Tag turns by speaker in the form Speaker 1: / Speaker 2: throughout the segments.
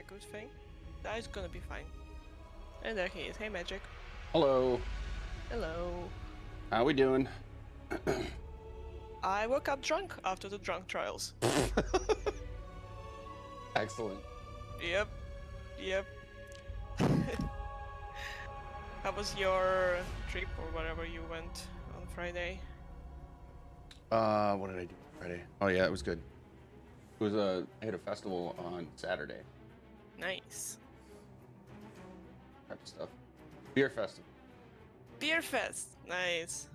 Speaker 1: good thing. That is gonna be fine. And there he is. Hey, Magic.
Speaker 2: Hello.
Speaker 1: Hello.
Speaker 2: How we doing?
Speaker 1: I woke up drunk after the drunk trials.
Speaker 2: Excellent.
Speaker 1: Yep. How was your trip or whatever you went on Friday?
Speaker 2: What did I do Friday? Oh yeah, it was good. It was I had a festival on Saturday.
Speaker 1: Nice.
Speaker 2: Type of stuff. Beer festival.
Speaker 1: Beer fest. Nice.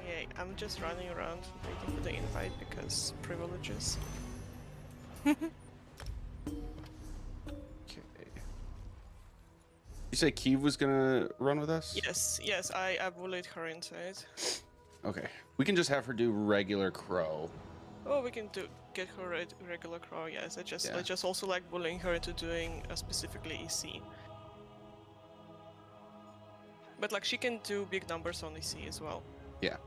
Speaker 1: Yeah, I'm just running around waiting for the invite because privileges.
Speaker 2: Okay. You say Kiev was gonna run with us?
Speaker 1: Yes, I bullied her into it.
Speaker 2: Okay. We can just have her do regular crow.
Speaker 1: Oh, we can get her regular crow. Yes, I just also like bullying her into doing specifically EC. But like she can do big numbers on EC as well.
Speaker 2: Yeah.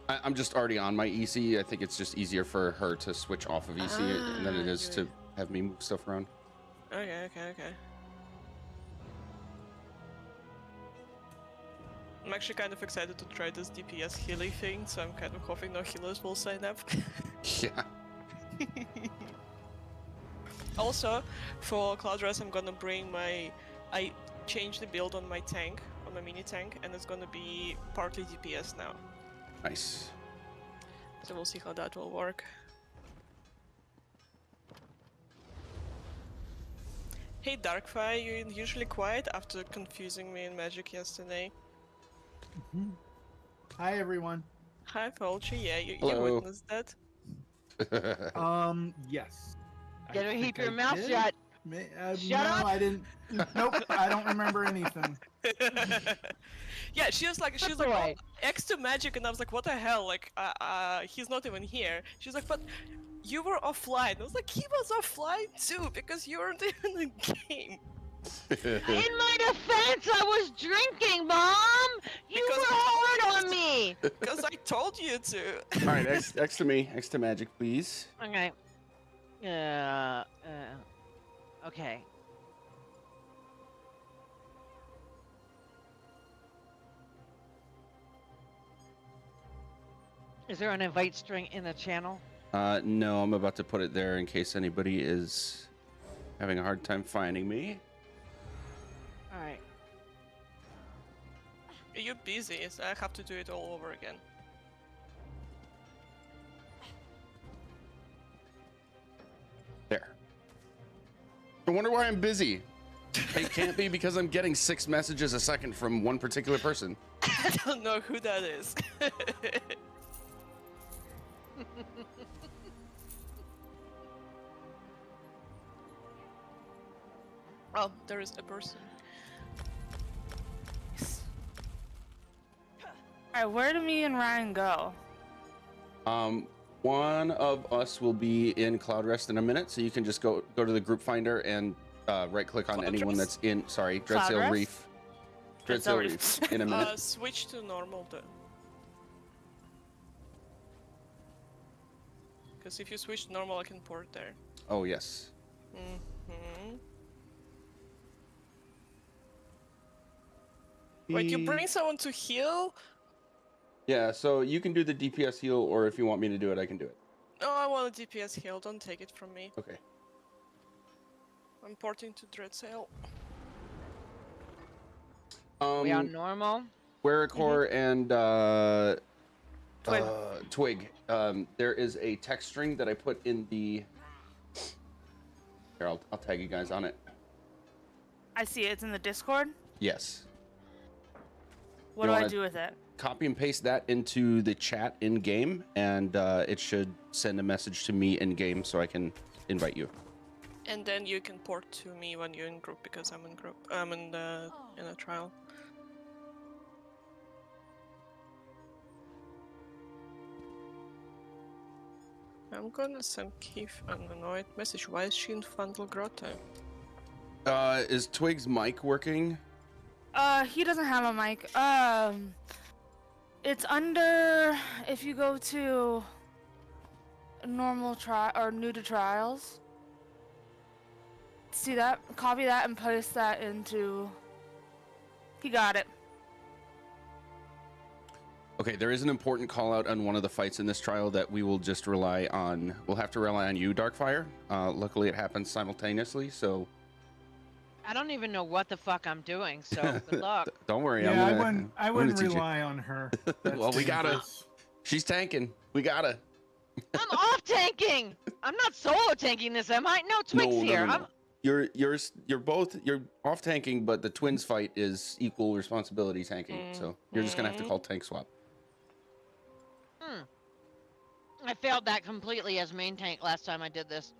Speaker 2: I'm just already on my EC. I think it's just easier for her to switch off of EC than it is to have me move stuff around.
Speaker 1: Okay. I'm actually kind of excited to try this DPS healing thing, so I'm kind of hoping no healers will sign up.
Speaker 2: Yeah.
Speaker 1: Also, for Cloudrest, I'm gonna bring I changed the build on my tank, on my mini tank, and it's gonna be partly DPS now.
Speaker 2: Nice.
Speaker 1: So we'll see how that will work. Hey Darkfire, you're usually quiet after confusing me in Magic yesterday.
Speaker 3: Hi everyone.
Speaker 1: Hi Fulci, yeah, you witnessed that.
Speaker 3: Yes.
Speaker 4: Better
Speaker 3: I
Speaker 4: keep
Speaker 3: think
Speaker 4: your
Speaker 3: I
Speaker 4: mouth
Speaker 3: did.
Speaker 4: shut.
Speaker 3: No, I didn't. Nope, I don't remember anything.
Speaker 1: Yeah, she was like,
Speaker 4: That's
Speaker 1: oh,
Speaker 4: alright.
Speaker 1: X to Magic, and I was like, what the hell? Like, he's not even here. She's like, but you were offline. I was like, he was offline too because you weren't even in the game.
Speaker 4: In my defense, I was drinking, Mom! You
Speaker 1: Because
Speaker 4: were hard on me!
Speaker 1: Because I told you to.
Speaker 2: All right, X to me. X to Magic, please.
Speaker 4: Okay. Okay. Is there an invite string in the channel?
Speaker 2: No, I'm about to put it there in case anybody is having a hard time finding me.
Speaker 4: Alright.
Speaker 1: You're busy, so I have to do it all over again.
Speaker 2: There. I wonder why I'm busy. It can't be because I'm getting 6 messages a second from one particular person.
Speaker 1: I don't know who that is. Oh, there is a person. Yes.
Speaker 5: Alright, where do me and Ryan go?
Speaker 2: One of us will be in Cloudrest in a minute, so you can just go to the group finder and right click on anyone
Speaker 1: Cloudrest?
Speaker 2: that's in. Sorry, Dreadsail
Speaker 5: Cloudrest?
Speaker 2: Reef.
Speaker 5: Dreadsail
Speaker 2: Dreadsail
Speaker 5: Reef.
Speaker 2: Reef in a minute.
Speaker 1: Switch to normal though. Because if you switch to normal, I can port there.
Speaker 2: Oh yes.
Speaker 1: Wait, you bring someone to heal?
Speaker 2: Yeah, so you can do the DPS heal, or if you want me to do it, I can do it.
Speaker 1: No, I want a DPS heal. Don't take it from me.
Speaker 2: Okay.
Speaker 1: I'm porting to Dreadsail.
Speaker 4: We on normal?
Speaker 2: Wericor and
Speaker 1: Twig.
Speaker 2: Twig. There is a text string that I put in the. Here, I'll tag you guys on it.
Speaker 5: I see it. It's in the Discord.
Speaker 2: Yes.
Speaker 5: What
Speaker 2: You
Speaker 5: do I
Speaker 2: wanna
Speaker 5: do with it?
Speaker 2: Copy and paste that into the chat in game, and it should send a message to me in game so I can invite you.
Speaker 1: And then you can port to me when you're in group because I'm in group. I'm in a trial. I'm gonna send Keith an annoyed message. Why is she in Fundle Grotto?
Speaker 2: Is Twig's mic working?
Speaker 5: He doesn't have a mic. It's under, if you go to normal try or new to trials. See that? Copy that and paste that into. He got it.
Speaker 2: Okay, there is an important call out on one of the fights in this trial that we will just rely on. We'll have to rely on you, Darkfire. Luckily, it happens simultaneously, so
Speaker 4: I don't even know what the fuck I'm doing, so good luck.
Speaker 2: don't worry.
Speaker 3: Yeah,
Speaker 2: I'm gonna,
Speaker 3: I
Speaker 2: I'm
Speaker 3: wouldn't
Speaker 2: gonna teach you.
Speaker 3: rely on her. That's
Speaker 2: Well, we gotta.
Speaker 3: dangerous.
Speaker 2: She's tanking. We gotta.
Speaker 4: I'm off tanking. I'm not solo tanking this, am I? No, Twig's here. I'm
Speaker 2: You're off tanking, but the twins fight is equal responsibility tanking. So you're just gonna have to call tank swap.
Speaker 4: I failed that completely as main tank last time I did this.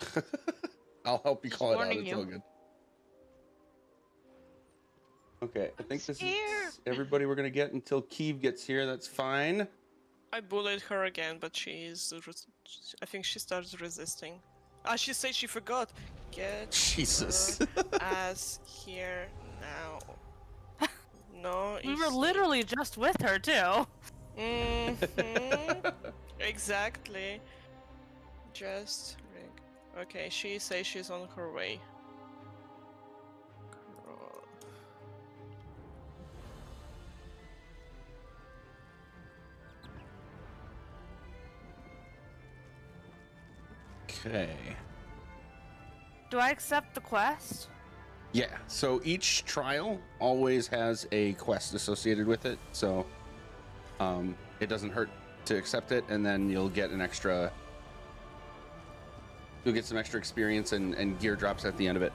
Speaker 2: I'll help you
Speaker 4: Just
Speaker 2: call it out.
Speaker 4: warning
Speaker 2: It's
Speaker 4: you.
Speaker 2: all good. Okay, I think this
Speaker 4: scared.
Speaker 2: is everybody we're gonna get until Keeve gets here. That's fine.
Speaker 1: I bullied her again, but I think she starts resisting. Ah, she said she forgot. Get
Speaker 2: Jesus.
Speaker 1: her ass here now. No,
Speaker 5: We were
Speaker 1: it's-
Speaker 5: literally just with her too.
Speaker 1: Mhm. Exactly. Just rig. Okay, she says she's on her way. Girl.
Speaker 2: Okay.
Speaker 5: Do I accept the quest?
Speaker 2: Yeah. So each trial always has a quest associated with it. So it doesn't hurt to accept it, and then you'll get an extra. You'll get some extra experience and gear drops at the end of it.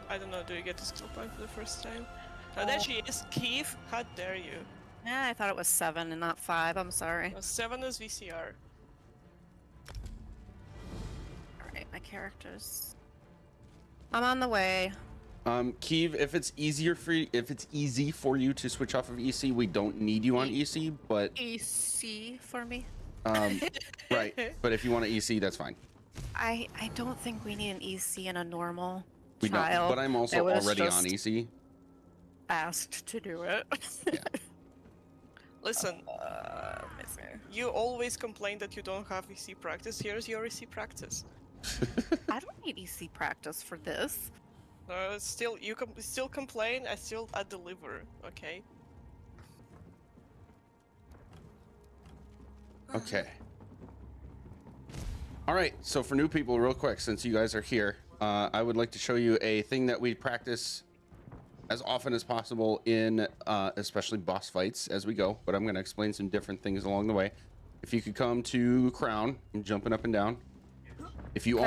Speaker 1: I don't know, do you get a skill point for the first time? Oh, there she is. Keith, how dare you?
Speaker 6: Yeah, I thought it was 7 and not 5. I'm sorry.
Speaker 1: 7 is VCR.
Speaker 6: Alright, my characters. I'm on the way.
Speaker 2: Keeve, if it's easy for you to switch off of EC, we don't need you on EC, but
Speaker 6: EC for me.
Speaker 2: right. But if you want to EC, that's fine.
Speaker 6: I don't think we need an EC in a normal
Speaker 2: We
Speaker 6: trial.
Speaker 2: don't. But I'm also
Speaker 6: I was
Speaker 2: already
Speaker 6: just
Speaker 2: on EC.
Speaker 6: asked to do it.
Speaker 1: Listen,
Speaker 6: Missing.
Speaker 1: you always complain that you don't have EC practice. Here's your EC practice.
Speaker 6: I don't need EC practice for this.
Speaker 1: Still, you still complain. I deliver. Okay.
Speaker 2: Okay. All right. So for new people, real quick, since you guys are here, I would like to show you a thing that we practice as often as possible in especially boss fights as we go. But I'm going to explain some different things along the way. If you could come to Crown, I'm jumping up and down. If you're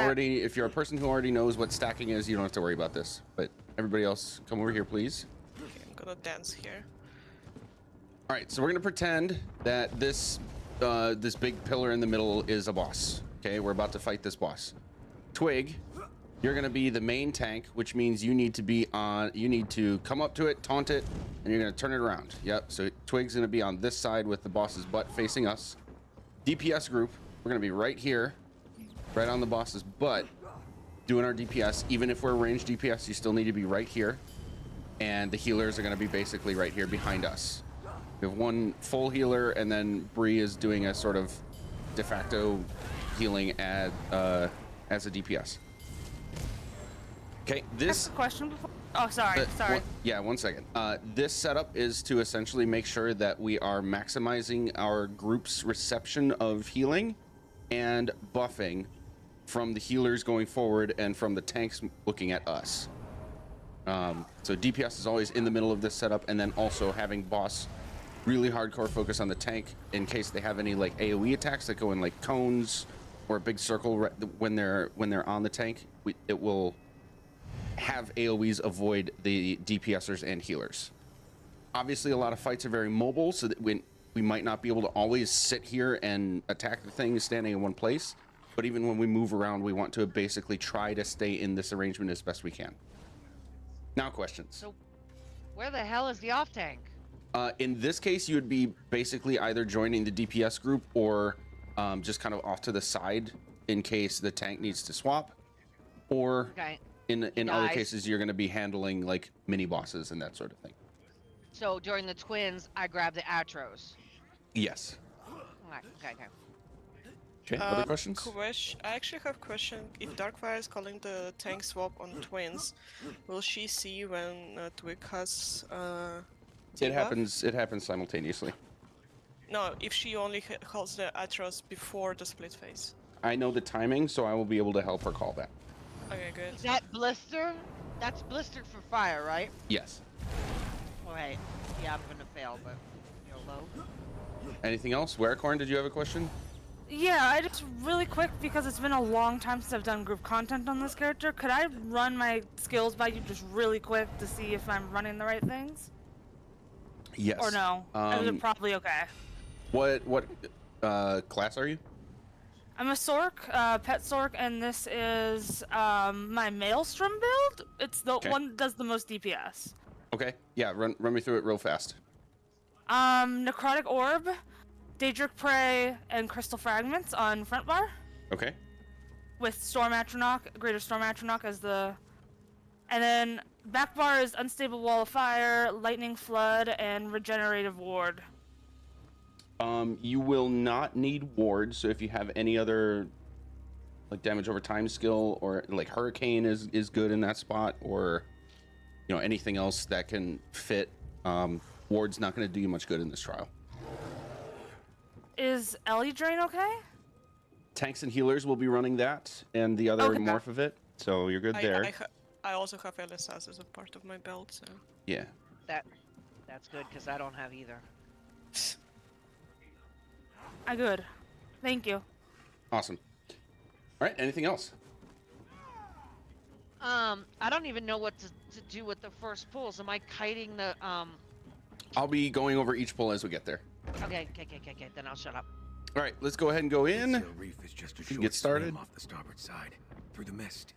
Speaker 2: a person who already knows what stacking is, you don't have to worry about this. But everybody else, come over here, please.
Speaker 1: Okay, I'm gonna dance here.
Speaker 2: All right, so we're gonna pretend that this this big pillar in the middle is a boss. Okay, we're about to fight this boss. Twig, you're gonna be the main tank, which means you need to be on. You need to come up to it, taunt it, and you're gonna turn it around. Yep. So Twig's gonna be on this side with the boss's butt facing us. DPS group, we're gonna be right here, right on the boss's butt, doing our DPS. Even if we're ranged DPS, you still need to be right here. And the healers are gonna be basically right here behind us. We have one full healer, and then Bree is doing a sort of de facto healing as a DPS. Okay, this.
Speaker 5: Question before. Oh, sorry. Sorry.
Speaker 2: One second. This setup is to essentially make sure that we are maximizing our group's reception of healing and buffing from the healers going forward and from the tanks looking at us. So DPS is always in the middle of this setup, and then also having boss really hardcore focus on the tank in case they have any like AoE attacks that go in like cones or a big circle when they're on the tank. It will have AoEs avoid the DPSers and healers. Obviously, a lot of fights are very mobile, so that we might not be able to always sit here and attack the thing standing in one place. But even when we move around, we want to basically try to stay in this arrangement as best we can. Now, questions.
Speaker 4: So, where the hell is the off tank?
Speaker 2: In this case, you would be basically either joining the DPS group or just kind of off to the side in case the tank needs to swap. Or
Speaker 4: Okay.
Speaker 2: in other
Speaker 4: Guys.
Speaker 2: cases, you're going to be handling like mini bosses and that sort of thing.
Speaker 4: So during the twins, I grabbed the Atros.
Speaker 2: Yes.
Speaker 4: Okay.
Speaker 2: Okay, other questions?
Speaker 1: I actually have a question. If Darkfire is calling the tank swap on twins, will she see when Twig has
Speaker 2: It
Speaker 1: debuff?
Speaker 2: It happens simultaneously.
Speaker 1: No, if she only calls the Atros before the split phase.
Speaker 2: I know the timing, so I will be able to help her call that.
Speaker 1: Okay, good.
Speaker 4: Is that blister? That's blistered for fire, right?
Speaker 2: Yes.
Speaker 4: Okay. Yeah, I'm gonna fail, but YOLO.
Speaker 2: Anything else? Werecorn, did you have a question?
Speaker 5: Yeah, I just really quick because it's been a long time since I've done group content on this character. Could I run my skills by you just really quick to see if I'm running the right things?
Speaker 2: Yes.
Speaker 5: Or no? Is it probably okay?
Speaker 2: What class are you?
Speaker 5: I'm a Sork, pet Sork, and this is my Maelstrom build. It's the
Speaker 2: Okay.
Speaker 5: one that does the most DPS.
Speaker 2: Okay. Yeah, run me through it real fast.
Speaker 5: Necrotic Orb, Daedric Prey, and Crystal Fragments on front bar,
Speaker 2: Okay.
Speaker 5: with Storm Atronach, Greater Storm Atronach as the... And then back bar is Unstable Wall of Fire, Lightning Flood, and Regenerative Ward.
Speaker 2: You will not need wards, so if you have any other like damage over time skill, or like Hurricane is good in that spot, or anything else that can fit, ward's not going to do you much good in this trial.
Speaker 5: Is Ellie Drain okay?
Speaker 2: Tanks and healers will be running that and the other
Speaker 5: Okay.
Speaker 2: morph of it, so you're good there.
Speaker 1: I also have LSS as a part of my belt, so...
Speaker 2: Yeah.
Speaker 4: That's good, because I don't have either.
Speaker 5: Good. Thank you.
Speaker 2: Awesome. All right, anything else?
Speaker 4: I don't even know what to do with the first pulls. Am I kiting the,
Speaker 2: I'll be going over each pull as we get there.
Speaker 4: Okay, then I'll shut up.
Speaker 2: All right, let's go ahead and go in.
Speaker 7: Dreadsail Reef is just a
Speaker 2: can
Speaker 7: short
Speaker 2: get started.
Speaker 7: swim off the starboard side, through the mist.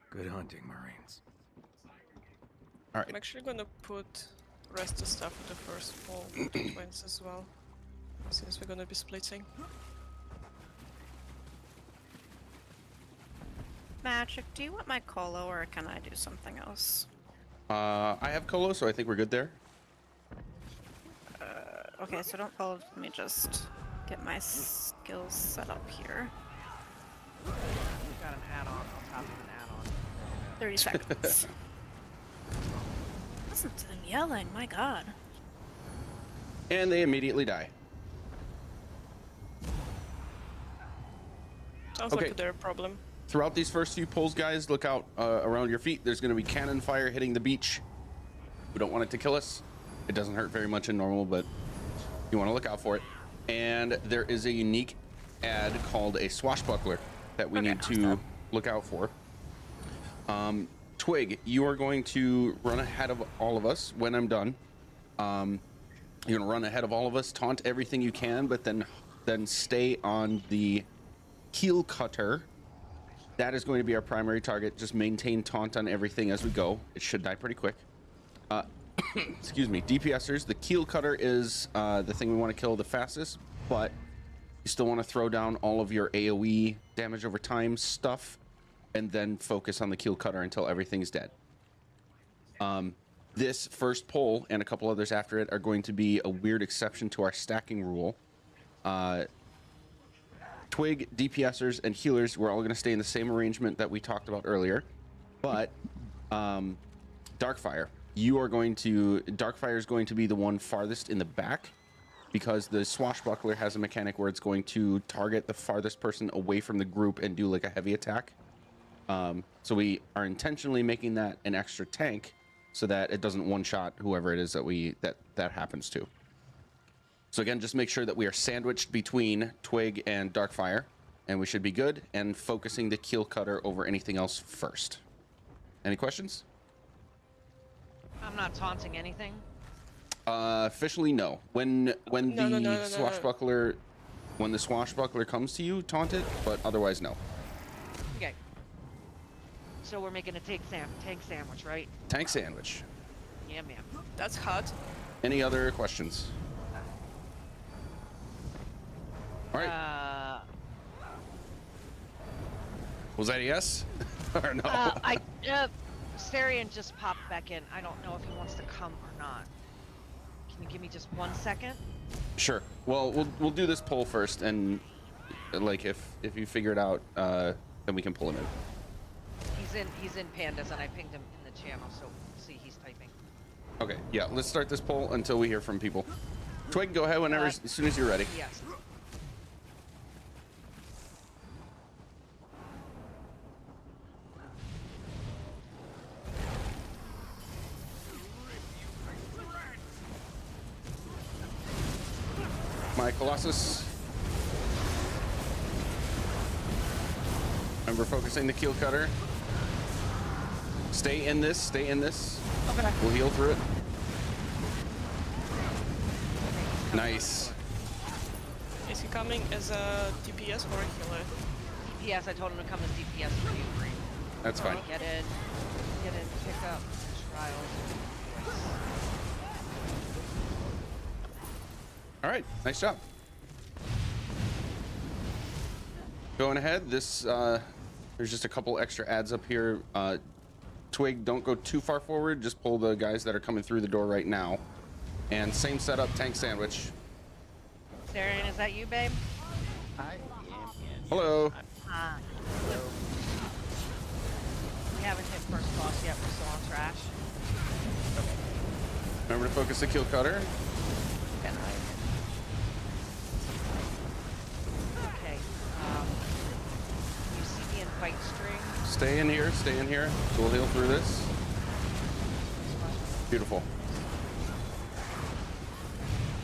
Speaker 7: Good hunting, Marines.
Speaker 2: All right.
Speaker 1: I'm actually gonna put rest of stuff with the first pull with the twins as well, since we're gonna be splitting.
Speaker 6: Magic, do you want my colo or can I do something else?
Speaker 2: I have Colo, so I think we're good there.
Speaker 6: Okay, so don't follow. Let me just get my skills set up here.
Speaker 4: Got an add-on on top of an add-on.
Speaker 6: 30 seconds. Listen to them yelling, my god.
Speaker 2: And they immediately die.
Speaker 1: Sounds
Speaker 2: Okay.
Speaker 1: like they're a problem.
Speaker 2: Throughout these first few pulls, guys, look out around your feet. There's going to be cannon fire hitting the beach. We don't want it to kill us. It doesn't hurt very much in normal, but you want to look out for it. And there is a unique ad called a swashbuckler that we need to look out for. Twig, you are going to run ahead of all of us when I'm done. You're going to run ahead of all of us, taunt everything you can, but then stay on the heel cutter. That is going to be our primary target. Just maintain taunt on everything as we go. It should die pretty quick. Excuse me. DPSers, the keel cutter is the thing we want to kill the fastest, but you still want to throw down all of your AoE damage over time stuff and then focus on the keel cutter until everything's dead. This first pull and a couple others after it are going to be a weird exception to our stacking rule. Twig, DPSers, and healers, we're all going to stay in the same arrangement that we talked about earlier. But Darkfire, Darkfire is going to be the one farthest in the back, because the swashbuckler has a mechanic where it's going to target the farthest person away from the group and do like a heavy attack. So we are intentionally making that an extra tank so that it doesn't one-shot whoever it is that happens to. So again, just make sure that we are sandwiched between Twig and Darkfire, and we should be good, and focusing the keel cutter over anything else first. Any questions?
Speaker 4: I'm not taunting anything.
Speaker 2: Officially, no. When the swashbuckler comes to you, taunt it, but otherwise, no.
Speaker 4: Okay. So we're making a tank sandwich, right?
Speaker 2: Tank sandwich.
Speaker 4: Yeah, ma'am.
Speaker 1: That's hot.
Speaker 2: Any other questions? All right. Was that a yes or no?
Speaker 4: Sarian just popped back in. I don't know if he wants to come or not. Can you give me just 1 second?
Speaker 2: Sure. Well, we'll do this poll first, and Like if you figure it out, then we can pull him in.
Speaker 4: He's in pandas, and I pinged him in the channel, so see he's typing.
Speaker 2: Okay, yeah, let's start this poll until we hear from people. Twig, go ahead whenever, as soon as you're ready.
Speaker 4: Yes.
Speaker 2: My Colossus. And we're focusing the keel cutter. Stay in this, stay in this.
Speaker 5: Okay.
Speaker 2: We'll heal through it. Nice.
Speaker 1: Is he coming as a DPS or a healer?
Speaker 4: DPS. I told him to come as DPS for you.
Speaker 2: That's fine.
Speaker 4: Get in, pick up trials.
Speaker 2: All right, nice job. Going ahead, this, there's just a couple extra ads up here. Twig, don't go too far forward. Just pull the guys that are coming through the door right now. And same setup, tank sandwich.
Speaker 4: Sarian, is that you, babe?
Speaker 8: I am in.
Speaker 2: Hello.
Speaker 4: Hello. We haven't hit first boss yet. We're still on trash.
Speaker 2: Remember to focus the kill cutter.
Speaker 8: And I
Speaker 4: Okay. You see me in fight string.
Speaker 2: Stay in here, stay in here. So we'll heal through this. Beautiful.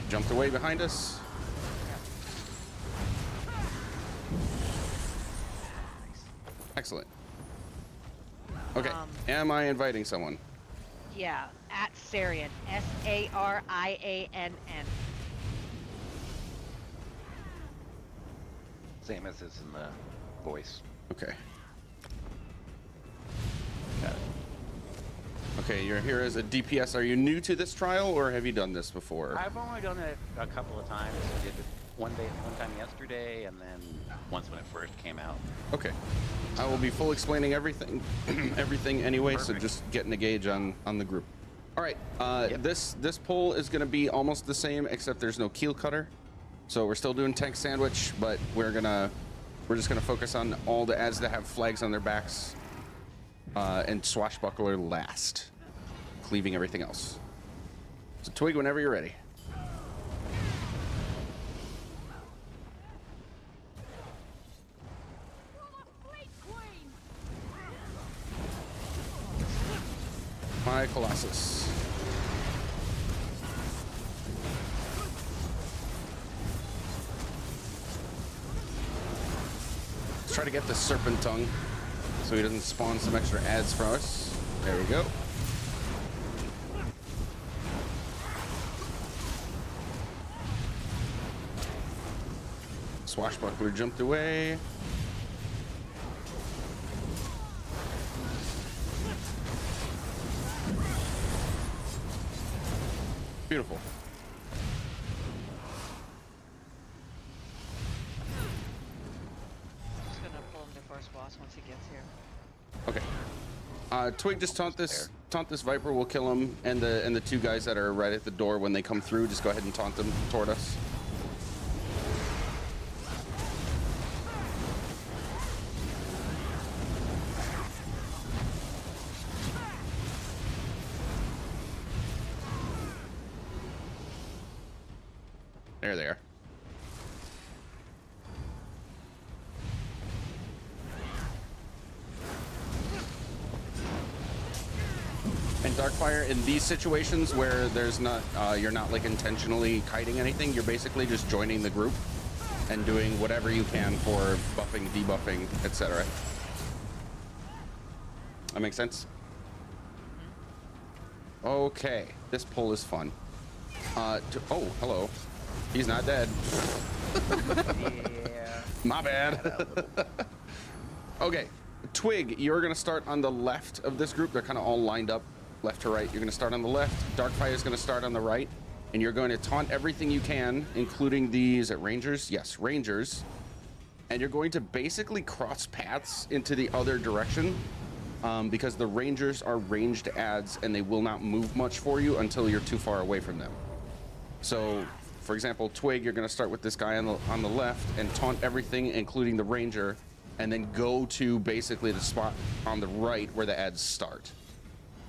Speaker 2: Jumped away behind us. Excellent. Okay, am I inviting someone?
Speaker 4: Yeah, at Sarian. Sariann.
Speaker 8: same as is in the voice.
Speaker 2: Okay.
Speaker 8: Got it.
Speaker 2: Okay, you're here as a DPS. Are you new to this trial, or have you done this before?
Speaker 9: I've only done it a couple of times. I did it one time yesterday, and then once when it first came out.
Speaker 2: Okay. I will be full explaining everything, everything anyway. So
Speaker 8: Perfect.
Speaker 2: just getting a gauge on the group. All right.
Speaker 8: Yep.
Speaker 2: This poll is going to be almost the same, except there's no keel cutter. So we're still doing tank sandwich, but we're just gonna focus on all the ads that have flags on their backs, and swashbuckler last, cleaving everything else. So Twig, whenever you're ready. My Colossus. Let's try to get the serpent tongue so he doesn't spawn some extra ads for us. There we go. Swashbuckler jumped away. Beautiful.
Speaker 4: Just gonna pull him to first boss once he gets here.
Speaker 2: Okay. Twig, just taunt this Viper. We'll kill him, and the two guys that are right at the door when they come through. Just go ahead and taunt them toward us. There they are. And Darkfire, in these situations where there's not, you're not like intentionally kiting anything, you're basically just joining the group and doing whatever you can for buffing, debuffing, etc. That makes sense? Okay, this poll is fun. Oh, hello. He's not dead.
Speaker 9: Yeah.
Speaker 2: My bad. Okay, Twig, you're gonna start on the left of this group. They're kind of all lined up, left to right. You're gonna start on the left. Darkfire is gonna start on the right, and you're going to taunt everything you can, including these Rangers. Yes, Rangers. And you're going to basically cross paths into the other direction, because the Rangers are ranged ads, and they will not move much for you until you're too far away from them. So for example, Twig, you're going to start with this guy on the left and taunt everything, including the ranger, and then go to basically the spot on the right where the ads start.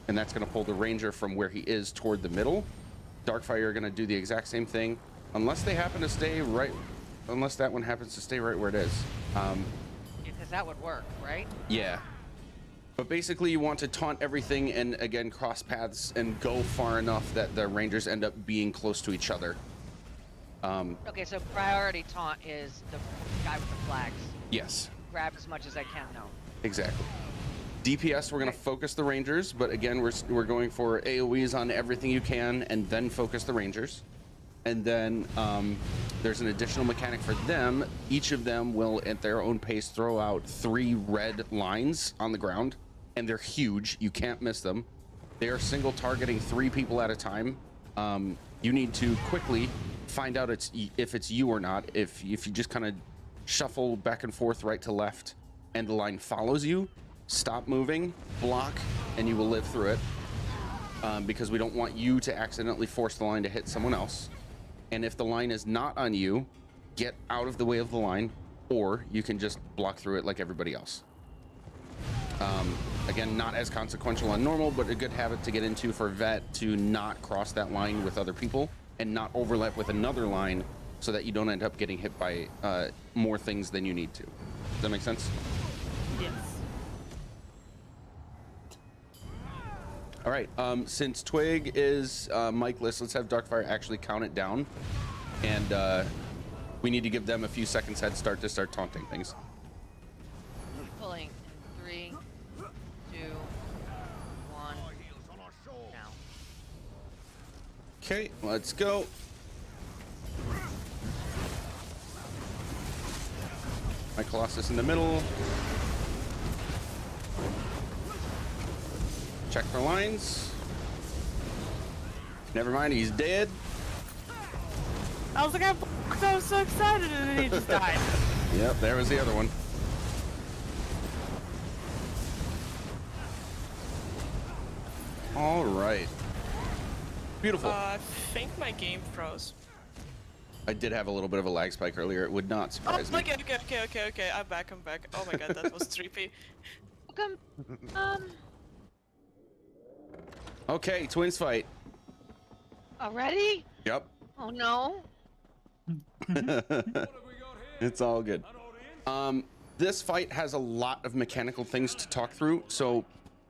Speaker 2: And that's going to pull the ranger from where he is toward the middle. Darkfire are going to do the exact same thing, unless they happen to stay right, unless that one happens to stay right where it is.
Speaker 4: Because that would work, right?
Speaker 2: Yeah. But basically you want to taunt everything and again cross paths and go far enough that the rangers end up being close to each other.
Speaker 4: Okay, so priority taunt is the guy with the flags.
Speaker 2: Yes.
Speaker 4: Grab as much as I can now.
Speaker 2: Exactly. DPS, we're going to focus the rangers, but again, we're going for AoEs on everything you can and then focus the rangers. And then there's an additional mechanic for them. Each of them will, at their own pace, throw out 3 red lines on the ground, and they're huge. You can't miss them. They are single targeting 3 people at a time. You need to quickly find out if it's you or not. If you just kind of shuffle back and forth right to left and the line follows you, stop moving, block, and you will live through it, because we don't want you to accidentally force the line to hit someone else. And if the line is not on you, get out of the way of the line, or you can just block through it like everybody else. Again, not as consequential on normal, but a good habit to get into for vet, to not cross that line with other people and not overlap with another line, so that you don't end up getting hit by more things than you need to. Does that make sense?
Speaker 5: Yes.
Speaker 2: All right, since Twig is mic-less, let's have Darkfire actually count it down. And we need to give them a few seconds head start to start taunting things.
Speaker 4: Pulling in 3, 2, 1. Now.
Speaker 2: Okay, let's go. My Colossus in the middle. Check for lines. Never mind, he's dead.
Speaker 5: I was like, I was so excited, and then he just died.
Speaker 2: Yep, there was the other one. All right. Beautiful.
Speaker 1: I think my game froze.
Speaker 2: I did have a little bit of a lag spike earlier. It would not surprise me.
Speaker 1: Okay. I'm back. Oh my god, that was trippy.
Speaker 4: Welcome.
Speaker 2: Okay, twins fight.
Speaker 4: Already?
Speaker 2: Yep.
Speaker 4: Oh no.
Speaker 2: It's all good. This fight has a lot of mechanical things to talk through. So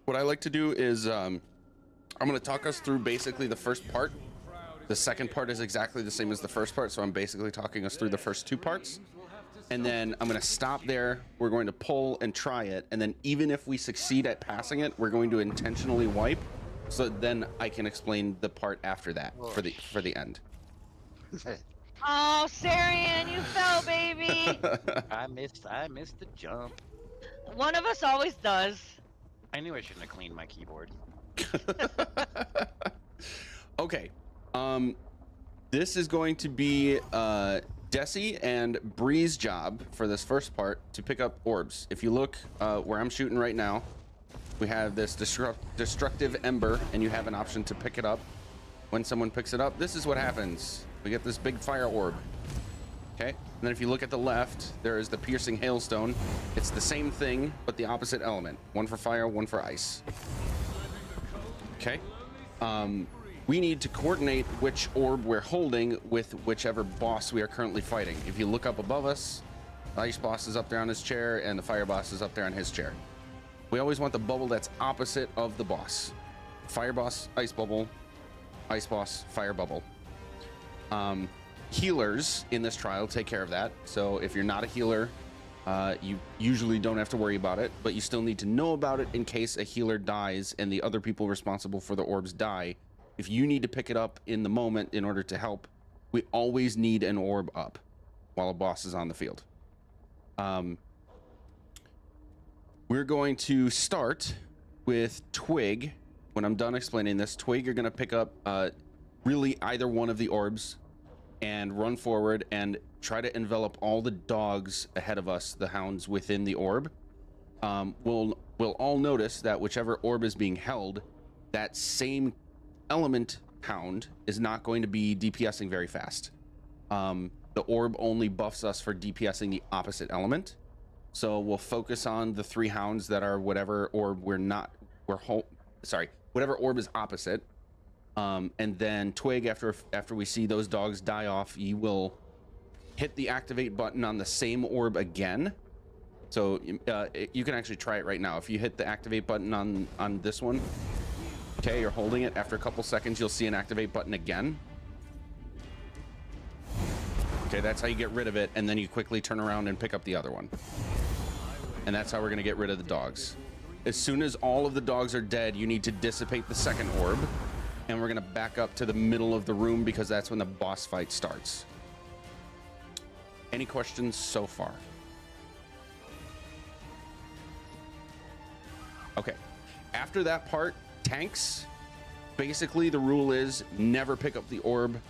Speaker 2: what I like to do is I'm going to talk us through basically the first part. The second part is exactly the same as the first part, so I'm basically talking us through the first 2 parts. And then I'm going to stop there. We're going to pull and try it. And then even if we succeed at passing it, we're going to intentionally wipe. So then I can explain the part after that for the end.
Speaker 4: Oh, Sarian, you fell, baby.
Speaker 9: I missed the jump.
Speaker 4: One of us always does.
Speaker 9: I knew I shouldn't have cleaned my keyboard.
Speaker 2: Okay. This is going to be Desi and Bree's job for this first part to pick up orbs. If you look where I'm shooting right now, we have this destructive ember, and you have an option to pick it up. When someone picks it up, this is what happens. We get this big fire orb. Okay, and then if you look at the left, there is the piercing hailstone. It's the same thing, but the opposite element. One for fire, one for ice. Okay. We need to coordinate which orb we're holding with whichever boss we are currently fighting. If you look up above us, the ice boss is up there on his chair, and the fire boss is up there on his chair. We always want the bubble that's opposite of the boss. Fire boss, ice bubble, ice boss, fire bubble. Healers in this trial take care of that. So if you're not a healer, you usually don't have to worry about it, but you still need to know about it in case a healer dies and the other people responsible for the orbs die. If you need to pick it up in the moment in order to help, we always need an orb up while a boss is on the field. We're going to start with Twig. When I'm done explaining this, Twig, you're going to pick up really either one of the orbs and run forward and try to envelop all the dogs ahead of us, the hounds within the orb. We'll all notice that whichever orb is being held, that same element hound is not going to be DPSing very fast. The orb only buffs us for DPSing the opposite element. So we'll focus on the 3 hounds that are whatever orb whatever orb is opposite. And then Twig, after we see those dogs die off, you will hit the activate button on the same orb again. So you can actually try it right now. If you hit the activate button on this one, okay, you're holding it. After a couple seconds, you'll see an activate button again. Okay, that's how you get rid of it, and then you quickly turn around and pick up the other one. And that's how we're gonna get rid of the dogs. As soon as all of the dogs are dead, you need to dissipate the second orb, and we're gonna back up to the middle of the room because that's when the boss fight starts. Any questions so far? Okay, after that part, tanks, basically the rule is never pick up the orb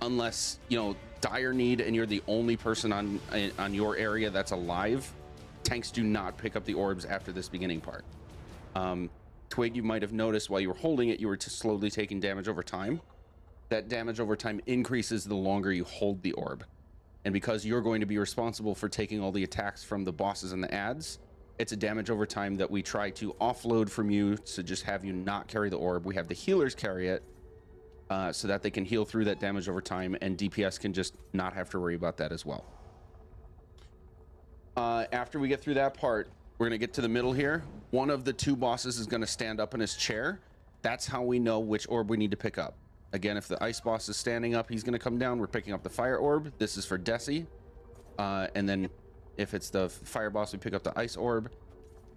Speaker 2: unless, you know, dire need and you're the only person on your area that's alive. Tanks do not pick up the orbs after this beginning part. Twig, you might have noticed while you were holding it, you were slowly taking damage over time. That damage over time increases the longer you hold the orb. And because you're going to be responsible for taking all the attacks from the bosses and the ads, it's a damage over time that we try to offload from you to just have you not carry the orb. We have the healers carry it so that they can heal through that damage over time, and DPS can just not have to worry about that as well. After we get through that part, we're going to get to the middle here. One of the 2 bosses is going to stand up in his chair. That's how we know which orb we need to pick up. Again, if the ice boss is standing up, he's going to come down. We're picking up the fire orb. This is for Desi. And then if it's the fire boss, we pick up the ice orb.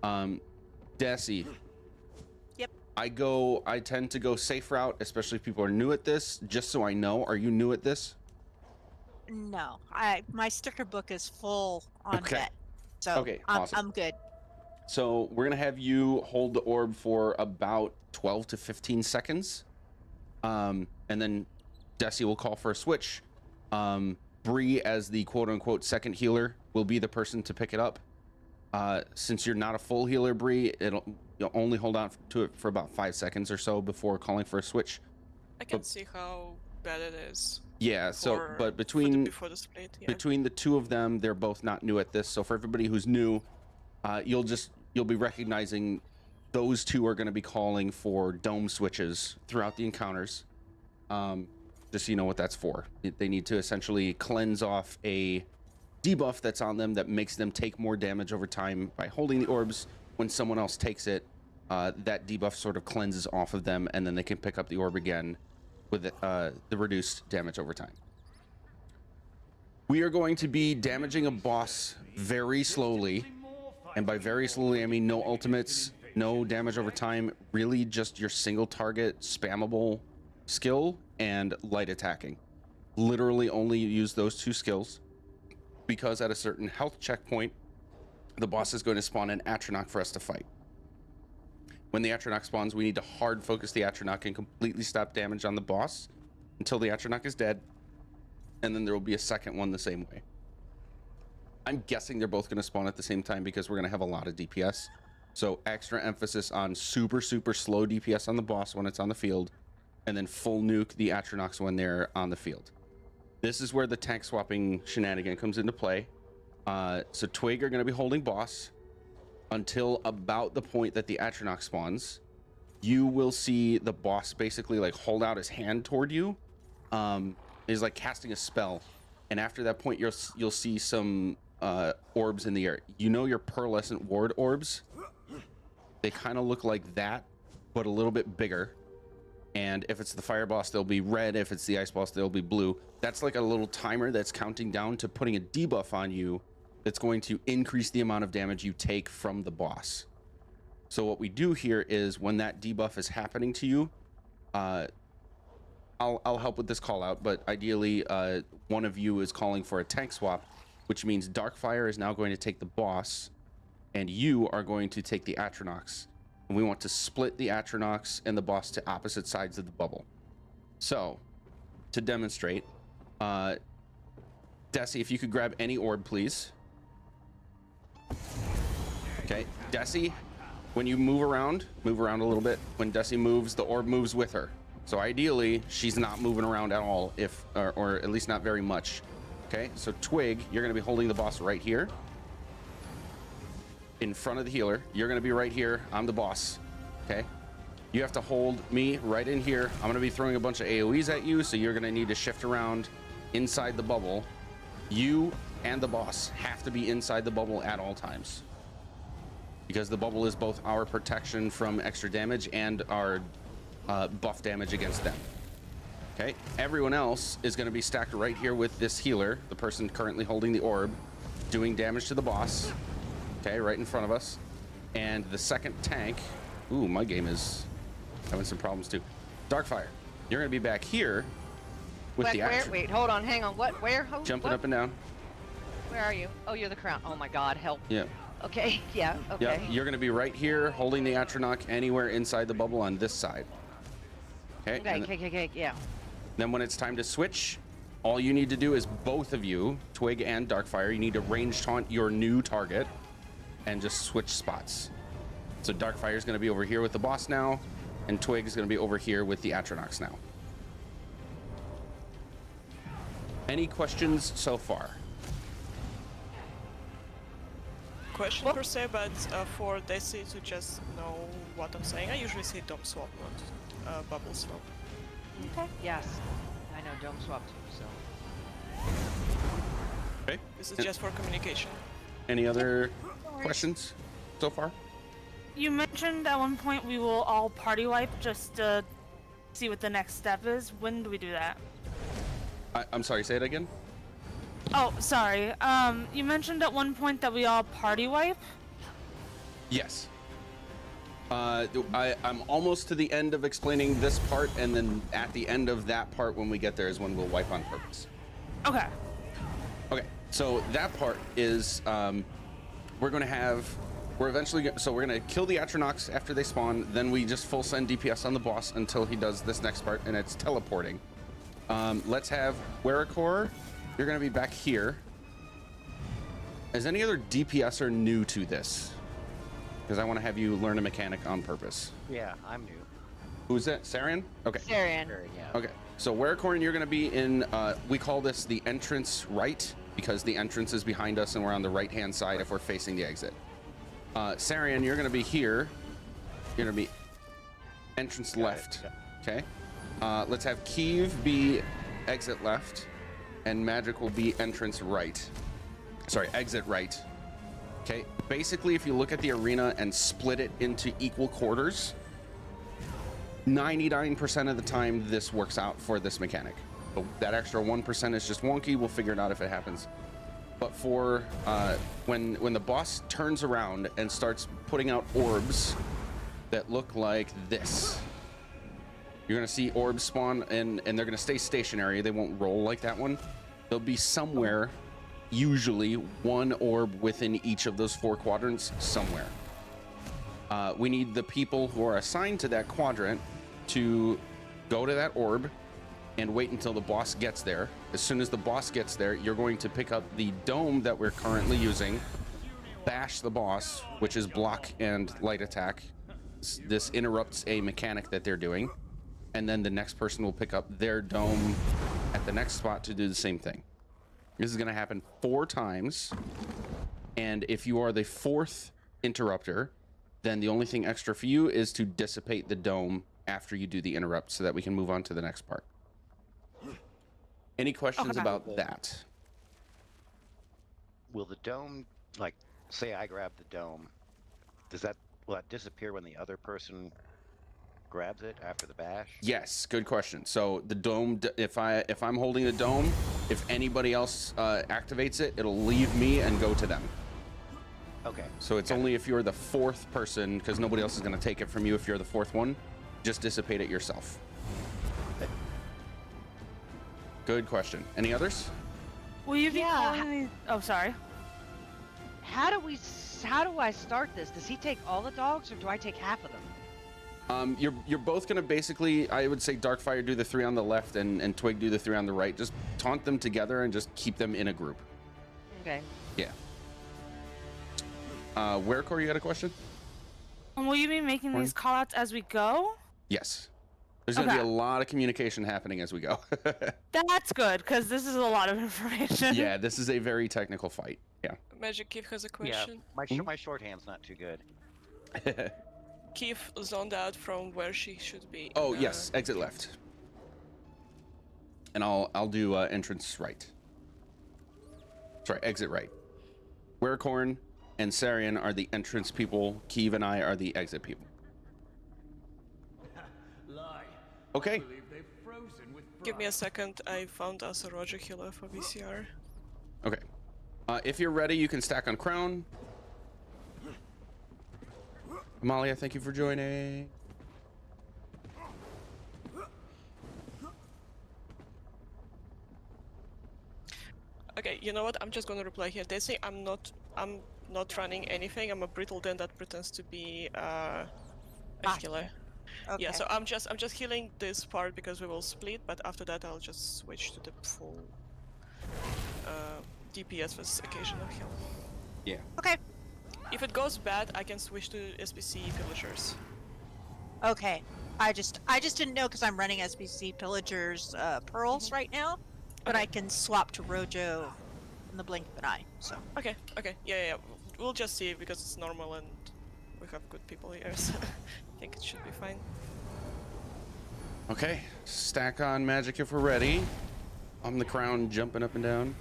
Speaker 2: Desi.
Speaker 6: Yep.
Speaker 2: I tend to go safe route, especially if people are new at this. Just so I know, are you new at this?
Speaker 6: No, my sticker book is full on
Speaker 2: Okay.
Speaker 6: vet, so
Speaker 2: Okay, awesome.
Speaker 6: I'm good.
Speaker 2: So we're gonna have you hold the orb for about 12 to 15 seconds, and then Desi will call for a switch. Bree, as the quote-unquote second healer, will be the person to pick it up. Since you're not a full healer, Bree, you'll only hold on to it for about 5 seconds or so before calling for a switch.
Speaker 1: I can see how bad it is.
Speaker 2: Yeah. So,
Speaker 1: for-
Speaker 2: but
Speaker 1: before the split, yeah.
Speaker 2: between the 2 of them, they're both not new at this. So for everybody who's new, you'll be recognizing those 2 are going to be calling for dome switches throughout the encounters. Just so you know what that's for. They need to essentially cleanse off a debuff that's on them that makes them take more damage over time by holding the orbs. When someone else takes it, that debuff sort of cleanses off of them, and then they can pick up the orb again with the reduced damage over time. We are going to be damaging a boss very slowly, and by very slowly I mean no ultimates, no damage over time, really just your single target spammable skill and light attacking. Literally only use those 2 skills, because at a certain health checkpoint the boss is going to spawn an Atronach for us to fight. When the Atronach spawns, we need to hard focus the Atronach and completely stop damage on the boss until the Atronach is dead, and then there will be a second one the same way. I'm guessing they're both going to spawn at the same time because we're going to have a lot of DPS. So extra emphasis on super slow DPS on the boss when it's on the field, and then full nuke the Atronachs when they're on the field. This is where the tank swapping shenanigan comes into play. So Twig are going to be holding boss until about the point that the Atronach spawns. You will see the boss basically like hold out his hand toward you. Is like casting a spell, and after that point you'll see some orbs in the air. You know your pearlescent ward orbs? They kind of look like that, but a little bit bigger. And if it's the fire boss, they'll be red. If it's the ice boss, they'll be blue. That's like a little timer that's counting down to putting a debuff on you that's going to increase the amount of damage you take from the boss. So what we do here is when that debuff is happening to you, I'll help with this call out, but ideally one of you is calling for a tank swap, which means Darkfire is now going to take the boss and you are going to take the Atronachs. And we want to split the Atronachs and the boss to opposite sides of the bubble. So, to demonstrate, Desi, if you could grab any orb, please. Okay, Desi, when you move around a little bit. When Desi moves, the orb moves with her. So ideally, she's not moving around at all, or at least not very much. Okay, so Twig, you're going to be holding the boss right here. In front of the healer. You're going to be right here. I'm the boss. Okay? You have to hold me right in here. I'm going to be throwing a bunch of AoEs at you, so you're going to need to shift around inside the bubble. You and the boss have to be inside the bubble at all times. Because the bubble is both our protection from extra damage and our buff damage against them. Okay, everyone else is going to be stacked right here with this healer, the person currently holding the orb, doing damage to the boss. Okay, right in front of us. And the second tank, ooh, my game is having some problems too. Darkfire, you're going to be back here with the action.
Speaker 4: Wait, hold on, hang on. What? Where?
Speaker 2: Jumping
Speaker 4: what?
Speaker 2: up and down.
Speaker 4: Where are you? Oh, you're the crown. Oh my God, help.
Speaker 2: Yeah.
Speaker 4: Okay, yeah, okay.
Speaker 2: Yeah, you're going to be right here holding the Atronach anywhere inside the bubble on this side. Okay.
Speaker 4: Okay, yeah.
Speaker 2: Then when it's time to switch, all you need to do is both of you, Twig and Darkfire, you need to range taunt your new target and just switch spots. So Darkfire is going to be over here with the boss now, and Twig is going to be over here with the Atronachs now. Any questions so far?
Speaker 1: Question per se, but for Desi to just know what I'm saying, I usually say dome swap, not bubble swap.
Speaker 4: Okay. Yes. I know dome swap too, so.
Speaker 2: Okay.
Speaker 1: This is just for communication.
Speaker 2: Any other questions so far?
Speaker 5: You mentioned at one point we will all party wipe just to see what the next step is. When do we do that?
Speaker 2: I'm sorry, say it again?
Speaker 5: Oh, sorry. You mentioned at one point that we all party wipe?
Speaker 2: Yes. I'm almost to the end of explaining this part, and then at the end of that part, when we get there, is when we'll wipe on purpose.
Speaker 5: Okay.
Speaker 2: Okay, so that part is we're eventually so we're gonna kill the Atronachs after they spawn. Then we just full send DPS on the boss until he does this next part, and it's teleporting. Let's have Werakor. You're gonna be back here. Is any other DPSer new to this? Because I want to have you learn a mechanic on purpose.
Speaker 9: Yeah, I'm new.
Speaker 2: Who's that? Sarian? Okay.
Speaker 4: Sarian.
Speaker 9: Yeah.
Speaker 2: Okay. So Werakor, you're gonna be in. We call this the entrance right because the entrance is behind us and we're on the right-hand side if we're facing the exit. Sarian, you're gonna be here. You're gonna be entrance left. Okay. Let's have Kiev be exit left, and Magic will be entrance right. Sorry, exit right. Okay. Basically, if you look at the arena and split it into equal quarters, 99% of the time this works out for this mechanic. But that extra 1% is just wonky. We'll figure it out if it happens. But for when the boss turns around and starts putting out orbs that look like this, you're gonna see orbs spawn and they're gonna stay stationary. They won't roll like that one. They'll be somewhere, usually one orb within each of those 4 quadrants somewhere. We need the people who are assigned to that quadrant to go to that orb and wait until the boss gets there. As soon as the boss gets there, you're going to pick up the dome that we're currently using, bash the boss, which is block and light attack. This interrupts a mechanic that they're doing, and then the next person will pick up their dome at the next spot to do the same thing. This is going to happen 4 times, and if you are the 4th interrupter, then the only thing extra for you is to dissipate the dome after you do the interrupt so that we can move on to the next part. Any questions about that?
Speaker 9: Will the dome, like, say I grab the dome, will that disappear when the other person grabs it after the bash?
Speaker 2: Yes, good question. So the dome, if I'm holding the dome, if anybody else activates it, it'll leave me and go to them.
Speaker 9: Okay.
Speaker 2: So it's only if you're the 4th person, because nobody else is going to take it from you if you're the 4th one. Just dissipate it yourself. Good question. Any others?
Speaker 5: Will you be calling these? Oh, sorry.
Speaker 4: How do I start this? Does he take all the dogs or do I take half of them?
Speaker 2: You're both going to basically, I would say Darkfire do the 3 on the left and Twig do the 3 on the right. Just taunt them together and just keep them in a group.
Speaker 4: Okay.
Speaker 2: Yeah. Werakor, you got a question?
Speaker 5: And will you be making these callouts as we go?
Speaker 2: Yes. There's going to be a
Speaker 5: Okay.
Speaker 2: lot of communication happening as we go.
Speaker 5: That's good, because this is a lot of information.
Speaker 2: Yeah, this is a very technical fight. Yeah.
Speaker 1: Magic Keith has a
Speaker 9: Yeah,
Speaker 1: question.
Speaker 9: my shorthand's not too good.
Speaker 1: Keith zoned out from where she should be.
Speaker 2: Oh, yes, exit left. And I'll do entrance right. Sorry, exit right. Werecorn and Sarian are the entrance people. Keeve and I are the exit people. Okay.
Speaker 1: Give me a second. I found us a Roger healer for VCR.
Speaker 2: Okay. If you're ready, you can stack on Crown. Amalia, thank you for joining.
Speaker 1: Okay, you know what? I'm just gonna reply here. They say I'm not running anything. I'm a brittle den that pretends to be a healer.
Speaker 10: Okay.
Speaker 1: Yeah, so I'm just healing this part because we will split, but after that I'll just switch to the full DPS with occasional heal.
Speaker 2: Yeah.
Speaker 10: Okay.
Speaker 1: If it goes bad, I can switch to SPC pillagers.
Speaker 10: Okay. I just didn't know because I'm running SBC Pillagers Pearls right now, but I can swap to Rojo in the blink of an eye. So.
Speaker 1: Okay, yeah. We'll just see because it's normal and we have good people here, so I think it should be fine.
Speaker 2: Okay. Stack on magic if we're ready. I'm the Crown jumping up and down.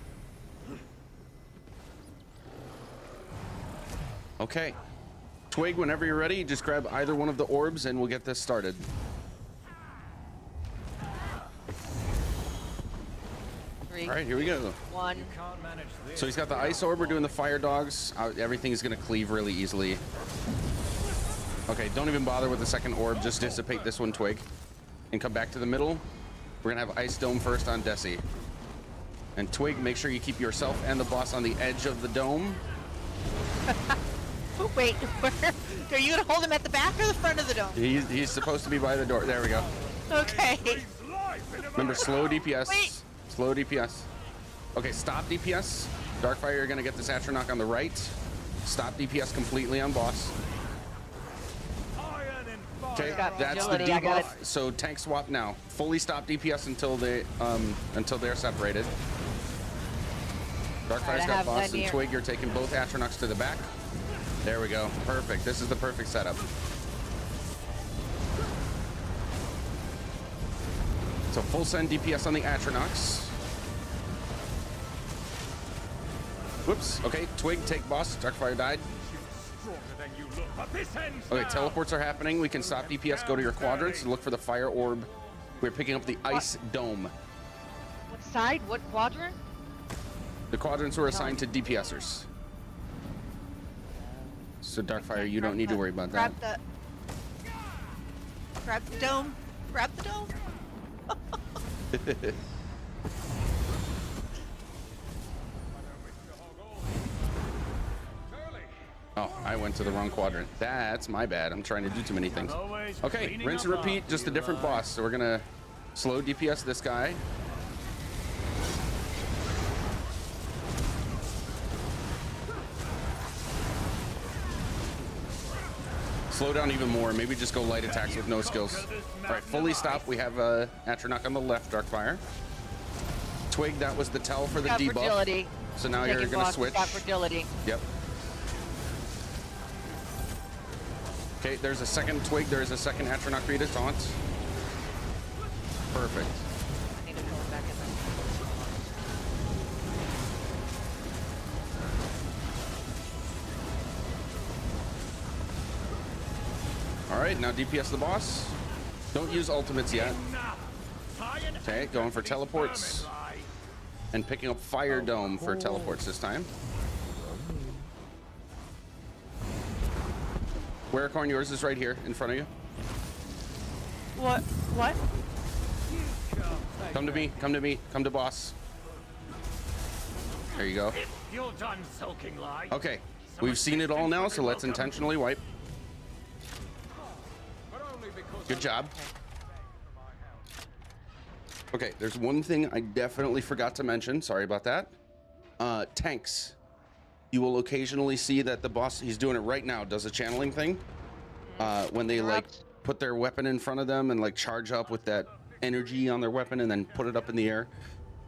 Speaker 2: Okay. Twig, whenever you're ready, just grab either one of the orbs and we'll get this started.
Speaker 4: Three,
Speaker 2: All right, here we go.
Speaker 4: 1.
Speaker 2: So he's got the ice orb. We're doing the fire dogs. Everything's going to cleave really easily. Okay, don't even bother with the second orb. Just dissipate this one, Twig. And come back to the middle. We're going to have ice dome first on Desi. And Twig, make sure you keep yourself and the boss on the edge of the dome.
Speaker 10: Wait, where? Are you gonna hold him at the back or the front of the dome?
Speaker 2: He's supposed to be by the door. There we go.
Speaker 10: Okay.
Speaker 2: Remember, slow DPS.
Speaker 10: Wait.
Speaker 2: Slow DPS. Okay, stop DPS. Darkfire, you're going to get this Atronach on the right. Stop DPS completely on boss. Okay,
Speaker 4: Got
Speaker 2: that's the
Speaker 4: agility, I got
Speaker 2: debuff. So tank swap now. Fully stop DPS until they're separated. Darkfire's
Speaker 4: Alright, I
Speaker 2: got
Speaker 4: have
Speaker 2: boss
Speaker 4: done
Speaker 2: and
Speaker 4: here.
Speaker 2: Twig. You're taking both Atronachs to the back. There we go. Perfect. This is the perfect setup. So full send DPS on the Atronachs. Whoops. Okay, Twig, take boss. Darkfire died. Okay, teleports are happening. We can stop DPS, go to your quadrants, and look for the fire orb. We're picking up the ice dome.
Speaker 4: What side? What quadrant?
Speaker 2: The quadrants were assigned to DPSers. So Darkfire, you don't need to worry about that.
Speaker 10: Grab the dome. Grab the dome.
Speaker 2: Oh, I went to the wrong quadrant. That's my bad. I'm trying to do too many things. Okay, rinse and repeat, just a different boss. So we're gonna slow DPS this guy. Slow down even more. Maybe just go light attacks with no skills. All right, fully stop. We have Atronach on the left, Darkfire. Twig, that was the tell for the
Speaker 4: Got
Speaker 2: debuff.
Speaker 4: fragility.
Speaker 2: So now
Speaker 4: Taking
Speaker 2: you're gonna
Speaker 4: boss,
Speaker 2: switch.
Speaker 4: Got fragility.
Speaker 2: Yep. Okay, there's a second Twig. There's a second Atronach Rita taunt. Perfect.
Speaker 4: I need to pull it back in there.
Speaker 2: All right, now DPS the boss. Don't use ultimates yet. Okay, going for teleports. And picking up Fire Dome for teleports this time. Werecorn, yours is right here in front of you.
Speaker 5: What?
Speaker 2: Come to me, come to me, come to boss. There you go.
Speaker 7: You're done sulking, lie.
Speaker 2: Okay, we've seen it all now, so let's intentionally wipe. Good job. Okay, there's one thing I definitely forgot to mention. Sorry about that. Tanks. You will occasionally see that the boss, he's doing it right now, does a channeling thing. When they like put their weapon in front of them and like charge up with that energy on their weapon and then put it up in the air,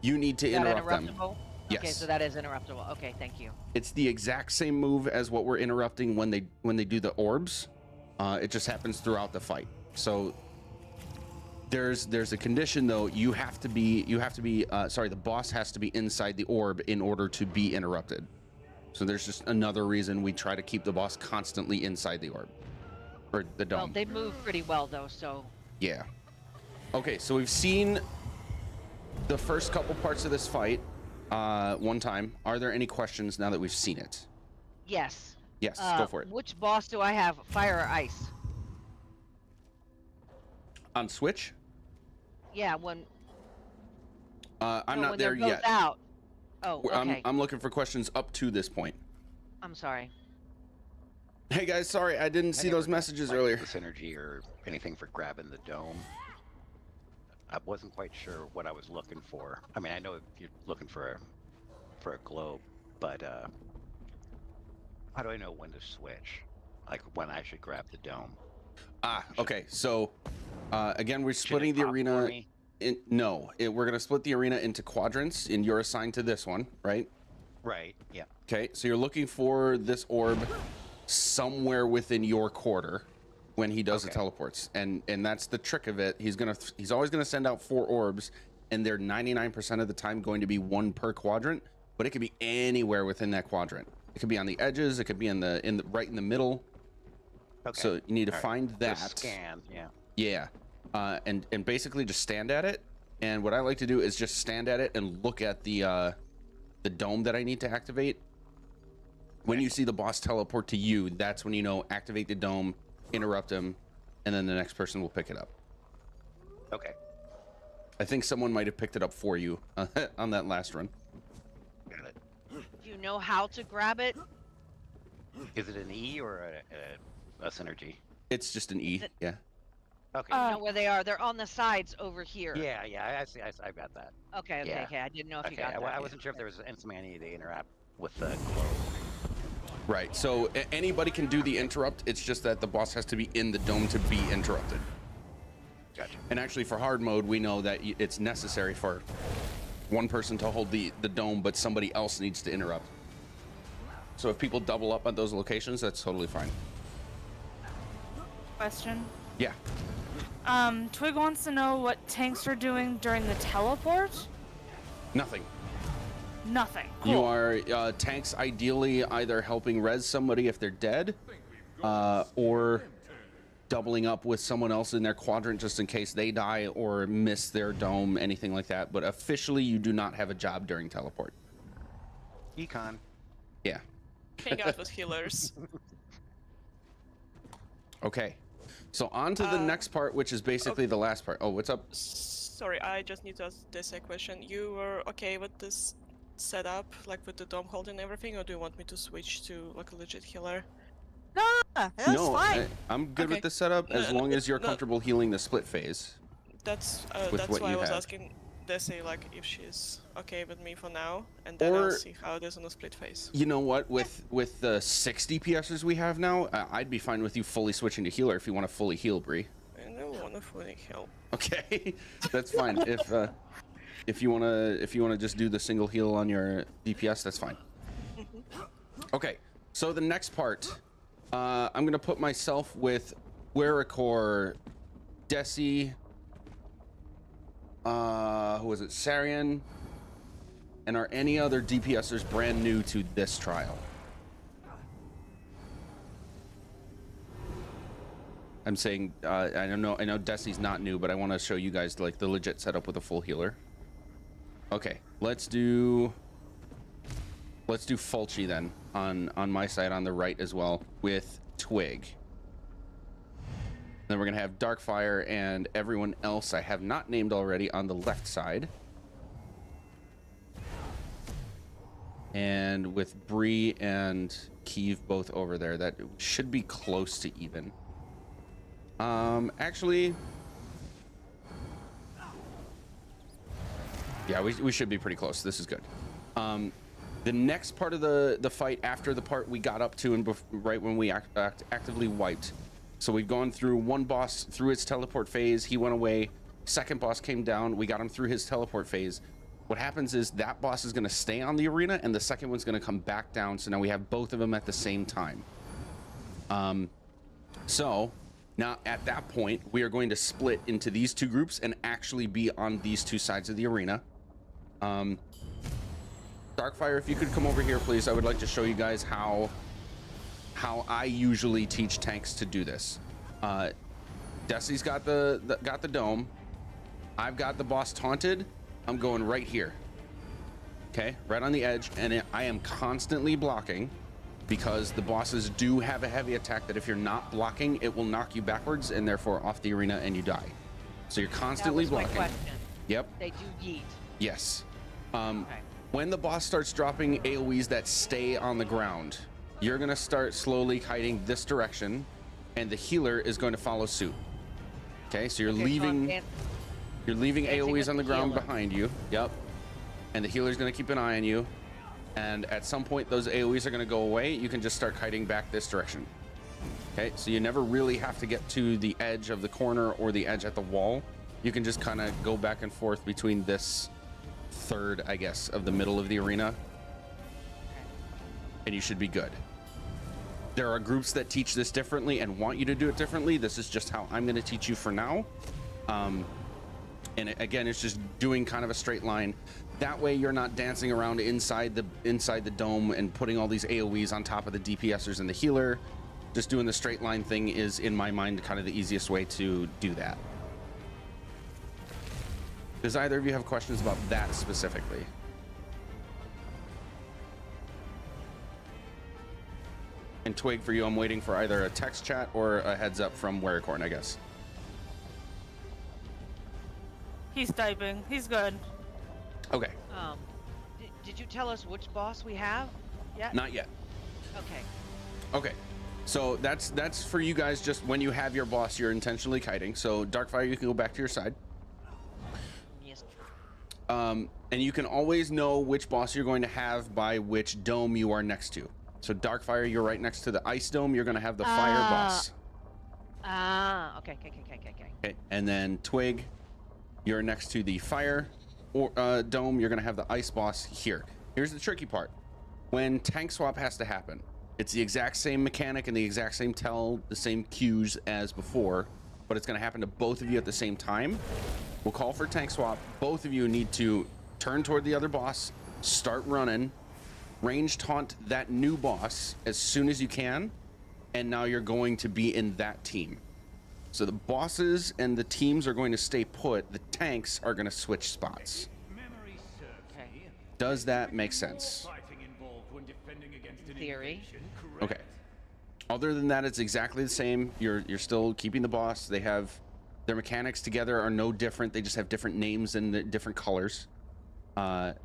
Speaker 2: you need to
Speaker 4: Is that
Speaker 2: interrupt them.
Speaker 4: interruptible?
Speaker 2: Yes.
Speaker 4: Okay, so that is interruptible. Okay, thank you.
Speaker 2: It's the exact same move as what we're interrupting when they do the orbs. It just happens throughout the fight. So there's a condition though. The boss has to be inside the orb in order to be interrupted. So there's just another reason we try to keep the boss constantly inside the orb or the dome.
Speaker 4: Well, they move pretty well though, so.
Speaker 2: Yeah. Okay, so we've seen the first couple parts of this fight one time. Are there any questions now that we've seen it?
Speaker 4: Yes.
Speaker 2: Yes, go for it.
Speaker 4: Which boss do I have? Fire or ice?
Speaker 2: On Switch?
Speaker 4: Yeah, when.
Speaker 2: I'm
Speaker 4: no,
Speaker 2: not
Speaker 4: when
Speaker 2: there
Speaker 4: they're both
Speaker 2: yet.
Speaker 4: out. Oh, okay.
Speaker 2: I'm looking for questions up to this point.
Speaker 4: I'm sorry.
Speaker 2: Hey guys, sorry I didn't see
Speaker 9: never
Speaker 2: those messages
Speaker 9: liked
Speaker 2: earlier.
Speaker 9: The synergy or anything for grabbing the dome. I wasn't quite sure what I was looking for. I mean, I know you're looking for a globe, but how do I know when to switch? Like when I should grab the dome?
Speaker 2: Okay. So again, we're
Speaker 9: Should it
Speaker 2: splitting the
Speaker 9: pop for
Speaker 2: arena.
Speaker 9: me?
Speaker 2: We're gonna split the arena into quadrants, and you're assigned to this one, right?
Speaker 9: Right. Yeah.
Speaker 2: Okay. So you're looking for this orb somewhere within your quarter when he does the teleports, and that's the trick of it. He's always gonna send out 4 orbs, and they're 99% of the time going to be 1 per quadrant, but it could be anywhere within that quadrant. It could be on the edges. It could be right in the middle.
Speaker 9: Okay.
Speaker 2: So you need to
Speaker 9: All right.
Speaker 2: find that.
Speaker 9: Just scan. Yeah.
Speaker 2: Yeah. And basically just stand at it. And what I like to do is just stand at it and look at the dome that I need to activate. When you see the boss teleport to you, that's when you know activate the dome, interrupt him, and then the next person will pick it up.
Speaker 9: Okay.
Speaker 2: I think someone might have picked it up for you on that last run.
Speaker 9: Got it.
Speaker 4: Do you know how to grab it?
Speaker 9: Is it an E or a synergy?
Speaker 2: It's just an E. Yeah.
Speaker 9: Okay.
Speaker 4: I know where they are. They're on the sides over here.
Speaker 9: Yeah. I see. I got that.
Speaker 4: Okay.
Speaker 9: Yeah.
Speaker 4: I didn't know if you
Speaker 9: Okay.
Speaker 4: got that.
Speaker 9: I wasn't sure if there was something I needed to interact with the globe.
Speaker 2: Right. So anybody can do the interrupt. It's just that the boss has to be in the dome to be interrupted.
Speaker 9: Gotcha.
Speaker 2: And actually for hard mode, we know that it's necessary for one person to hold the dome, but somebody else needs to interrupt. So if people double up at those locations, that's totally fine.
Speaker 5: Question.
Speaker 2: Yeah.
Speaker 5: Twig wants to know what tanks are doing during the teleport.
Speaker 2: Nothing.
Speaker 5: Nothing. Cool.
Speaker 2: You are tanks ideally either helping res somebody if they're dead, or doubling up with someone else in their quadrant just in case they die or miss their dome, anything like that. But officially, you do not have a job during teleport.
Speaker 9: Econ.
Speaker 2: Yeah.
Speaker 1: Hang out with healers.
Speaker 2: Okay. So on to the next part, which is basically the last part. Oh, what's up?
Speaker 1: Sorry, I just need to ask this a question. You were okay with this setup, like with the dome hold and everything, or do you want me to switch to like a legit healer?
Speaker 10: That's
Speaker 2: No,
Speaker 10: fine.
Speaker 2: I'm good with
Speaker 1: Okay.
Speaker 2: the setup as long as you're comfortable healing the split phase.
Speaker 1: That's
Speaker 2: With what
Speaker 1: why I
Speaker 2: you
Speaker 1: was
Speaker 2: have.
Speaker 1: asking Desi, like if she's okay with me for now, and then
Speaker 2: Or-
Speaker 1: I'll see how it is on the split phase.
Speaker 2: You know what? With the 60 PSs we have now, I'd be fine with you fully switching to healer if you want to fully heal, Bree.
Speaker 1: I don't want to fully heal.
Speaker 2: Okay, that's fine. If you wanna just do the single heal on your DPS, that's fine. Okay, so the next part, I'm gonna put myself with Wericor, Desi, who was it, Sarian, and are any other DPSers brand new to this trial? I'm saying, I know Desi's not new, but I want to show you guys like the legit setup with a full healer. Okay, let's do Fulci then on my side on the right as well with Twig. Then we're gonna have Darkfire and everyone else I have not named already on the left side. And with Bree and Keeve both over there, that should be close to even. Actually, yeah, we should be pretty close. This is good. The next part of the fight after the part we got up to and right when we actively wiped So we've gone through one boss through its teleport phase. He went away. Second boss came down. We got him through his teleport phase. What happens is that boss is going to stay on the arena, and the second one's going to come back down. So now we have both of them at the same time. So now at that point, we are going to split into these two groups and actually be on these two sides of the arena. Darkfire, if you could come over here, please. I would like to show you guys how I usually teach tanks to do this. Desi's got the dome. I've got the boss taunted. I'm going right here. Okay, right on the edge, and I am constantly blocking because the bosses do have a heavy attack that if you're not blocking, it will knock you backwards and therefore off the arena and you die. So you're constantly
Speaker 4: that was
Speaker 2: blocking.
Speaker 4: my question.
Speaker 2: Yep.
Speaker 4: They do yeet.
Speaker 2: Yes.
Speaker 4: Okay.
Speaker 2: When the boss starts dropping AoEs that stay on the ground, you're gonna start slowly kiting this direction, and the healer is going to follow suit. Okay, so you're
Speaker 4: Okay, so
Speaker 2: leaving
Speaker 4: dancing
Speaker 2: AoEs
Speaker 4: with
Speaker 2: on the
Speaker 4: the
Speaker 2: ground
Speaker 4: healer.
Speaker 2: behind you. Yep. And the healer's gonna keep an eye on you. And at some point, those AoEs are gonna go away. You can just start kiting back this direction. Okay, so you never really have to get to the edge of the corner or the edge at the wall. You can just kind of go back and forth between this third, I guess, of the middle of the arena. And you should be good. There are groups that teach this differently and want you to do it differently. This is just how I'm going to teach you for now. And again, it's just doing kind of a straight line. That way you're not dancing around inside the dome and putting all these AoEs on top of the DPSers and the healer. Just doing the straight line thing is, in my mind, kind of the easiest way to do that. Does either of you have questions about that specifically? And Twig, for you, I'm waiting for either a text chat or a heads up from Waricorn, I guess.
Speaker 5: He's typing. He's good.
Speaker 2: Okay.
Speaker 4: Did you tell us which boss we have yet?
Speaker 2: Not yet.
Speaker 4: Okay.
Speaker 2: Okay. So that's for you guys. Just when you have your boss, you're intentionally kiting. So Darkfire, you can go back to your side.
Speaker 4: Yes.
Speaker 2: And you can always know which boss you're going to have by which dome you are next to. So Darkfire, you're right next to the ice dome. You're going to have the fire boss.
Speaker 4: Okay.
Speaker 2: Okay. And then Twig, you're next to the fire dome. You're going to have the ice boss here. Here's the tricky part. When tank swap has to happen, it's the exact same mechanic and the exact same the same cues as before, but it's going to happen to both of you at the same time. We'll call for tank swap. Both of you need to turn toward the other boss, start running, range taunt that new boss as soon as you can, and now you're going to be in that team. So the bosses and the teams are going to stay put. The tanks are going to switch spots.
Speaker 4: Okay.
Speaker 2: Does that make sense?
Speaker 4: Theory.
Speaker 2: Okay. Other than that, it's exactly the same. You're still keeping the boss. They have their mechanics together are no different. They just have different names and different colors. But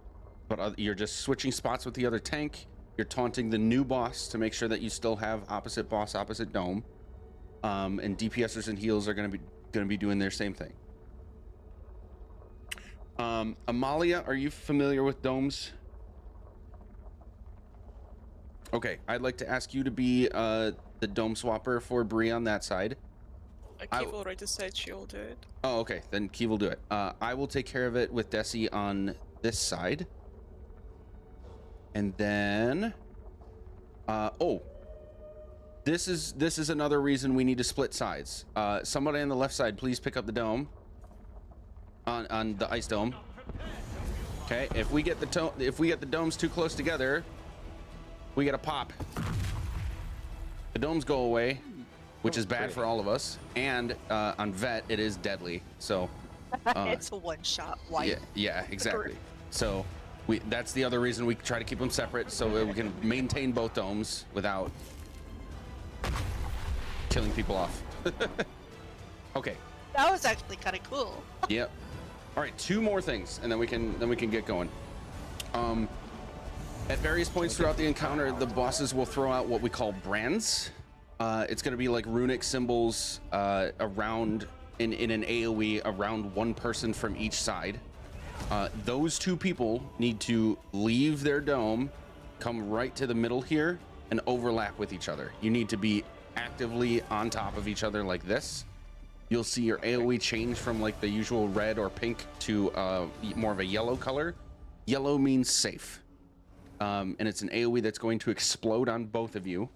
Speaker 2: you're just switching spots with the other tank. You're taunting the new boss to make sure that you still have opposite boss, opposite dome. And DPSers and heals are going to be doing their same thing. Amalia, are you familiar with domes? Okay, I'd like to ask you to be the dome swapper for Bree on that side.
Speaker 1: Keith already said she'll do it.
Speaker 2: Oh, okay, then Key will do it. I will take care of it with Desi on this side. And then, this is another reason we need to split sides. Somebody on the left side, please pick up the dome. On the ice dome. Okay, if we get the domes too close together, we get a pop. The domes go away, which is bad for all of us. And on Vet, it is deadly. So
Speaker 10: It's a one-shot wipe.
Speaker 2: yeah, exactly. So that's the other reason we try to keep them separate, so we can maintain both domes without killing people off. Okay.
Speaker 10: That was actually kind of cool.
Speaker 2: Yep. All right, 2 more things, and then we can get going. At various points throughout the encounter, the bosses will throw out what we call brands. It's going to be like runic symbols around in an AoE around one person from each side. Those 2 people need to leave their dome, come right to the middle here, and overlap with each other. You need to be actively on top of each other like this, you'll see your AoE change from like the usual red or pink to more of a yellow color. Yellow means safe. And it's an AoE that's going to explode on both of you.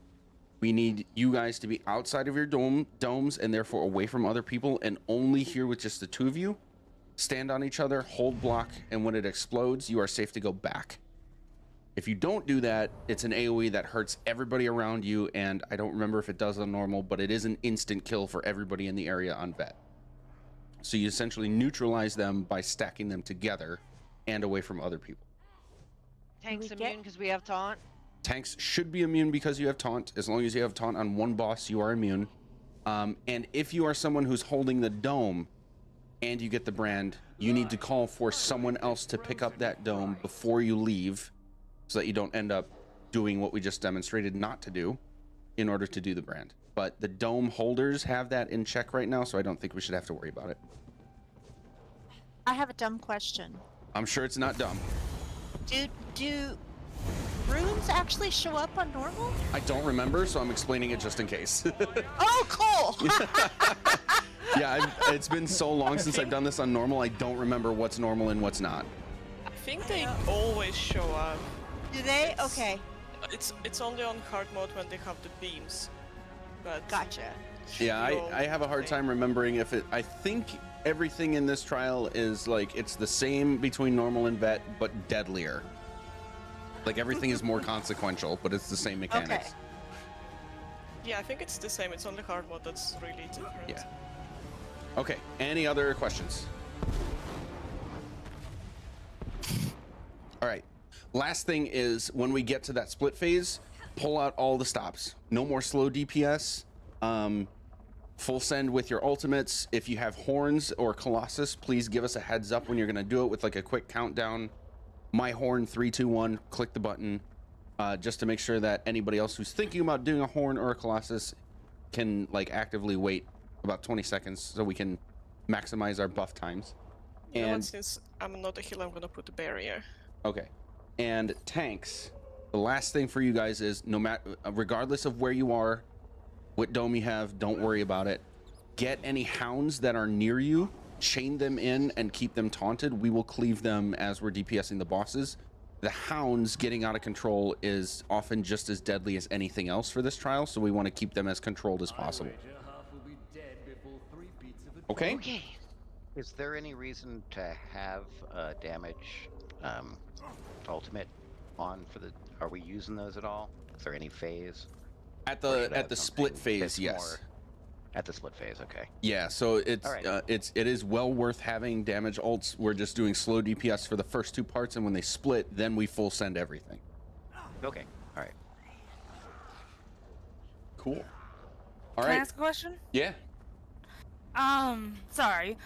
Speaker 2: We need you guys to be outside of your domes and therefore away from other people and only here with just the two of you. Stand on each other, hold block, and when it explodes, you are safe to go back. If you don't do that, it's an AoE that hurts everybody around you, and I don't remember if it does on normal, but it is an instant kill for everybody in the area on vet. So you essentially neutralize them by stacking them together and away from other people.
Speaker 4: Tank's immune because we have taunt.
Speaker 2: Tanks should be immune because you have taunt. As long as you have taunt on one boss, you are immune. And if you are someone who's holding the dome and you get the brand, you need to call for someone else to pick up that dome before you leave so that you don't end up doing what we just demonstrated not to do in order to do the brand. But the dome holders have that in check right now, so I don't think we should have to worry about it.
Speaker 10: I have a dumb question.
Speaker 2: I'm sure it's not dumb.
Speaker 10: Do runes actually show up on normal?
Speaker 2: I don't remember, so I'm explaining it just in case.
Speaker 10: Oh, cool!
Speaker 2: Yeah, it's been so long since I've done this on normal, I don't remember what's normal and what's not.
Speaker 1: I think they always show up.
Speaker 10: Do they? Okay,
Speaker 1: It's only on hard mode when they have the beams. But
Speaker 10: gotcha.
Speaker 2: Yeah, I have a hard time remembering if it... I think everything in this trial is like, it's the same between normal and vet, but deadlier. Like everything is more consequential, but it's the same mechanics.
Speaker 10: Okay.
Speaker 1: Yeah, I think it's the same. It's on the hard mode that's really different.
Speaker 2: Yeah. Okay, any other questions? All right. Last thing is when we get to that split phase, pull out all the stops. No more slow DPS. Full send with your ultimates. If you have horns or Colossus, please give us a heads up when you're going to do it with like a quick countdown. My horn 3, 2, 1, click the button just to make sure that anybody else who's thinking about doing a horn or a Colossus can like actively wait about 20 seconds so we can maximize our buff times.
Speaker 1: You know what,
Speaker 2: And
Speaker 1: since I'm not a healer, I'm gonna put a barrier.
Speaker 2: okay. And tanks, the last thing for you guys is no matter, regardless of where you are, what dome you have, don't worry about it. Get any hounds that are near you, chain them in and keep them taunted. We will cleave them as we're DPSing the bosses. The hounds getting out of control is often just as deadly as anything else for this trial, so we want to keep them as controlled as possible. Okay?
Speaker 4: Okay.
Speaker 9: Is there any reason to have damage ultimate on for the? Are we using those at all? Is there any phase?
Speaker 2: At
Speaker 9: Or is
Speaker 2: the
Speaker 9: that
Speaker 2: split
Speaker 9: something
Speaker 2: phase,
Speaker 9: that's
Speaker 2: yes.
Speaker 9: more at the split phase, okay.
Speaker 2: Yeah, so it's
Speaker 9: All right.
Speaker 2: it is well worth having damage ults. We're just doing slow DPS for the first two parts, and when they split, then we full send everything.
Speaker 9: Okay, all right.
Speaker 2: Cool. All
Speaker 5: Can I
Speaker 2: right.
Speaker 5: ask a question?
Speaker 2: Yeah.
Speaker 5: Sorry.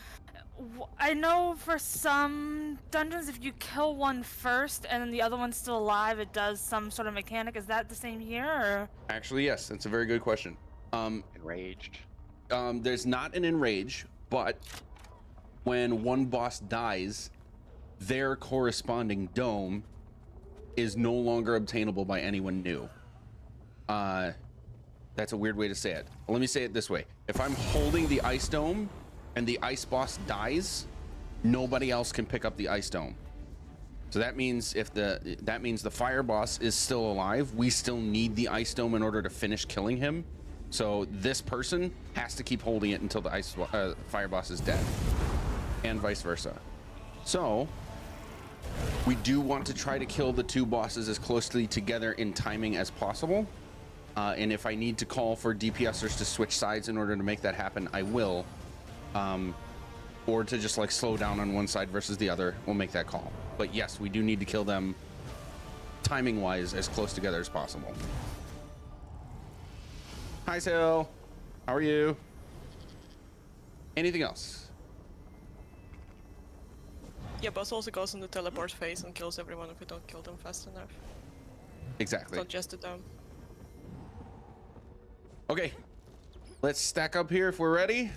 Speaker 5: I know for some dungeons, if you kill one first and then the other one's still alive, it does some sort of mechanic. Is that the same here, or?
Speaker 2: Actually, yes. That's a very good question.
Speaker 9: Enraged.
Speaker 2: There's not an enrage, but when one boss dies, their corresponding dome is no longer obtainable by anyone new. That's a weird way to say it. Let me say it this way. If I'm holding the ice dome and the ice boss dies, nobody else can pick up the ice dome. So that means that means the fire boss is still alive. We still need the ice dome in order to finish killing him. So this person has to keep holding it until the fire boss is dead, and vice versa. So we do want to try to kill the two bosses as closely together in timing as possible. And if I need to call for DPSers to switch sides in order to make that happen, I will. Or to just like slow down on one side versus the other, we'll make that call. But yes, we do need to kill them timing wise as close together as possible. Hi, Sil. How are you? Anything else?
Speaker 1: Yeah, boss also goes in the teleport phase and kills everyone if we don't kill them fast enough.
Speaker 2: Exactly.
Speaker 1: It's not just the dome.
Speaker 2: Okay, let's stack up here if we're ready.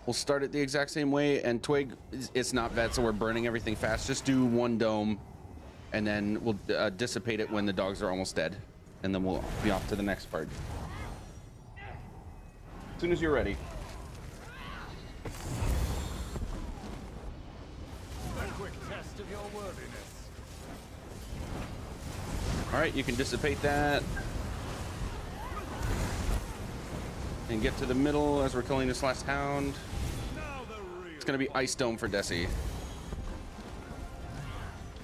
Speaker 2: We'll start it the exact same way, and Twig, it's not vet, so we're burning everything fast. Just do one dome, and then we'll dissipate it when the dogs are almost dead, and then we'll be off to the next part. soon as you're ready.
Speaker 7: A quick test of your worthiness.
Speaker 2: All right, you can dissipate that. And get to the middle as we're killing this last hound. It's gonna be Ice Dome for Desi.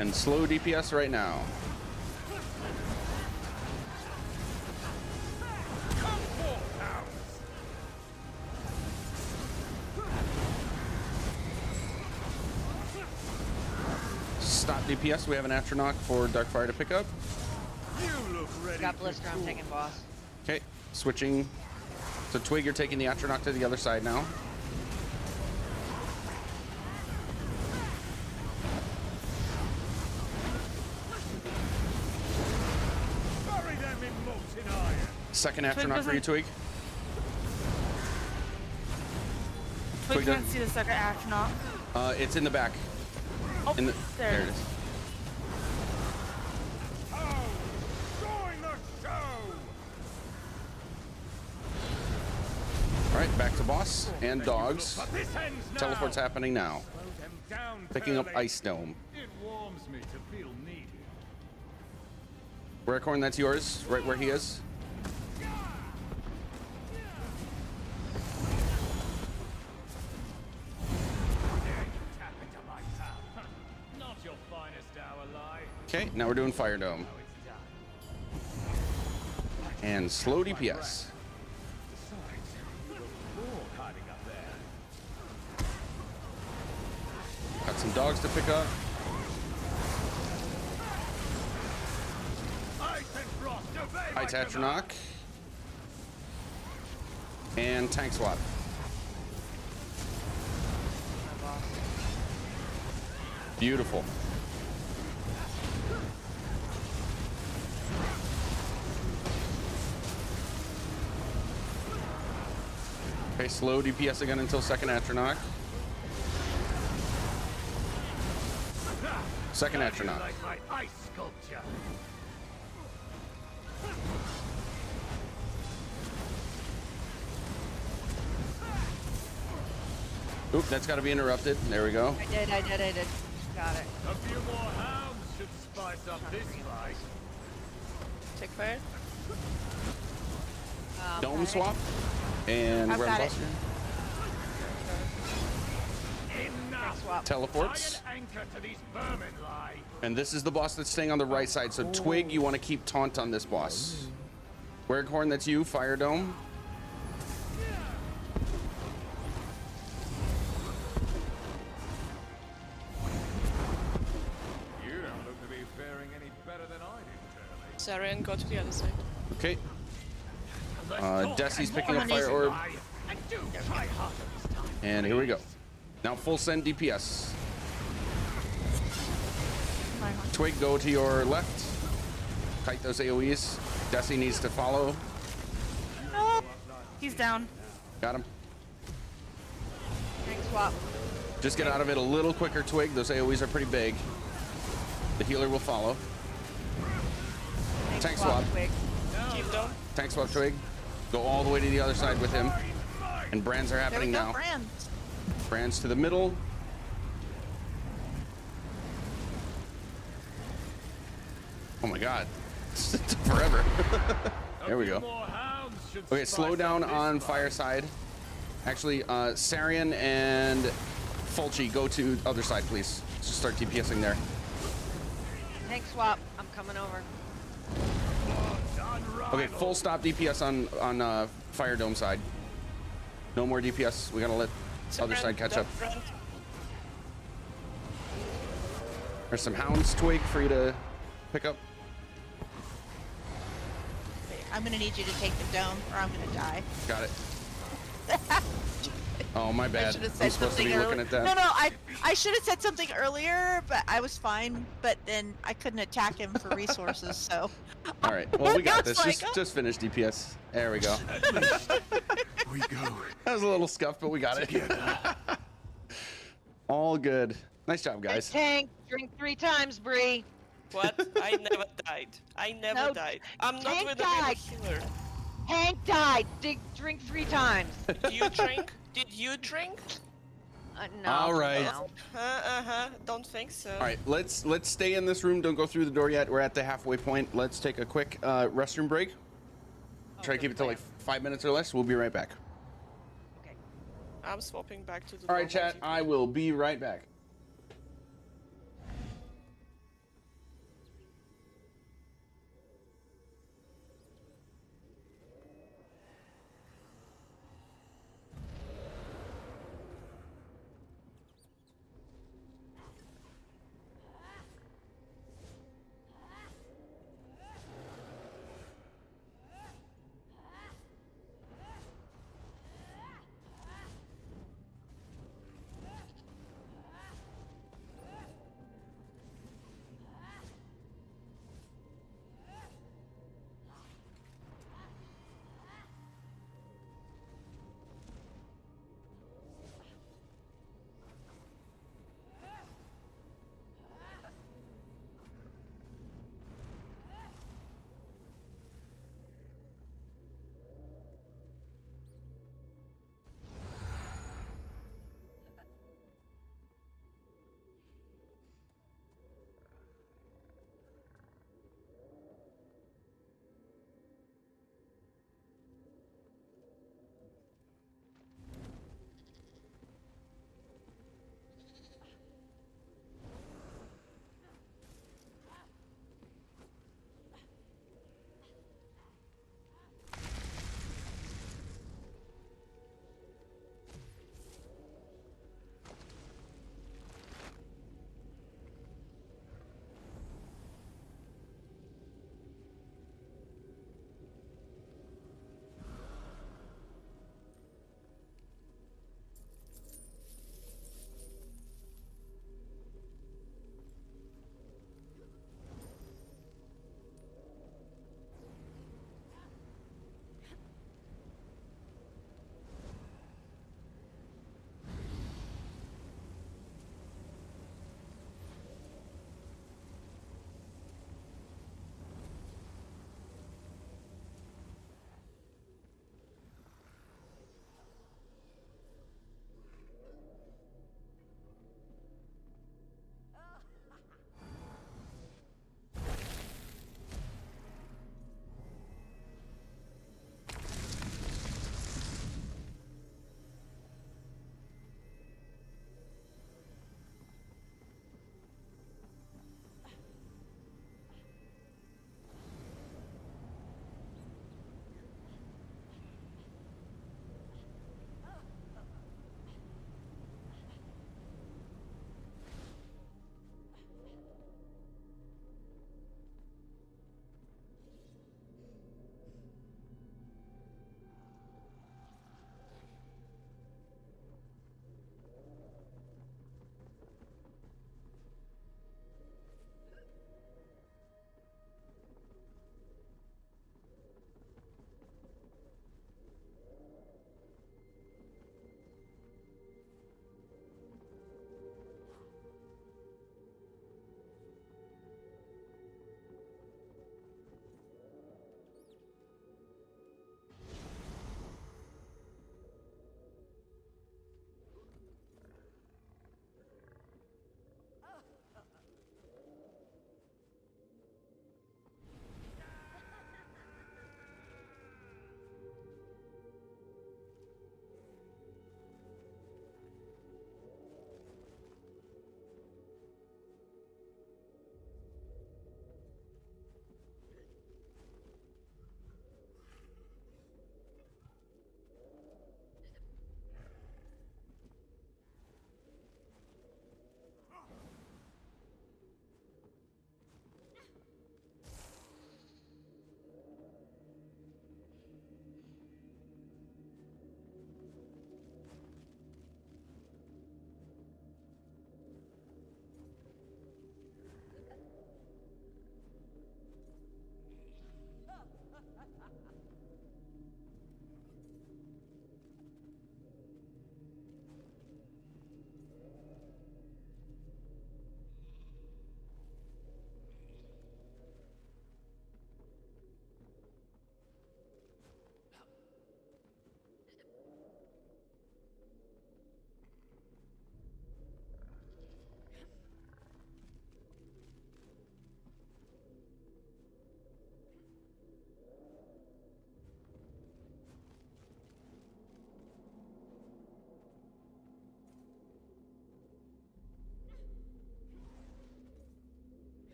Speaker 2: And slow DPS right now. Stop DPS. We have an Atronach for Darkfire to pick up.
Speaker 4: Got Blister, I'm taking boss.
Speaker 2: Okay, switching. So Twig, you're taking the Atronach to the other side now.
Speaker 7: Bury them in molten iron.
Speaker 2: Second
Speaker 5: Twig
Speaker 2: Atronach for you,
Speaker 5: doesn't-
Speaker 2: Twig.
Speaker 5: Twig
Speaker 2: Twig
Speaker 5: can't
Speaker 2: done.
Speaker 5: see the second astronaut.
Speaker 2: It's in the back.
Speaker 5: Oh,
Speaker 2: In the,
Speaker 5: there
Speaker 2: it is.
Speaker 7: Oh, join the show.
Speaker 2: All right, back to boss and dogs.
Speaker 7: But this ends now.
Speaker 2: Teleport's happening now.
Speaker 7: Slow them down,
Speaker 2: Picking up
Speaker 7: Curly.
Speaker 2: Ice Dome.
Speaker 7: It warms me to feel needed.
Speaker 2: Rarecorn, that's yours, right where he is.
Speaker 7: Tap into my power. Not your finest hour, lie.
Speaker 2: Okay, now we're doing Fire Dome.
Speaker 7: Now it's done.
Speaker 2: And slow DPS.
Speaker 7: Besides, you've got more hiding up there.
Speaker 2: Got some dogs to pick up.
Speaker 7: Ice and frost, obey my
Speaker 2: Heights
Speaker 7: command.
Speaker 2: Atronach. And tank swap.
Speaker 4: My boss.
Speaker 2: Beautiful. Okay, slow DPS again until second Atronach. Second
Speaker 7: How do you
Speaker 2: Atronach.
Speaker 7: like my ice sculpture?
Speaker 2: Oop, that's got to be interrupted. There we go.
Speaker 4: I did. Got it.
Speaker 7: A few more hounds should spice up this fight.
Speaker 1: Take fire.
Speaker 2: Dome swap. And
Speaker 10: I've
Speaker 2: we're
Speaker 10: got
Speaker 2: on
Speaker 10: it.
Speaker 2: boss here.
Speaker 7: Enough.
Speaker 4: Swap.
Speaker 2: Teleports.
Speaker 7: Tie an anchor to these vermin, lie.
Speaker 2: And this is the boss that's staying on the right side. So Twig, you want to keep taunt on this boss. Rarecorn, that's you. Fire Dome.
Speaker 7: You don't look to be faring any better than I did,
Speaker 1: Sarian, go to the other side.
Speaker 2: Okay.
Speaker 7: Turley.
Speaker 2: Desi's picking up Fire Orb.
Speaker 7: And do try harder this time.
Speaker 2: And here we go. Now full send DPS. Twig, go to your left. Kite those AoEs. Desi needs to follow.
Speaker 5: He's down.
Speaker 2: Got him.
Speaker 4: Tank swap.
Speaker 2: Just get out of it a little quicker, Twig. Those AoEs are pretty big. The healer will follow. Tank swap.
Speaker 4: Twig.
Speaker 1: Keep down.
Speaker 2: Tank swap, Twig. Go all the way to the other side with him. And brands are
Speaker 10: There we
Speaker 2: happening
Speaker 10: go,
Speaker 2: now.
Speaker 10: Brand.
Speaker 2: Brands to the middle. Oh my god. It took forever. There we
Speaker 7: A few
Speaker 2: go.
Speaker 7: more hounds should
Speaker 2: Okay, slow
Speaker 7: spice
Speaker 2: down
Speaker 7: up this
Speaker 2: on
Speaker 7: fight.
Speaker 2: Fireside. Actually, Sarian and Fulci, go to other side, please. Just start DPSing there.
Speaker 4: Tank swap. I'm coming over.
Speaker 2: Okay, full stop DPS on Fire Dome side. No more DPS. We gotta let other side catch up.
Speaker 1: Brand.
Speaker 2: There's some hounds, Twig, for you to pick up.
Speaker 10: I'm gonna need you to take the dome, or I'm gonna die.
Speaker 2: Got it. Oh, my
Speaker 10: I
Speaker 2: bad.
Speaker 10: should have
Speaker 2: I'm
Speaker 10: said
Speaker 2: supposed to
Speaker 10: something
Speaker 2: be looking
Speaker 10: earlier.
Speaker 2: at that.
Speaker 10: No, I should have said something earlier, but I was fine. But then I couldn't attack him for resources, so.
Speaker 2: All right. Well, we got
Speaker 10: I
Speaker 2: this.
Speaker 10: was like,
Speaker 2: Just finish DPS. There we go.
Speaker 7: We go.
Speaker 2: That was a little scuffed, but we got it. All good. Nice job, guys.
Speaker 4: Tank. Drink 3 times, Bree.
Speaker 1: What? I never died. I never
Speaker 4: No,
Speaker 1: died. I'm not
Speaker 4: Tank
Speaker 1: with a
Speaker 4: died.
Speaker 1: healer.
Speaker 4: Hank died. Drink 3 times.
Speaker 1: Did you drink? Did you drink?
Speaker 4: No.
Speaker 2: All right.
Speaker 4: No.
Speaker 1: Don't think so.
Speaker 2: All right, let's stay in this room. Don't go through the door yet. We're at the halfway point. Let's take a quick restroom break. Try to keep it to like 5 minutes or less. We'll be right back.
Speaker 4: Okay.
Speaker 1: I'm swapping back to the.
Speaker 2: All right,
Speaker 1: normal
Speaker 2: chat.
Speaker 1: TP.
Speaker 2: I will be right back.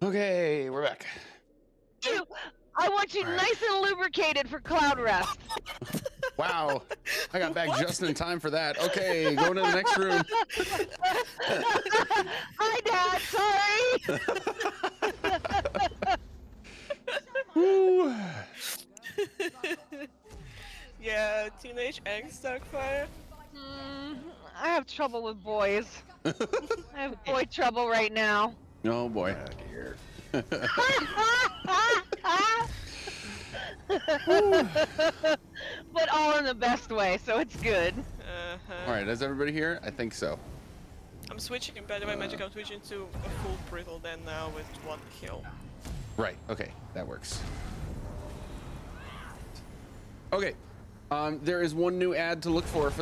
Speaker 2: Okay, we're back.
Speaker 4: I want you
Speaker 2: All right.
Speaker 4: nice and lubricated for Cloudrest.
Speaker 2: Wow, I got back just in time for that. Okay, going to the next room.
Speaker 4: Hi, Dad. Sorry.
Speaker 2: Woo.
Speaker 1: Yeah, teenage angst, Darkfire.
Speaker 4: I have trouble with boys. I have boy trouble right now.
Speaker 2: Oh boy.
Speaker 8: Oh dear.
Speaker 4: But all in the best way, so it's good.
Speaker 2: All right, is everybody here? I think so.
Speaker 1: I'm switching, by the way, Magic, I'm switching to a full brittle then now with 1 kill.
Speaker 2: Right. Okay, that works. Okay. There is one new ad to look for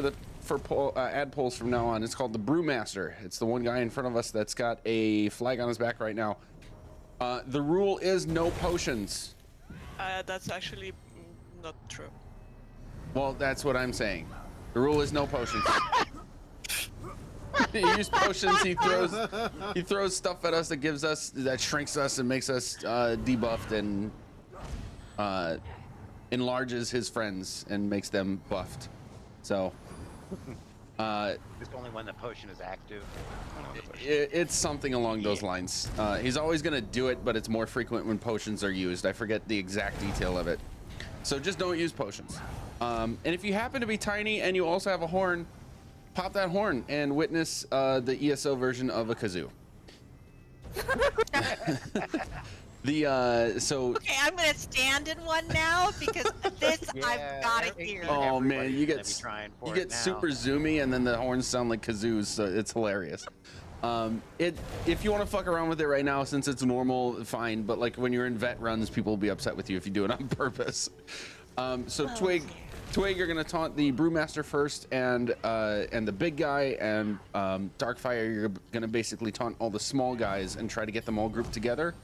Speaker 2: ad polls from now on. It's called the Brewmaster. It's the one guy in front of us that's got a flag on his back right now. The rule is no potions.
Speaker 1: That's actually not true.
Speaker 2: Well, that's what I'm saying. The rule is no potions. He uses potions. He throws stuff at us that shrinks us and makes us debuffed and enlarges his friends and makes them buffed. So
Speaker 9: It's only when the potion is active.
Speaker 2: it's something along those lines. He's always gonna do it, but it's more frequent when potions are used. I forget the exact detail of it. So just don't use potions. And if you happen to be tiny and you also have a horn, pop that horn and witness the ESO version of a kazoo.
Speaker 10: Okay, I'm gonna stand in one now because this I've got it here.
Speaker 2: Oh man, you get
Speaker 9: super
Speaker 2: super zoomy and then the horns sound like kazoos, so it's hilarious. If you want to fuck around with it right now, since it's normal, fine. But like when you're in vet runs, people will be upset with you if you do it on purpose. Twig, you're gonna taunt the Brewmaster first, and the big guy, and Darkfire, you're gonna basically taunt all the small guys and try to get them all grouped together,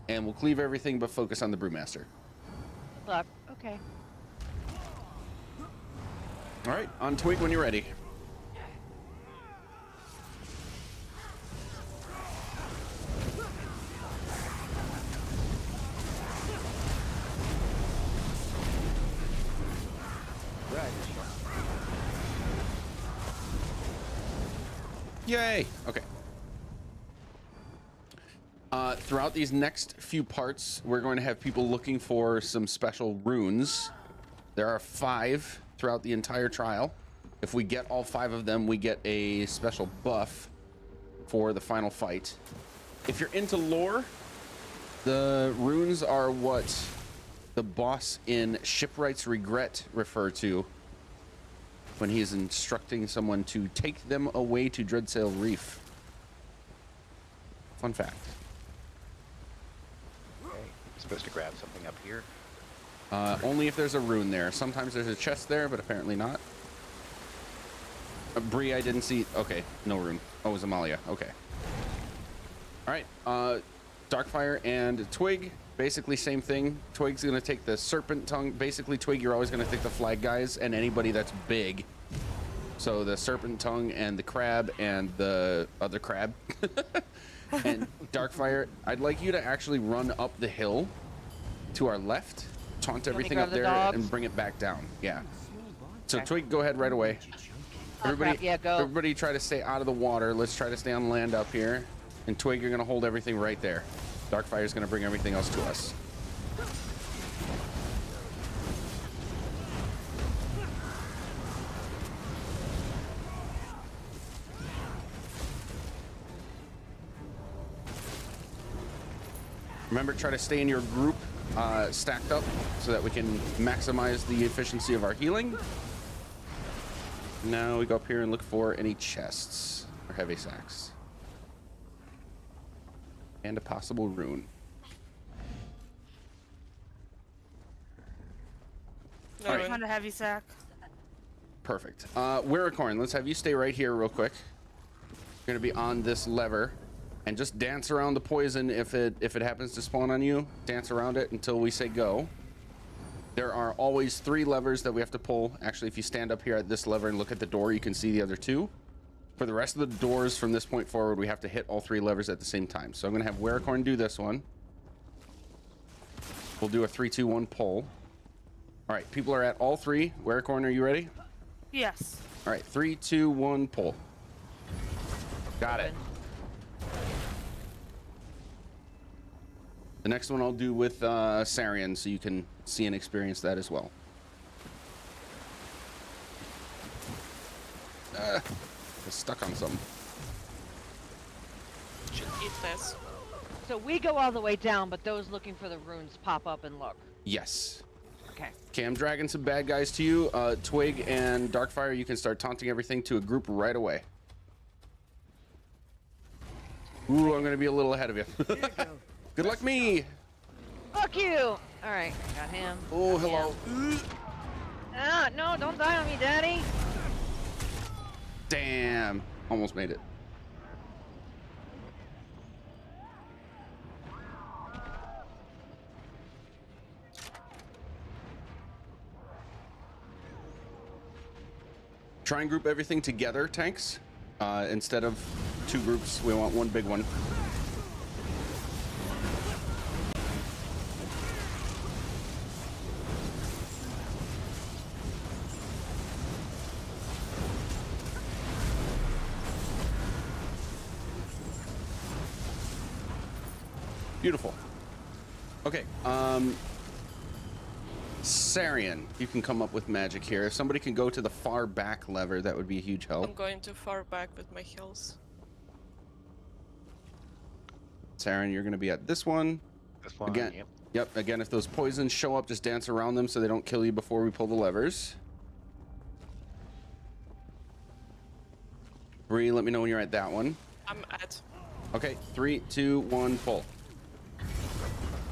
Speaker 2: and we'll cleave everything but focus on the Brewmaster.
Speaker 4: Look, okay.
Speaker 2: All right, on Twig when you're ready. Yay! Okay. Throughout these next few parts, we're going to have people looking for some special runes. There are 5 throughout the entire trial. If we get all 5 of them, we get a special buff for the final fight. If you're into lore, the runes are what the boss in Shipwright's Regret refer to when he is instructing someone to take them away to Dreadsail Reef. Fun fact.
Speaker 9: Okay. I'm supposed to grab something up here.
Speaker 2: Only if there's a rune there. Sometimes there's a chest there, but apparently not. Bree, I didn't see. Okay, no rune. Oh, it was Amalia. Okay. All right. Darkfire and Twig, basically same thing. Twig's gonna take the serpent tongue. Basically, Twig, you're always gonna take the flag guys and anybody that's big. So the serpent tongue and the crab and the other crab. And Darkfire, I'd like you to actually run up the hill to our left, taunt everything up there, and bring it back down. Yeah. So Twig, go ahead right away. Everybody,
Speaker 4: yeah, go.
Speaker 2: Everybody try to stay out of the water. Let's try to stay on land up here. And Twig, you're gonna hold everything right there. Darkfire's gonna bring everything else to us. Remember, try to stay in your group stacked up so that we can maximize the efficiency of our healing. Now we go up here and look for any chests or heavy sacks. And a possible rune.
Speaker 1: No,
Speaker 2: All right.
Speaker 5: Found a heavy sack.
Speaker 2: Perfect. Wiricorn, let's have you stay right here real quick. You're gonna be on this lever and just dance around the poison if it happens to spawn on you. Dance around it until we say go. There are always 3 levers that we have to pull. Actually, if you stand up here at this lever and look at the door, you can see the other 2. For the rest of the doors from this point forward, we have to hit all 3 levers at the same time. So I'm gonna have Wiricorn do this one. We'll do a 3, 2, 1 pull. All right, people are at all 3. Weracorn, are you ready?
Speaker 5: Yes.
Speaker 2: All right, 3, 2, 1 pull. Got it. The next one I'll do with Sarian, so you can see and experience that as well. It's stuck on something.
Speaker 1: Should eat this.
Speaker 4: So we go all the way down, but those looking for the runes pop up and look.
Speaker 2: Yes.
Speaker 4: Okay.
Speaker 2: Okay, I'm dragging some bad guys to you. Twig and Darkfire, you can start taunting everything to a group right away. Ooh, I'm gonna be a little ahead of you. Good luck, me.
Speaker 4: Fuck you! All right, got him.
Speaker 2: Oh,
Speaker 4: Got
Speaker 2: hello.
Speaker 4: him. Ah, no, don't die on me, Daddy.
Speaker 2: Damn, almost made it. Try and group everything together, tanks. Instead of 2 groups, we want one big one. Beautiful. Okay, Sarian, you can come up with magic here. If somebody can go to the far back lever, that would be a huge help.
Speaker 1: I'm going too far back with my heals.
Speaker 2: Sarian, you're going to be at this one.
Speaker 9: This one,
Speaker 2: Again,
Speaker 9: yep.
Speaker 2: yep, again, if those poisons show up, just dance around them so they don't kill you before we pull the levers. Bree, let me know when you're at that one.
Speaker 1: I'm at.
Speaker 2: Okay, 3, 2, 1, pull.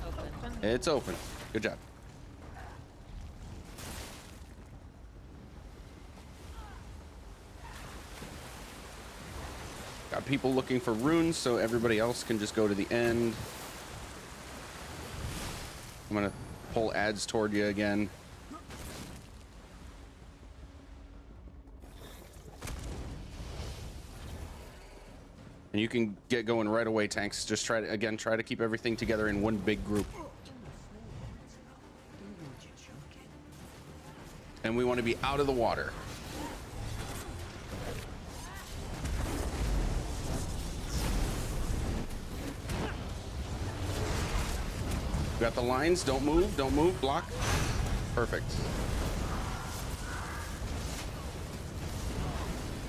Speaker 4: Open.
Speaker 2: It's open. Good job. Got people looking for runes, so everybody else can just go to the end. I'm gonna pull ads toward you again. And you can get going right away, tanks. Just try to keep everything together in one big group. And we want to be out of the water. We got the lines. Don't move, block. Perfect.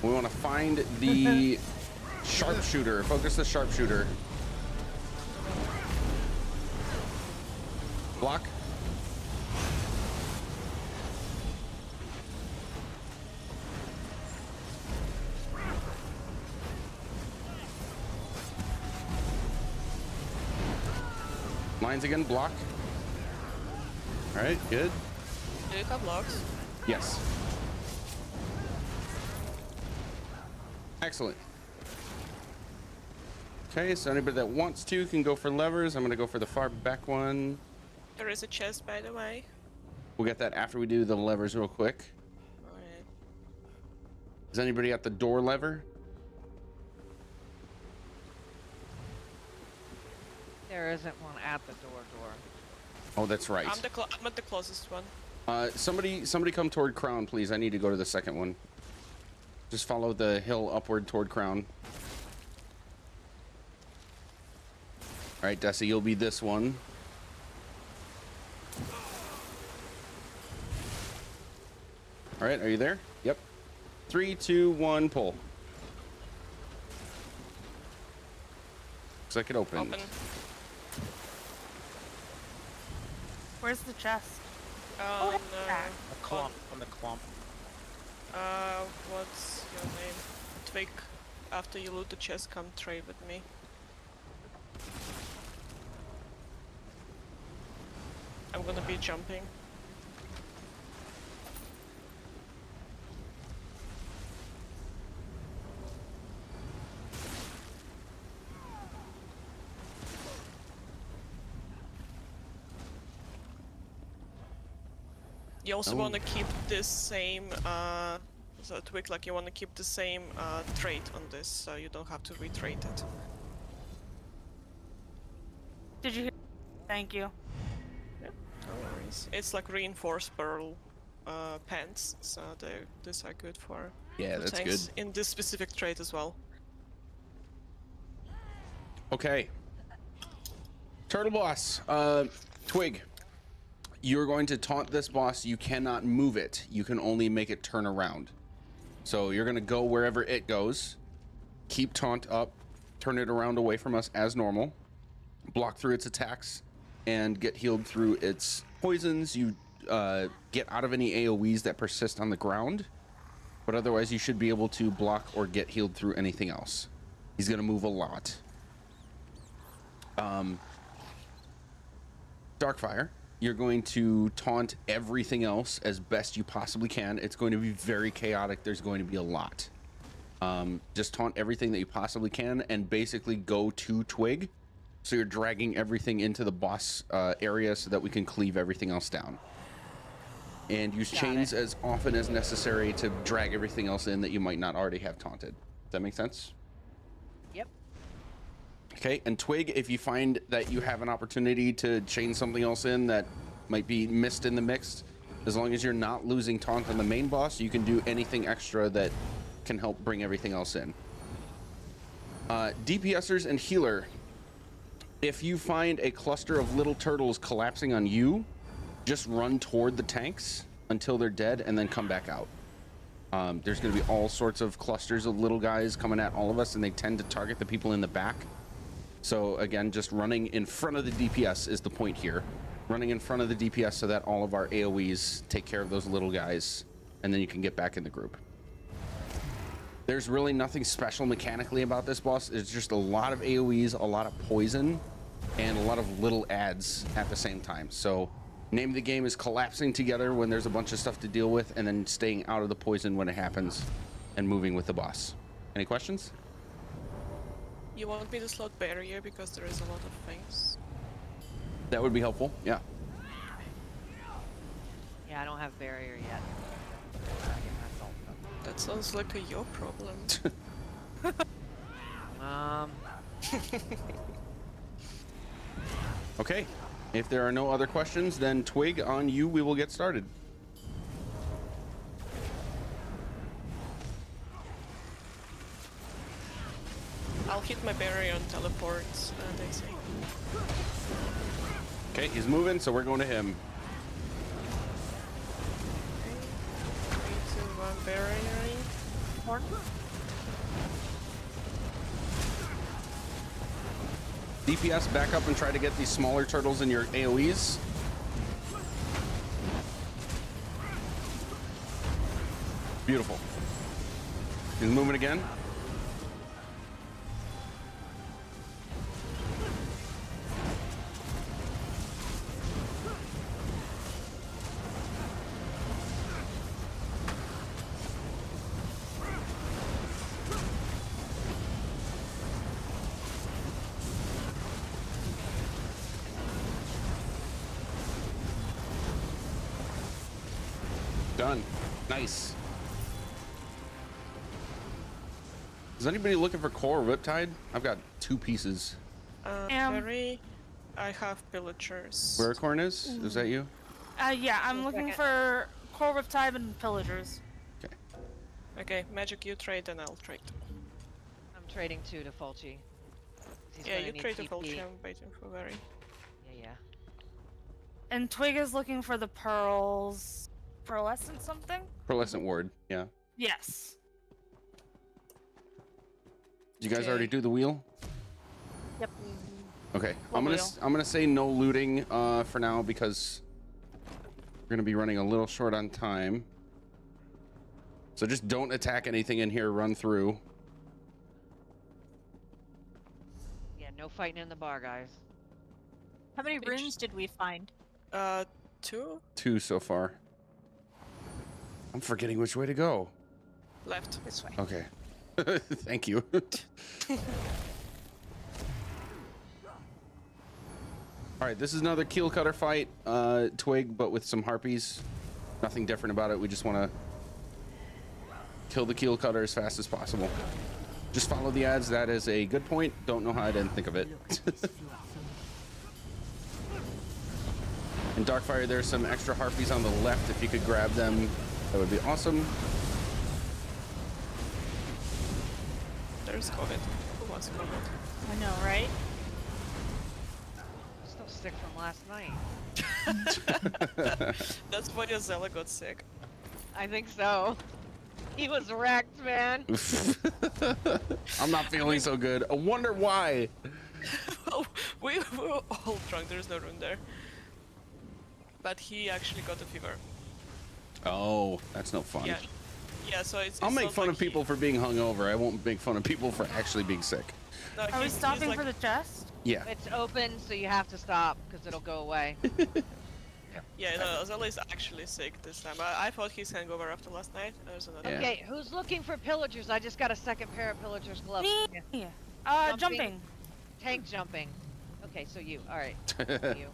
Speaker 2: We want to find the sharpshooter. Focus the sharpshooter. Block. Lines again, block. All right, good.
Speaker 1: Do you have blocks?
Speaker 2: Yes. Excellent. Okay, so anybody that wants to can go for levers. I'm gonna go for the far back one.
Speaker 1: There is a chest, by the way.
Speaker 2: We'll get that after we do the levers real quick.
Speaker 1: Alright.
Speaker 2: Is anybody at the door lever?
Speaker 4: There isn't one at the door.
Speaker 2: Oh, that's right.
Speaker 1: I'm at the closest one.
Speaker 2: Somebody come toward Crown, please. I need to go to the second one. Just follow the hill upward toward Crown. All right, Desi, you'll be this one. All right, are you there? Yep. 3, 2, 1, pull. Looks like it opened.
Speaker 1: Open.
Speaker 5: Where's the chest?
Speaker 1: Oh, no.
Speaker 9: A clump on the clump.
Speaker 1: What's your name? Twig. After you loot the chest, come trade with me. I'm gonna be jumping. You also want to keep this same, so Twig, like you want to keep the same trait on this, so you don't have to retrait it.
Speaker 5: Did you hear? Thank you.
Speaker 1: Yeah. nice. It's like reinforced pearl pants, so these are good for
Speaker 2: Yeah,
Speaker 1: for
Speaker 2: that's
Speaker 1: tanks
Speaker 2: good.
Speaker 1: in this specific trait as well.
Speaker 2: Okay. Turtle boss. Twig. You're going to taunt this boss. You cannot move it. You can only make it turn around. So you're going to go wherever it goes. Keep taunt up. Turn it around away from us as normal. Block through its attacks and get healed through its poisons. You get out of any AoEs that persist on the ground. But otherwise, you should be able to block or get healed through anything else. He's going to move a lot. Darkfire, you're going to taunt everything else as best you possibly can. It's going to be very chaotic. There's going to be a lot. Just taunt everything that you possibly can and basically go to Twig. So you're dragging everything into the boss area so that we can cleave everything else down. And use chains as often as necessary to drag everything else in that you might not already have taunted. Does that make sense?
Speaker 4: Yep.
Speaker 2: Okay, and Twig, if you find that you have an opportunity to chain something else in that might be missed in the mix, as long as you're not losing taunt on the main boss, you can do anything extra that can help bring everything else in. DPSers and healer, if you find a cluster of little turtles collapsing on you, just run toward the tanks until they're dead and then come back out. There's going to be all sorts of clusters of little guys coming at all of us, and they tend to target the people in the back. So again, just running in front of the DPS is the point here. Running in front of the DPS so that all of our AoEs take care of those little guys, and then you can get back in the group. There's really nothing special mechanically about this boss. It's just a lot of AoEs, a lot of poison, and a lot of little adds at the same time. So name of the game is collapsing together when there's a bunch of stuff to deal with, and then staying out of the poison when it happens, and moving with the boss. Any questions?
Speaker 1: You want me to slot barrier because there is a lot of things.
Speaker 2: That would be helpful, yeah.
Speaker 4: Yeah, I don't have barrier yet.
Speaker 1: That sounds like a your problem.
Speaker 2: Okay, if there are no other questions, then Twig, on you, we will get started.
Speaker 1: I'll hit my barrier on teleports, they say.
Speaker 2: Okay, he's moving, so we're going to him.
Speaker 1: Okay, 3, 2, 1, barriering.
Speaker 2: DPS, back up and try to get these smaller turtles in your AoEs. Beautiful. He's moving again. Done. Nice. Is anybody looking for core Riptide? I've got 2 pieces.
Speaker 1: Berry, I have pillagers.
Speaker 2: Where Corn is? Is that you?
Speaker 5: Yeah, I'm looking for Core Riptide and Pillagers.
Speaker 2: Okay.
Speaker 1: Okay, Magic, you trade and I'll trade.
Speaker 4: I'm trading 2 to Fulci.
Speaker 1: Yeah, you trade to Fulci, I'm waiting for Berry.
Speaker 4: Yeah.
Speaker 5: And Twig is looking for the pearls. Pearlescent something?
Speaker 2: Pearlescent Ward, yeah.
Speaker 5: Yes.
Speaker 2: Did you guys already do the wheel?
Speaker 5: Yep.
Speaker 2: Okay.
Speaker 5: What
Speaker 2: I'm
Speaker 5: wheel?
Speaker 2: gonna say no looting for now because we're gonna be running a little short on time. So just don't attack anything in here, run through.
Speaker 4: Yeah, no fighting in the bar, guys.
Speaker 10: How many runes did we find?
Speaker 1: 2?
Speaker 2: 2 so far. I'm forgetting which way to go.
Speaker 1: Left. This way.
Speaker 2: Okay. Thank you. All right, this is another keel cutter fight, Twig, but with some harpies. Nothing different about it. We just want to kill the keel cutter as fast as possible. Just follow the ads. That is a good point. Don't know how I didn't think of it. And Darkfire, there's some extra harpies on the left. If you could grab them, that would be awesome.
Speaker 1: There's COVID. Who wants COVID?
Speaker 10: I know, right?
Speaker 4: Still sick from last night.
Speaker 1: That's why your Zella got sick.
Speaker 4: I think so. He was wrecked, man.
Speaker 2: I'm not feeling so good. I wonder why.
Speaker 1: Oh, we were all drunk. There's no room there. But he actually got a fever.
Speaker 2: Oh, that's no fun.
Speaker 1: Yeah. Yeah, so it's
Speaker 2: I'll make
Speaker 1: not
Speaker 2: fun
Speaker 1: like
Speaker 2: of people for being hungover. I won't make fun of people for actually being sick.
Speaker 1: No,
Speaker 5: Are we
Speaker 1: he's
Speaker 5: stopping
Speaker 1: like,
Speaker 5: for the chest?
Speaker 2: Yeah.
Speaker 4: It's open, so you have to stop because it'll go away.
Speaker 1: Yeah, no, Zella is actually sick this time. I thought he's hangover after last night. There's another.
Speaker 2: Yeah.
Speaker 4: Okay, who's looking for pillagers? I just got a second pair of pillagers gloves.
Speaker 5: Me.
Speaker 4: Jumping.
Speaker 5: Jumping.
Speaker 4: Tank jumping. Okay, so you. All right. You.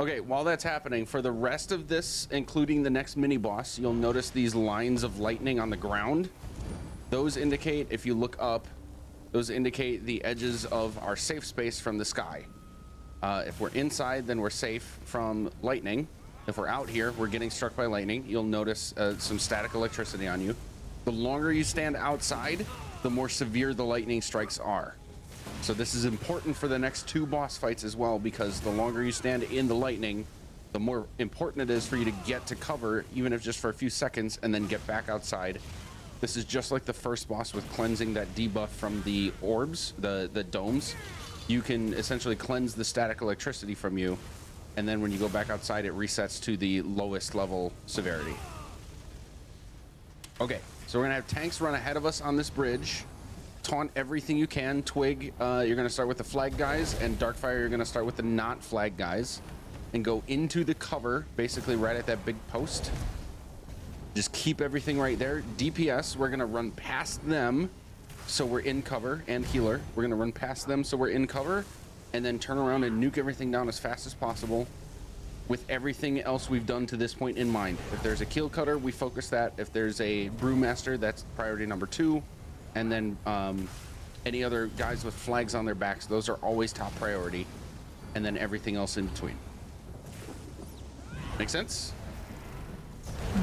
Speaker 2: Okay, while that's happening, for the rest of this, including the next mini boss, you'll notice these lines of lightning on the ground. Those indicate, if you look up, those indicate the edges of our safe space from the sky. If we're inside, then we're safe from lightning. If we're out here, we're getting struck by lightning. You'll notice some static electricity on you. The longer you stand outside, the more severe the lightning strikes are. So this is important for the next 2 boss fights as well, because the longer you stand in the lightning, the more important it is for you to get to cover, even if just for a few seconds, and then get back outside. This is just like the first boss with cleansing that debuff from the orbs, the domes. You can essentially cleanse the static electricity from you, and then when you go back outside, it resets to the lowest level severity. Okay, so we're gonna have tanks run ahead of us on this bridge. Taunt everything you can. Twig, you're gonna start with the flag guys, and Darkfire, you're gonna start with the not flag guys, and go into the cover, basically right at that big post. Just keep everything right there. DPS, we're gonna run past them, so we're in cover, and healer. We're gonna run past them, so we're in cover, and then turn around and nuke everything down as fast as possible with everything else we've done to this point in mind. If there's a keel cutter, we focus that. If there's a brewmaster, that's priority number 2. And then any other guys with flags on their backs, those are always top priority. And then everything else in between. Make sense?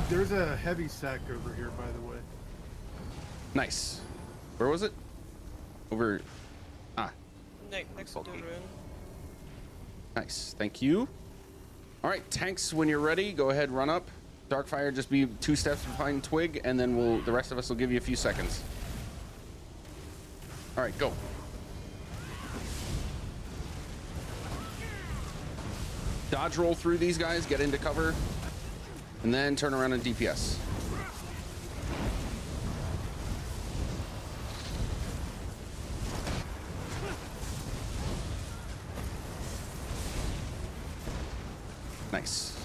Speaker 3: There's a heavy sack over here, by the way.
Speaker 2: Nice. Where was it? Over.
Speaker 1: Next to the rune.
Speaker 2: Nice. Thank you. All right, tanks, when you're ready, go ahead, run up. Darkfire, just be 2 steps behind Twig, and then the rest of us will give you a few seconds. All right, go. Dodge roll through these guys, get into cover, and then turn around and DPS. Nice.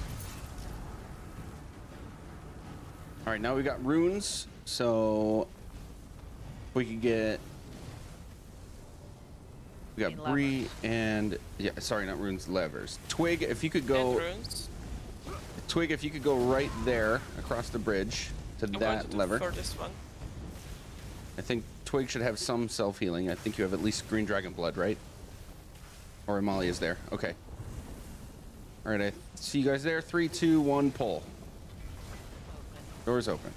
Speaker 2: All right, now we got runes, so we can get. We got Bree and sorry, not runes, levers. Twig, if you could go. Twig, if you could go right there across the bridge to that lever.
Speaker 1: For this one.
Speaker 2: I think Twig should have some self healing. I think you have at least green dragon blood, right? Or Amalia is there. Okay. All right, I see you guys there. 3, 2, 1, pull. Doors open.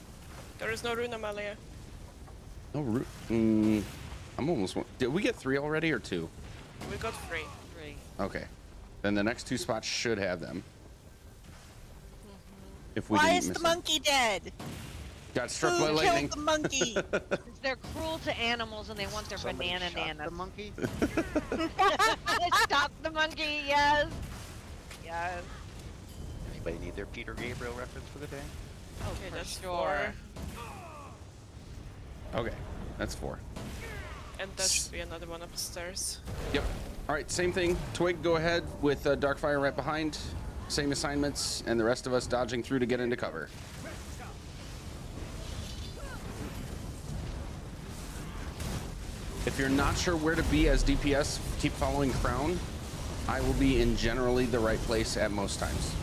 Speaker 1: There is no rune, Amalia.
Speaker 2: No rune. I'm almost. Did we get 3 already or 2?
Speaker 1: We got 3.
Speaker 4: 3.
Speaker 2: Okay. Then the next 2 spots should have them. If we
Speaker 10: Why
Speaker 2: didn't
Speaker 10: is
Speaker 2: miss
Speaker 10: the
Speaker 2: them.
Speaker 10: monkey dead?
Speaker 2: Got struck
Speaker 10: Who
Speaker 2: by lightning.
Speaker 10: killed the monkey?
Speaker 4: They're cruel to animals and they want their
Speaker 8: Somebody
Speaker 4: banana
Speaker 8: shot
Speaker 4: nanas.
Speaker 8: the monkey?
Speaker 4: Stop the monkey, yes. Yes.
Speaker 8: Anybody need their Peter Gabriel reference for the day?
Speaker 4: Oh,
Speaker 1: Okay,
Speaker 4: for
Speaker 1: that's
Speaker 4: sure.
Speaker 1: 4.
Speaker 2: Okay, that's 4.
Speaker 1: And there should be another one upstairs.
Speaker 2: Yep. All right, same thing. Twig, go ahead with Darkfire right behind. Same assignments, and the rest of us dodging through to get into cover. If you're not sure where to be as DPS, keep following Crown. I will be in generally the right place at most times.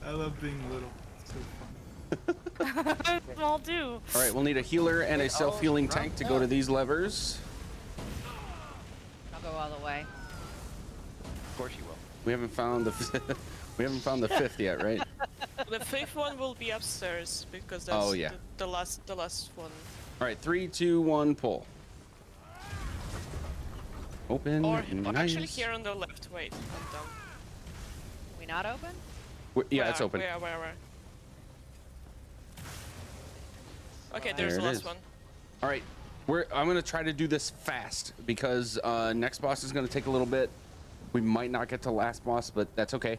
Speaker 3: I love being little. It's so fun.
Speaker 5: Small too.
Speaker 2: All right, we'll need a healer and a self-healing tank to go to these levers.
Speaker 4: I'll go all the way.
Speaker 9: Of course you will.
Speaker 2: We haven't found the we haven't found the fifth yet, right?
Speaker 1: The fifth one will be upstairs because that's
Speaker 2: Oh, yeah.
Speaker 1: the last one.
Speaker 2: All right, 3, 2, 1, pull. Open.
Speaker 1: Or
Speaker 2: nice.
Speaker 1: actually here on the left. Wait, I'm done.
Speaker 4: We not open?
Speaker 2: Yeah, it's open.
Speaker 1: Where? Okay,
Speaker 2: There
Speaker 1: there's the
Speaker 2: it
Speaker 1: last
Speaker 2: is.
Speaker 1: one.
Speaker 2: All right, I'm gonna try to do this fast because next boss is gonna take a little bit. We might not get to last boss, but that's okay.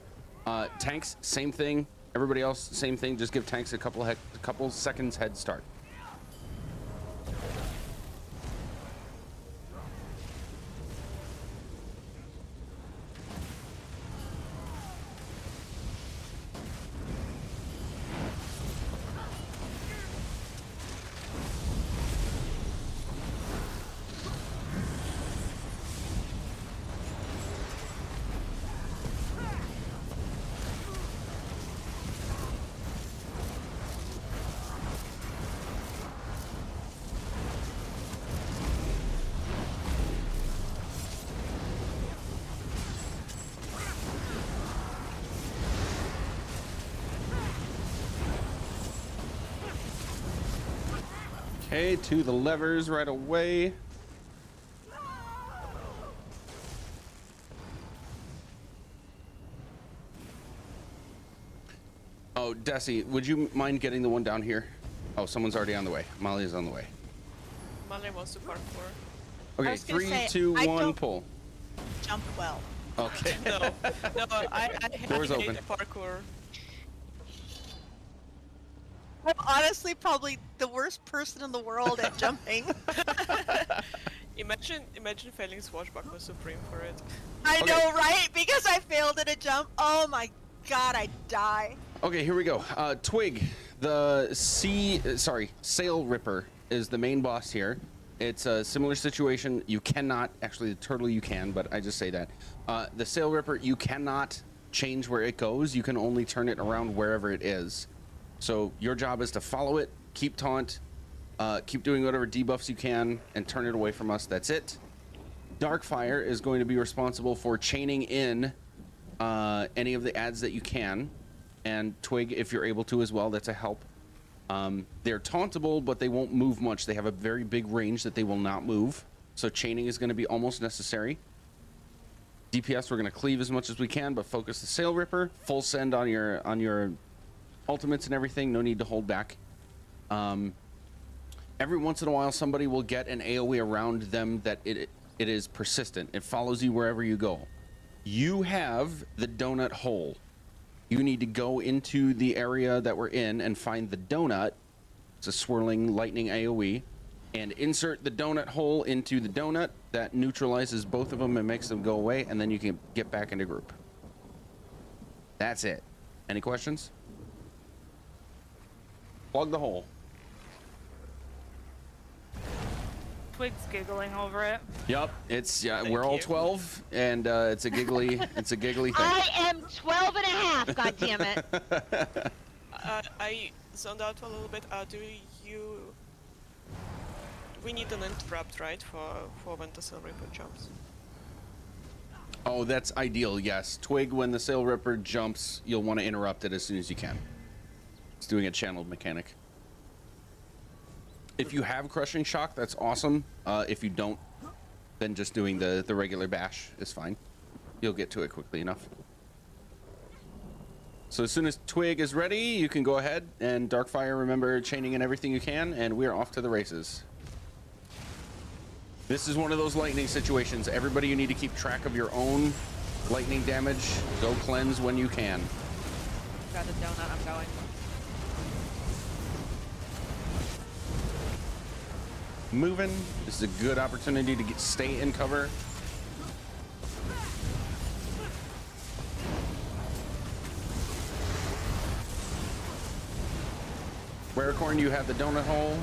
Speaker 2: Tanks, same thing. Everybody else, same thing. Just give tanks a couple seconds head start. Okay, to the levers right away. Oh, Desi, would you mind getting the one down here? Oh, someone's already on the way. Molly is on the way.
Speaker 1: Molly wants to parkour.
Speaker 2: Okay,
Speaker 10: was gonna
Speaker 2: 3,
Speaker 10: say,
Speaker 2: 2,
Speaker 10: I
Speaker 2: 1,
Speaker 10: don't-
Speaker 2: pull.
Speaker 10: Jump well.
Speaker 2: Okay.
Speaker 1: No, I
Speaker 2: Door's
Speaker 1: hate
Speaker 2: open.
Speaker 1: parkour.
Speaker 10: I'm honestly probably the worst person in the world at jumping.
Speaker 1: Imagine failing Swashbuckler Supreme for it.
Speaker 10: I
Speaker 2: Okay.
Speaker 10: know, right? Because I failed at a jump. Oh my god, I'd die.
Speaker 2: Okay, here we go. Twig, the Sail Ripper is the main boss here. It's a similar situation. You cannot, actually the turtle you can, but I just say that. The Sail Ripper, you cannot change where it goes. You can only turn it around wherever it is. So your job is to follow it, keep taunt, keep doing whatever debuffs you can, and turn it away from us. That's it. Darkfire is going to be responsible for chaining in any of the adds that you can. And Twig, if you're able to as well, that's a help. They're tauntable, but they won't move much. They have a very big range that they will not move. So chaining is going to be almost necessary. DPS, we're going to cleave as much as we can, but focus the Sail Ripper. Full send on your ultimates and everything. No need to hold back. Every once in a while, somebody will get an AoE around them that it is persistent. It follows you wherever you go. You have the donut hole. You need to go into the area that we're in and find the donut. It's a swirling lightning AoE. And insert the donut hole into the donut. That neutralizes both of them and makes them go away. And then you can get back into group. That's it. Any questions? Plug the hole.
Speaker 5: Twig's giggling over it.
Speaker 2: Yep, it's we're
Speaker 1: Thank
Speaker 2: all
Speaker 1: you.
Speaker 2: 12, and it's a giggly thing.
Speaker 4: I am 12 and a half, goddammit.
Speaker 1: I zoned out a little bit. We need an interrupt, right, for when the Sail Ripper jumps.
Speaker 2: Oh, that's ideal. Yes, Twig. When the Sail Ripper jumps, you'll want to interrupt it as soon as you can. It's doing a channeled mechanic. If you have Crushing Shock, that's awesome. If you don't, then just doing the regular bash is fine. You'll get to it quickly enough. So as soon as Twig is ready, you can go ahead and Darkfire, remember chaining in everything you can, and we're off to the races. This is one of those lightning situations. Everybody, you need to keep track of your own lightning damage. Go cleanse when you can.
Speaker 4: Got the donut, I'm going.
Speaker 2: Moving. This is a good opportunity to stay in cover. Rarecorn, you have the donut hole.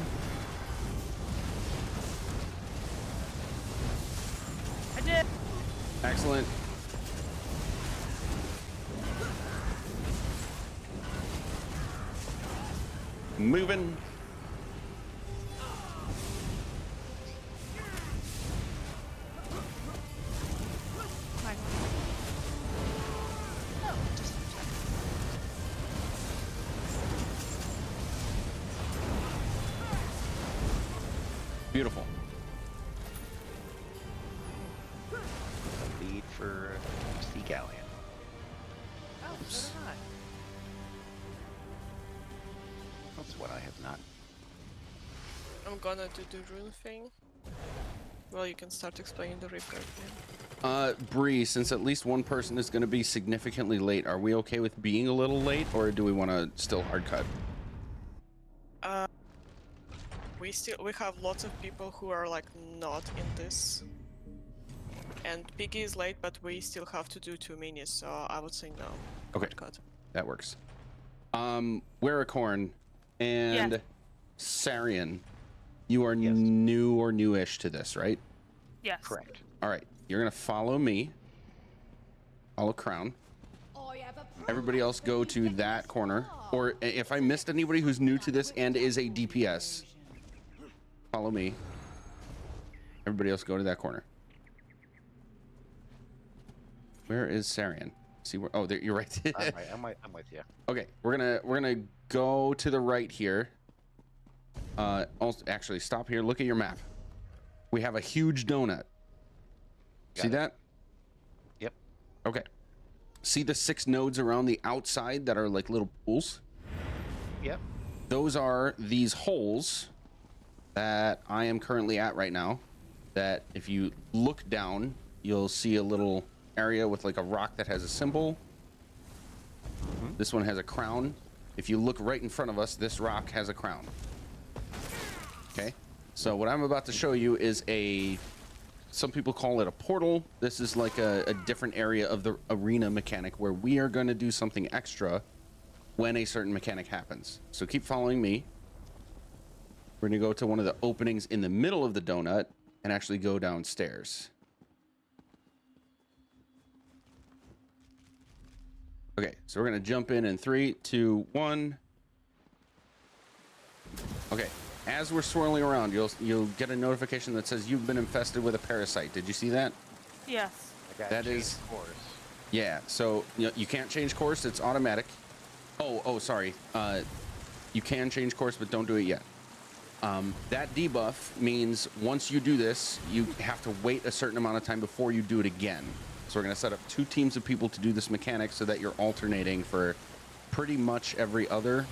Speaker 5: I did.
Speaker 2: Excellent. moving. Beautiful.
Speaker 9: A lead for Sea Galleon.
Speaker 4: Oh, so did I.
Speaker 9: That's what I have not.
Speaker 1: I'm gonna do the rune thing. Well, you can start explaining the reef guard thing.
Speaker 2: Bree, since at least one person is going to be significantly late, are we okay with being a little late, or do we want to still hard cut?
Speaker 1: We have lots of people who are like not in this. And Piggy is late, but we still have to do 2 minis, so I would say no.
Speaker 2: Okay.
Speaker 1: Hard cut.
Speaker 2: That works. Weracorn and Sarian, you are new or newish to this, right?
Speaker 5: Yes.
Speaker 9: Correct.
Speaker 2: All right. You're going to follow me. Follow Crown. Everybody else go to that corner. Or if I missed anybody who's new to this and is a DPS, follow me. Everybody else go to that corner. Where is Sarian? See where? Oh, there, you're right.
Speaker 9: I'm with you.
Speaker 2: Okay, we're gonna go to the right here. Also, actually, stop here. Look at your map. We have a huge donut. See that?
Speaker 9: Yep.
Speaker 2: Okay. See the 6 nodes around the outside that are like little pools?
Speaker 9: Yep.
Speaker 2: Those are these holes that I am currently at right now. That if you look down, you'll see a little area with like a rock that has a symbol. This one has a crown. If you look right in front of us, this rock has a crown. Okay. So what I'm about to show you is some people call it a portal. This is like a different area of the arena mechanic where we are going to do something extra when a certain mechanic happens. So keep following me. We're going to go to one of the openings in the middle of the donut and actually go downstairs. Okay, so we're going to jump in 3, 2, 1. Okay. As we're swirling around, you'll get a notification that says you've been infested with a parasite. Did you see that?
Speaker 5: Yes.
Speaker 2: That is
Speaker 9: course.
Speaker 2: Yeah. So you can't change course; it's automatic. Oh, sorry. You can change course, but don't do it yet. That debuff means once you do this, you have to wait a certain amount of time before you do it again. So we're going to set up 2 teams of people to do this mechanic so that you're alternating for pretty much every other.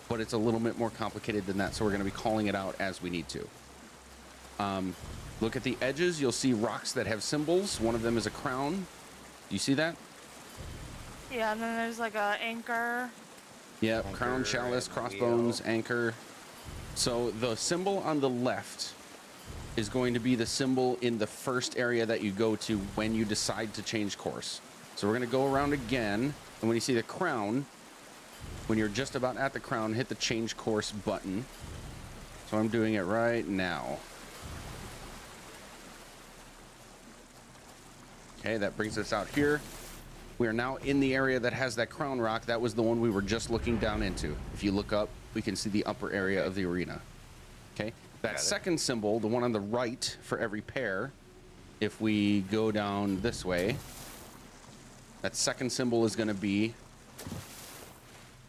Speaker 2: But it's a little bit more complicated than that, so we're going to be calling it out as we need to. Look at the edges. You'll see rocks that have symbols. One of them is a crown. Do you see that?
Speaker 5: Yeah, and then there's like a anchor.
Speaker 2: Yeah, crown, chalice, crossbones, anchor. So the symbol on the left is going to be the symbol in the first area that you go to when you decide to change course. So we're going to go around again, and when you see the crown, when you're just about at the crown, hit the change course button. So I'm doing it right now. Okay, that brings us out here. We are now in the area that has that crown rock. That was the one we were just looking down into. If you look up, we can see the upper area of the arena. Okay, that second symbol, the one on the right for every pair, if we go down this way, that second symbol is going to be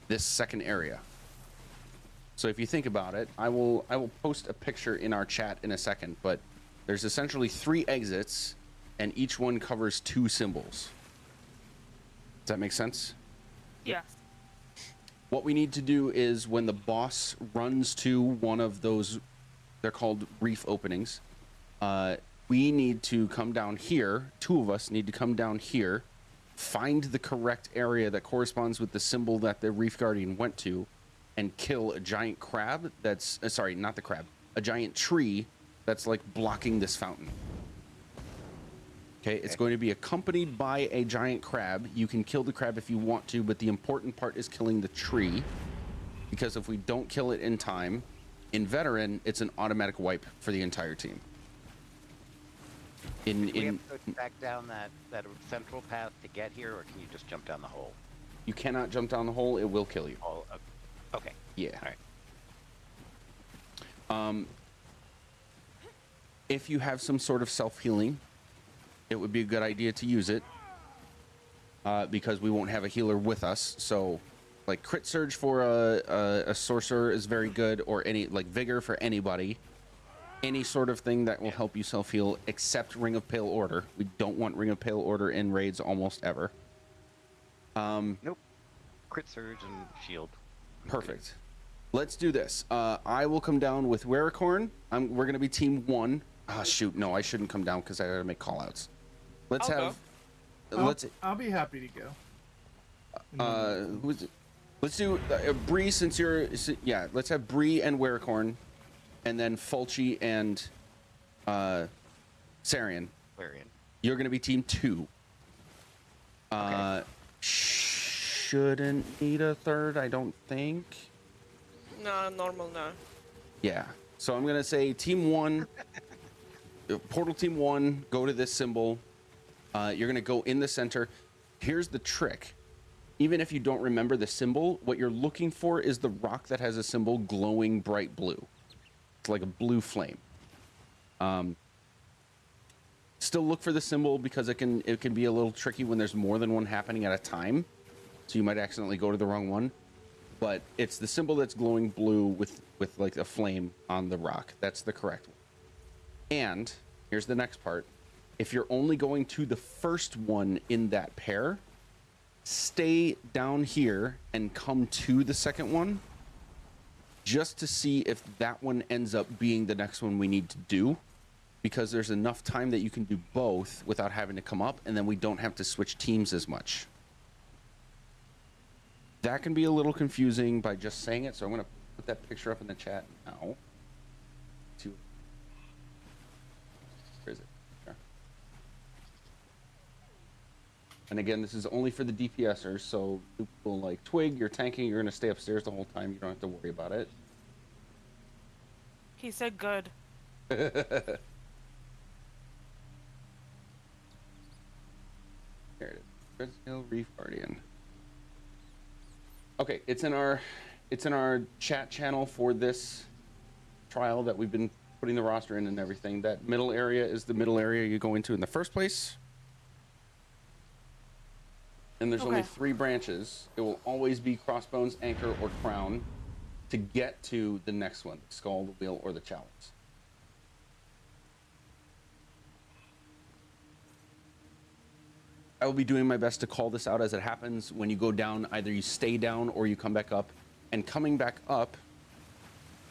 Speaker 2: this second area. So if you think about it, I will post a picture in our chat in a second, but there's essentially 3 exits and each one covers 2 symbols. Does that make sense?
Speaker 5: Yes.
Speaker 2: What we need to do is when the boss runs to one of those, they're called reef openings, we need to come down here. 2 of us need to come down here, find the correct area that corresponds with the symbol that the reef guardian went to, and kill a giant crab that's, sorry, not the crab, a giant tree that's like blocking this fountain. Okay, it's going to be accompanied by a giant crab. You can kill the crab if you want to, but the important part is killing the tree, because if we don't kill it in time, in veteran, it's an automatic wipe for the entire team.
Speaker 9: Do we have to go back down that central path to get here, or can you just jump down the hole?
Speaker 2: You cannot jump down the hole. It will kill you.
Speaker 9: Oh, okay.
Speaker 2: Yeah.
Speaker 9: All right.
Speaker 2: If you have some sort of self-healing, it would be a good idea to use it, because we won't have a healer with us. So, like crit surge for a sorcerer is very good, or any like vigor for anybody. Any sort of thing that will help you self-heal, except Ring of Pale Order. We don't want Ring of Pale Order in raids almost ever.
Speaker 9: Nope. Crit surge and shield.
Speaker 2: Perfect. Let's do this. I will come down with Wericorn. We're gonna be team 1. Ah, shoot, no, I shouldn't come down because I gotta make callouts. Let's
Speaker 1: I'll
Speaker 2: have.
Speaker 3: I'll be happy to go.
Speaker 2: Who's it? Let's do Bree, since you're. Yeah, let's have Bree and Wericorn, and then Fulci and Sarian.
Speaker 9: Varian.
Speaker 2: You're gonna be team 2.
Speaker 9: Okay.
Speaker 2: Shouldn't need a third, I don't think.
Speaker 1: No, normal, no.
Speaker 2: Yeah. So I'm gonna say team 1, portal team 1, go to this symbol. You're gonna go in the center. Here's the trick. Even if you don't remember the symbol, what you're looking for is the rock that has a symbol glowing bright blue. It's like a blue flame. Still look for the symbol because it can be a little tricky when there's more than one happening at a time. So you might accidentally go to the wrong one. But it's the symbol that's glowing blue with like a flame on the rock. That's the correct one. And here's the next part. If you're only going to the first one in that pair, stay down here and come to the second one just to see if that one ends up being the next one we need to do, because there's enough time that you can do both without having to come up, and then we don't have to switch teams as much. That can be a little confusing by just saying it, so I'm going to put that picture up in the chat now. Where is it? There. And again, this is only for the DPSers, so people like Twig, you're tanking, you're going to stay upstairs the whole time, you don't have to worry about it.
Speaker 5: He said good.
Speaker 2: There it is. Dreadsail Reef Guardian. Okay, it's in our chat channel for this trial that we've been putting the roster in and everything. That middle area is the middle area you go into in the first place. And there's only 3 branches. It will always be crossbones, anchor, or crown to get to the next one, the skull, the wheel, or the chalice. I will be doing my best to call this out as it happens. When you go down, either you stay down or you come back up. And coming back up,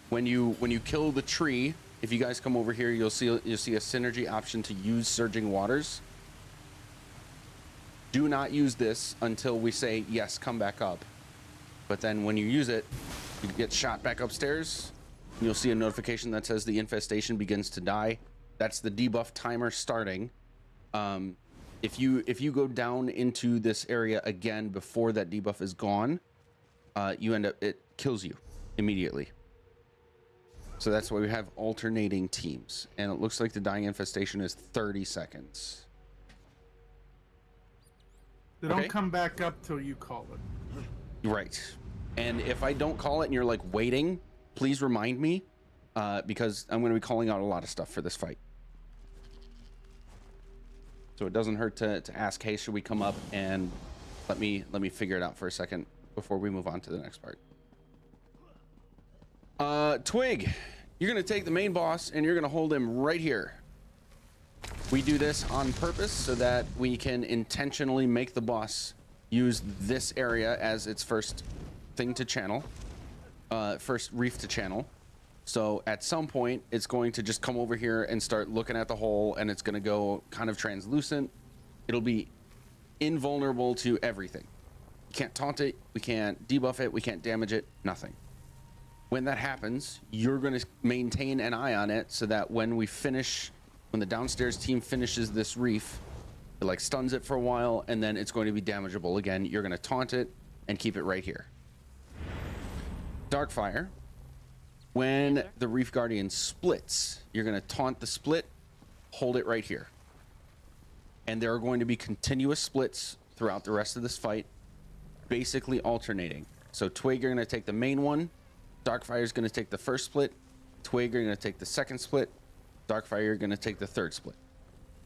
Speaker 2: when you kill the tree, if you guys come over here, you'll see a synergy option to use Surging Waters. Do not use this until we say yes, come back up. But then when you use it, you get shot back upstairs. And you'll see a notification that says the infestation begins to die. That's the debuff timer starting. If you go down into this area again before that debuff is gone, it kills you immediately. So that's why we have alternating teams. And it looks like the dying infestation is 30 seconds.
Speaker 3: They don't come back up till you call it.
Speaker 2: Right. And if I don't call it and you're like waiting, please remind me, because I'm going to be calling out a lot of stuff for this fight. So it doesn't hurt to ask, hey, should we come up, and let me figure it out for a second before we move on to the next part. Twig, you're gonna take the main boss and you're gonna hold him right here. We do this on purpose so that we can intentionally make the boss use this area as its first thing to channel, first reef to channel. So at some point, it's going to just come over here and start looking at the hole, and it's going to go kind of translucent. It'll be invulnerable to everything. We can't taunt it, we can't debuff it, we can't damage it, nothing. When that happens, you're going to maintain an eye on it so that when the downstairs team finishes this reef, it like stuns it for a while, and then it's going to be damageable again. You're going to taunt it and keep it right here. Darkfire. When the Reef Guardian splits, you're going to taunt the split, hold it right here. And there are going to be continuous splits throughout the rest of this fight, basically alternating. So Twig, you're going to take the main one, Darkfire is going to take the first split. Twig are going to take the second split. Darkfire are going to take the third split.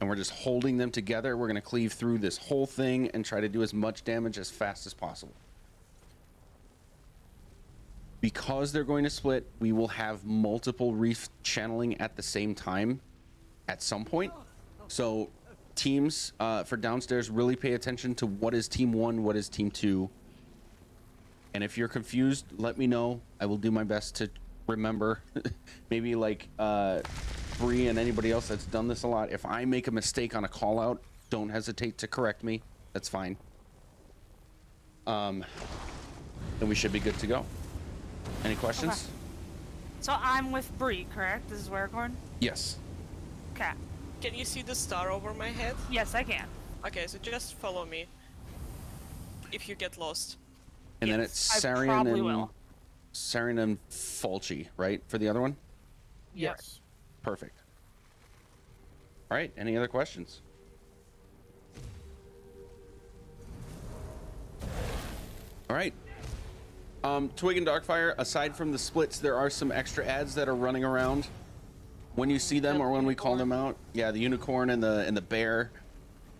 Speaker 2: And we're just holding them together. We're going to cleave through this whole thing and try to do as much damage as fast as possible. Because they're going to split, we will have multiple reef channeling at the same time at some point. So teams for downstairs, really pay attention to what is team 1, what is team 2. And if you're confused, let me know. I will do my best to remember. Maybe like Bree and anybody else that's done this a lot. If I make a mistake on a call out, don't hesitate to correct me. That's fine. And we should be good to go. Any questions?
Speaker 5: Okay. So I'm with Bree, correct? This is Werecorn?
Speaker 2: Yes.
Speaker 5: Okay.
Speaker 1: Can you see the star over my head?
Speaker 5: Yes, I can.
Speaker 1: Okay, so just follow me. If you get lost.
Speaker 2: And then
Speaker 5: Yes,
Speaker 2: it's
Speaker 5: I
Speaker 2: Sarian
Speaker 5: probably
Speaker 2: and
Speaker 5: will.
Speaker 2: Sarian and Fulci, right? For the other one?
Speaker 5: Yes.
Speaker 2: Perfect. All right, any other questions? All right. Twig and Darkfire, aside from the splits, there are some extra ads that are running around. When you see them or when we call them out, yeah, the unicorn and the bear,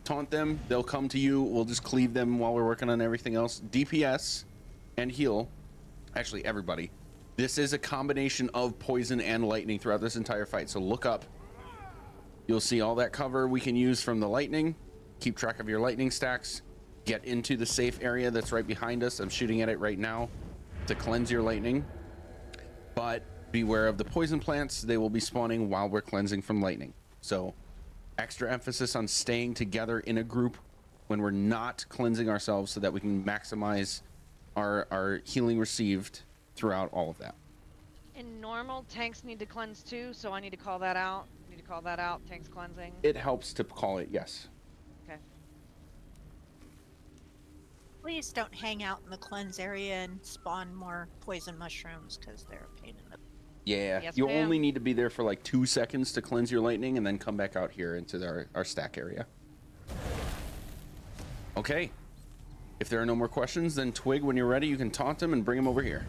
Speaker 2: taunt them, they'll come to you. We'll just cleave them while we're working on everything else. DPS and heal, actually everybody. This is a combination of poison and lightning throughout this entire fight, so look up. You'll see all that cover we can use from the lightning. Keep track of your lightning stacks. Get into the safe area that's right behind us. I'm shooting at it right now to cleanse your lightning. But beware of the poison plants. They will be spawning while we're cleansing from lightning. So extra emphasis on staying together in a group when we're not cleansing ourselves so that we can maximize our healing received throughout all of that.
Speaker 4: In normal, tanks need to cleanse too, so I need to call that out. Need to call that out. Tanks cleansing.
Speaker 2: It helps to call it, yes.
Speaker 4: Okay.
Speaker 10: Please don't hang out in the cleanse area and spawn more poison mushrooms because they're a pain in the...
Speaker 2: Yeah,
Speaker 4: Yes,
Speaker 2: you
Speaker 4: ma'am.
Speaker 2: only need to be there for like 2 seconds to cleanse your lightning and then come back out here into our stack area. Okay. If there are no more questions, then Twig, when you're ready, you can taunt him and bring him over here.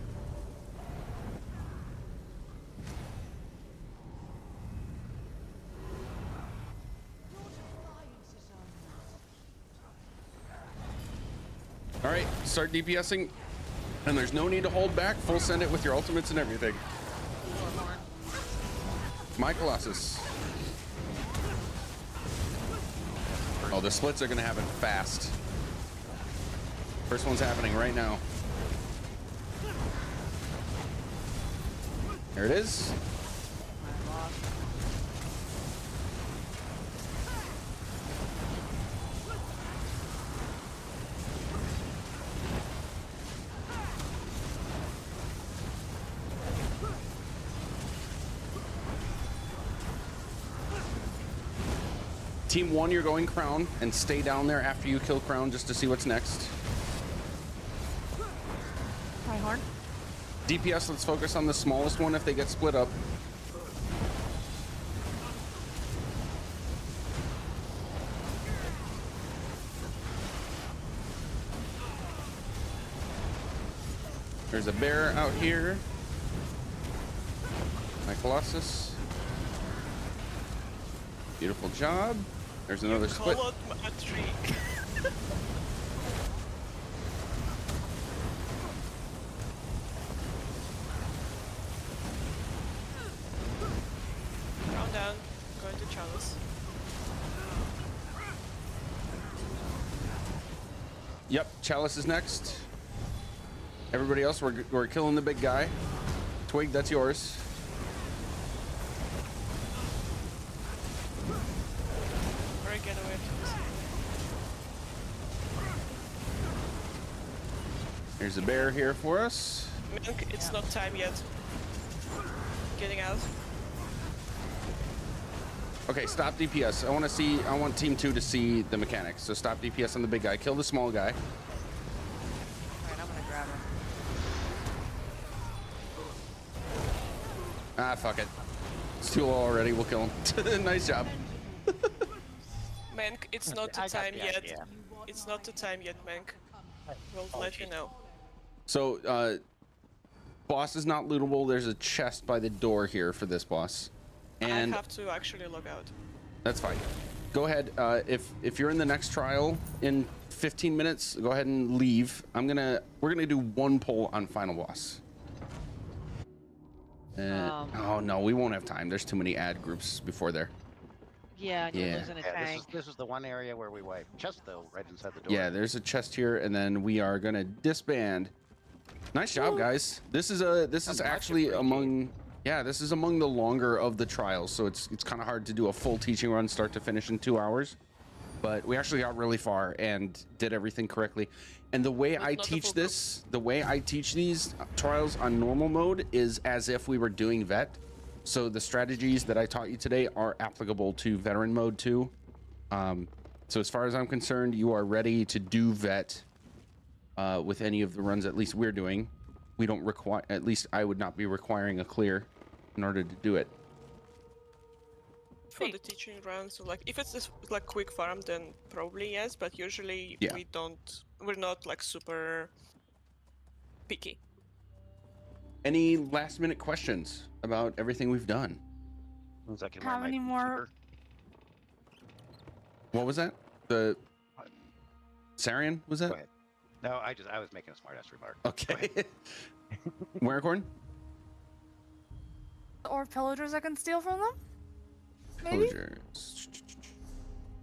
Speaker 2: All right, start DPSing, and there's no need to hold back. Full send it with your ultimates and everything. My Colossus. Oh, the splits are gonna happen fast. First one's happening right now. There it is. Team 1, you're going Crown, and stay down there after you kill Crown just to see what's next.
Speaker 5: Hi, Horn.
Speaker 2: DPS, let's focus on the smallest one if they get split up. There's a bear out here. My Colossus. Beautiful job. There's another split.
Speaker 1: Call out a tree. Round down. Going to Chalice.
Speaker 2: Yep, Chalice is next. Everybody else, we're killing the big guy. Twig, that's yours.
Speaker 1: Hurry, get away from this.
Speaker 2: There's a bear here for us.
Speaker 1: Milk, it's not time yet. Getting out.
Speaker 2: Okay, stop DPS. I want team 2 to see the mechanics. So stop DPS on the big guy. Kill the small guy.
Speaker 4: Alright, I'm gonna grab him.
Speaker 2: Ah, fuck it. It's too low already. We'll kill him. Nice job.
Speaker 1: Mank, it's not the
Speaker 9: I got
Speaker 1: time
Speaker 9: the
Speaker 1: yet.
Speaker 9: idea.
Speaker 1: It's not the time yet, Mank. We'll let you know.
Speaker 2: So, boss is not lootable. There's a chest by the door here for this boss, and
Speaker 1: I have to actually log out.
Speaker 2: that's fine. Go ahead. If you're in the next trial in 15 minutes, go ahead and leave. We're gonna do one poll on final boss. Oh no, we won't have time. There's too many ad groups before there.
Speaker 4: Yeah, you're
Speaker 2: Yeah.
Speaker 4: losing a
Speaker 9: Yeah,
Speaker 4: tank.
Speaker 9: this is the one area where we wipe. Chest though, right inside the door.
Speaker 2: Yeah, there's a chest here, and then we are gonna disband. Nice job, guys. This is actually among the longer of the trials, so it's kind of hard to do a full teaching run start to finish in 2 hours. But we actually got really far and did everything correctly. And the way I teach this, the way I teach these trials on normal mode is as if we were doing vet. So the strategies that I taught you today are applicable to veteran mode too. So as far as I'm concerned, you are ready to do vet with any of the runs at least we're doing. We don't require, at least I would not be requiring a clear in order to do it.
Speaker 1: For the teaching run, so like if it's just like quick farm, then probably yes, but usually
Speaker 2: Yeah.
Speaker 1: we're not like super picky.
Speaker 2: Any last minute questions about everything we've done?
Speaker 9: Means I can
Speaker 5: How
Speaker 9: wear my
Speaker 5: many more-
Speaker 2: What was that? The Sarian, was
Speaker 9: Go
Speaker 2: that?
Speaker 9: ahead. No, I was making a smart-ass remark.
Speaker 2: Okay. Werecorn?
Speaker 5: Or pillagers I can steal from them? Maybe?
Speaker 2: Pillagers.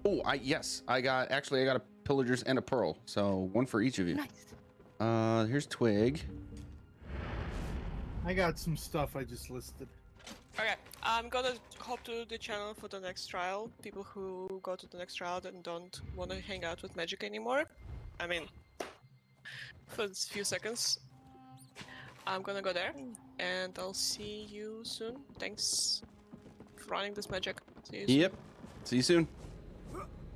Speaker 2: Oh, I got a pillagers and a pearl, so one for each of you.
Speaker 5: Nice.
Speaker 2: Here's Twig.
Speaker 3: I got some stuff I just listed.
Speaker 1: Okay, I'm gonna hop to the channel for the next trial. People who go to the next trial and don't want to hang out with magic anymore. I mean, for a few seconds. I'm gonna go there, and I'll see you soon. Thanks for running this magic. See you soon.
Speaker 2: Yep. See you soon.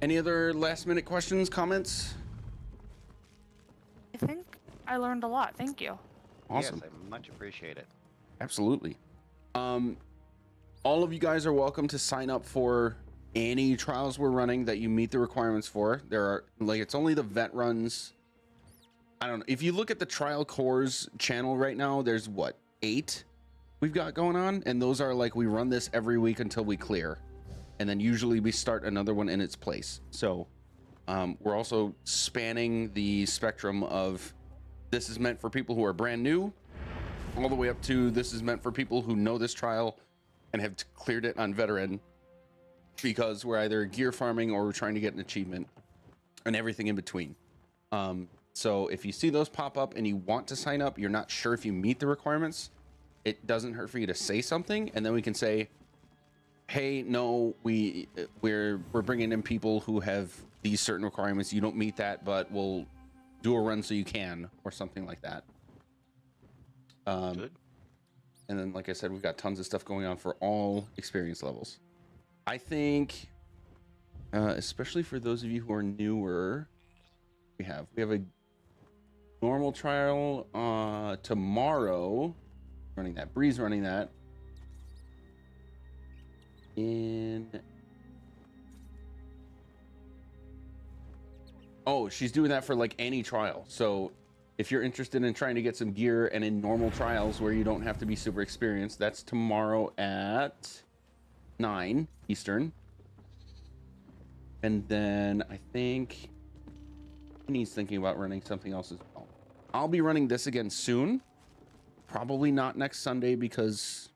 Speaker 2: Any other last minute questions, comments?
Speaker 5: I think I learned a lot. Thank you.
Speaker 2: Awesome.
Speaker 9: Yes, I much appreciate it.
Speaker 2: Absolutely. All of you guys are welcome to sign up for any trials we're running that you meet the requirements for. There are it's only the vet runs. I don't know. If you look at the trial cores channel right now, there's what, 8 we've got going on, and those are we run this every week until we clear, and then usually we start another one in its place. So we're also spanning the spectrum of this is meant for people who are brand new, all the way up to this is meant for people who know this trial and have cleared it on veteran, because we're either gear farming or we're trying to get an achievement, and everything in between. So if you see those pop up and you want to sign up, you're not sure if you meet the requirements, it doesn't hurt for you to say something, and then we can say, hey, no, we're bringing in people who have these certain requirements. You don't meet that, but we'll do a run so you can, or something like that.
Speaker 9: Good.
Speaker 2: And then, like I said, we've got tons of stuff going on for all experience levels. I think, especially for those of you who are newer, we have a normal trial tomorrow. Running that. Bree's running that. Oh, she's doing that for any trial. So if you're interested in trying to get some gear and in normal trials where you don't have to be super experienced, that's tomorrow at 9 Eastern. And then I think he's thinking about running something else as well. I'll be running this again soon. Probably not next Sunday because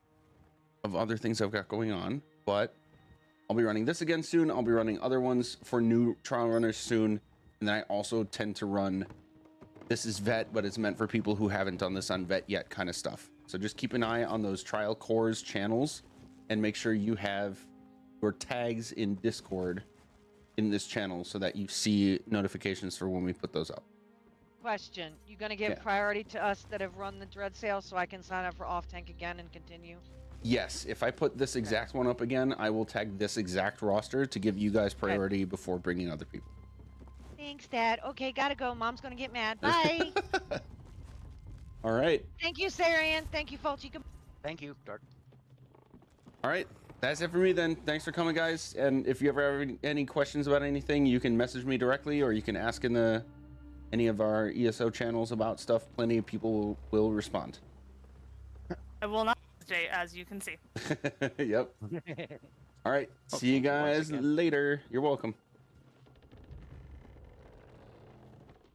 Speaker 2: of other things I've got going on, but I'll be running this again soon. I'll be running other ones for new trial runners soon. And then I also tend to run, this is vet, but it's meant for people who haven't done this on vet yet kind of stuff. So just keep an eye on those trial cores channels and make sure you have your tags in Discord in this channel so that you see notifications for when we put those up.
Speaker 4: Question: you gonna give
Speaker 2: Yeah.
Speaker 4: priority to us that have run the Dreadsail so I can sign up for off tank again and continue?
Speaker 2: Yes, if I put this exact one up again, I will tag this exact roster to give you guys priority before bringing other people.
Speaker 4: Thanks, Dad. Okay, gotta go. Mom's gonna get mad. Bye.
Speaker 2: All right.
Speaker 4: Thank you, Sarian. Thank you, Fulci.
Speaker 9: Thank you, Dark.
Speaker 2: All right. That's it for me then. Thanks for coming, guys. And if you ever have any questions about anything, you can message me directly or you can ask in any of our ESO channels about stuff. Plenty of people will respond.
Speaker 5: I will not hesitate, as you can see.
Speaker 2: Yep. All right. See you
Speaker 9: thank you once
Speaker 2: guys
Speaker 9: again.
Speaker 2: later. You're welcome.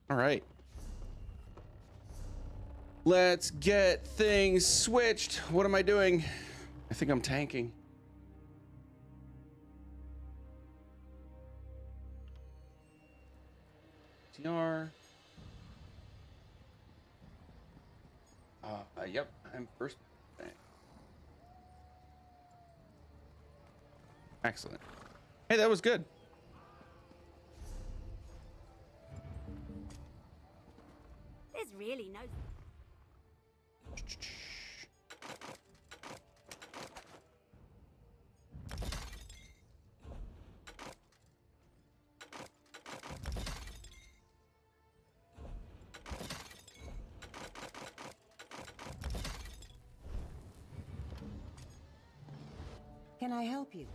Speaker 2: All right. Let's get things switched. What am I doing? I think I'm tanking. TR. Yep, I'm first. Excellent. Hey, that was good.
Speaker 11: There's really no. Can I help you?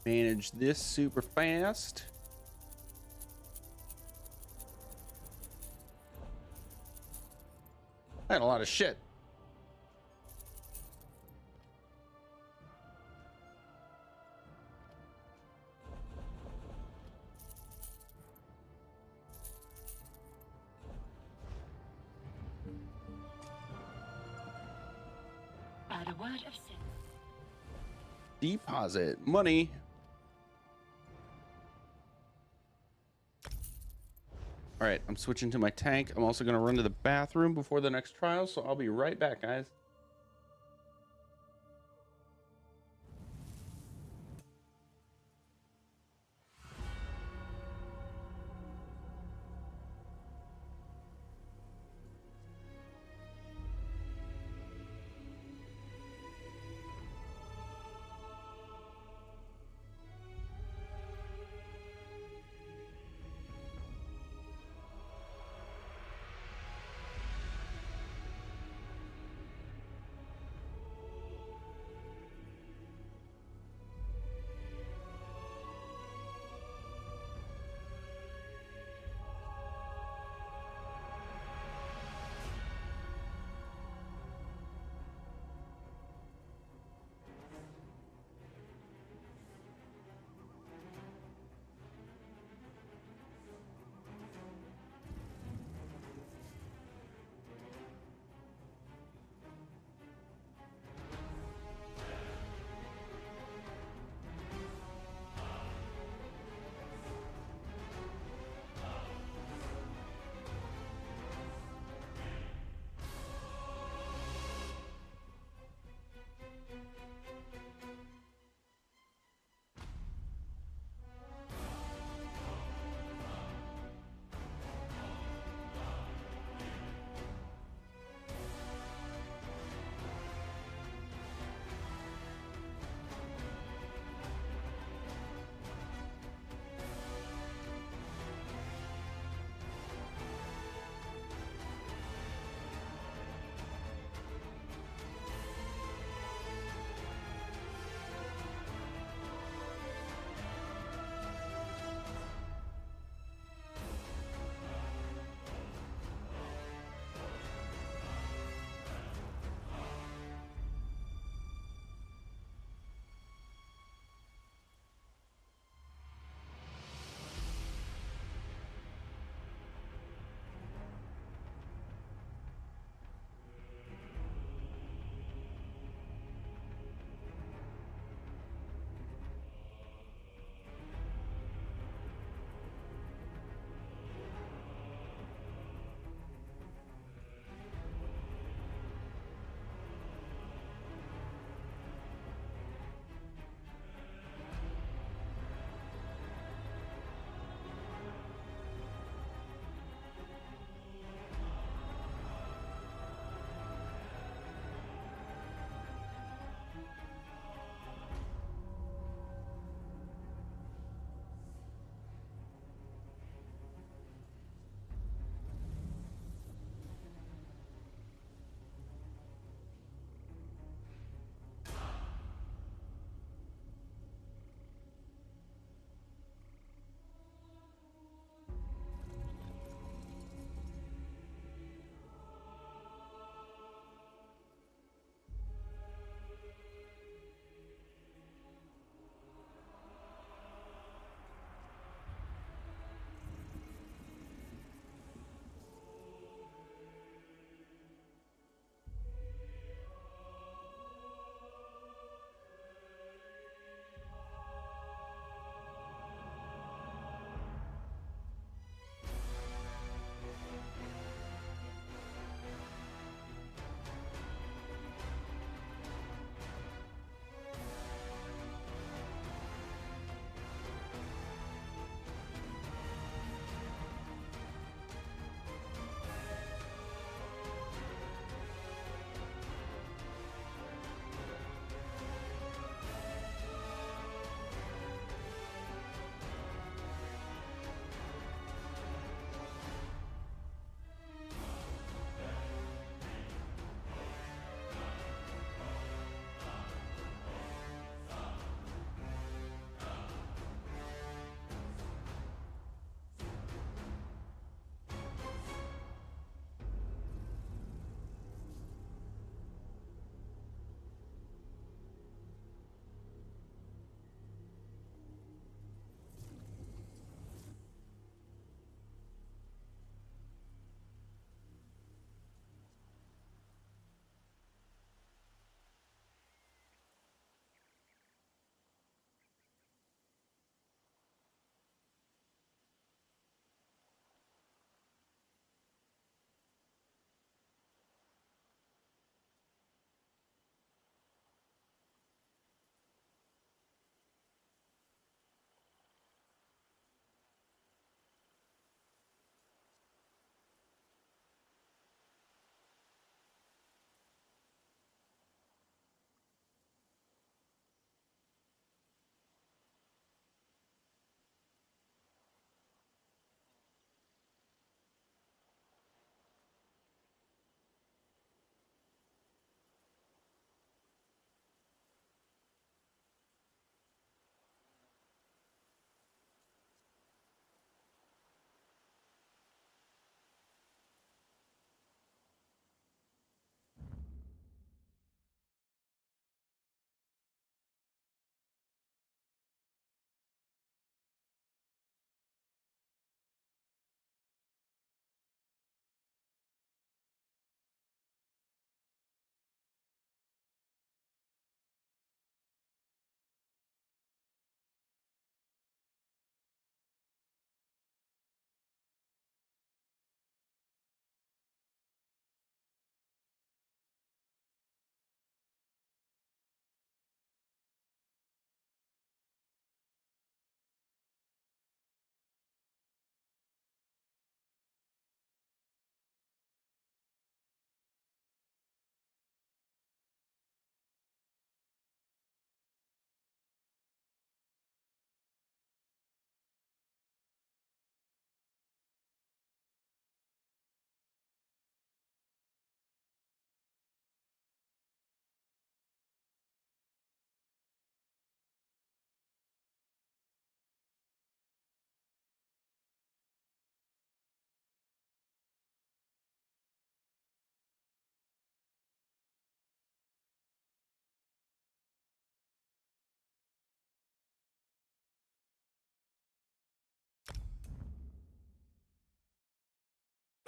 Speaker 2: Manage this super fast. I had a lot of shit.
Speaker 11: Add a word of sin.
Speaker 2: Deposit money. All right, I'm switching to my tank. I'm also going to run to the bathroom before the next trial, so I'll be right back, guys.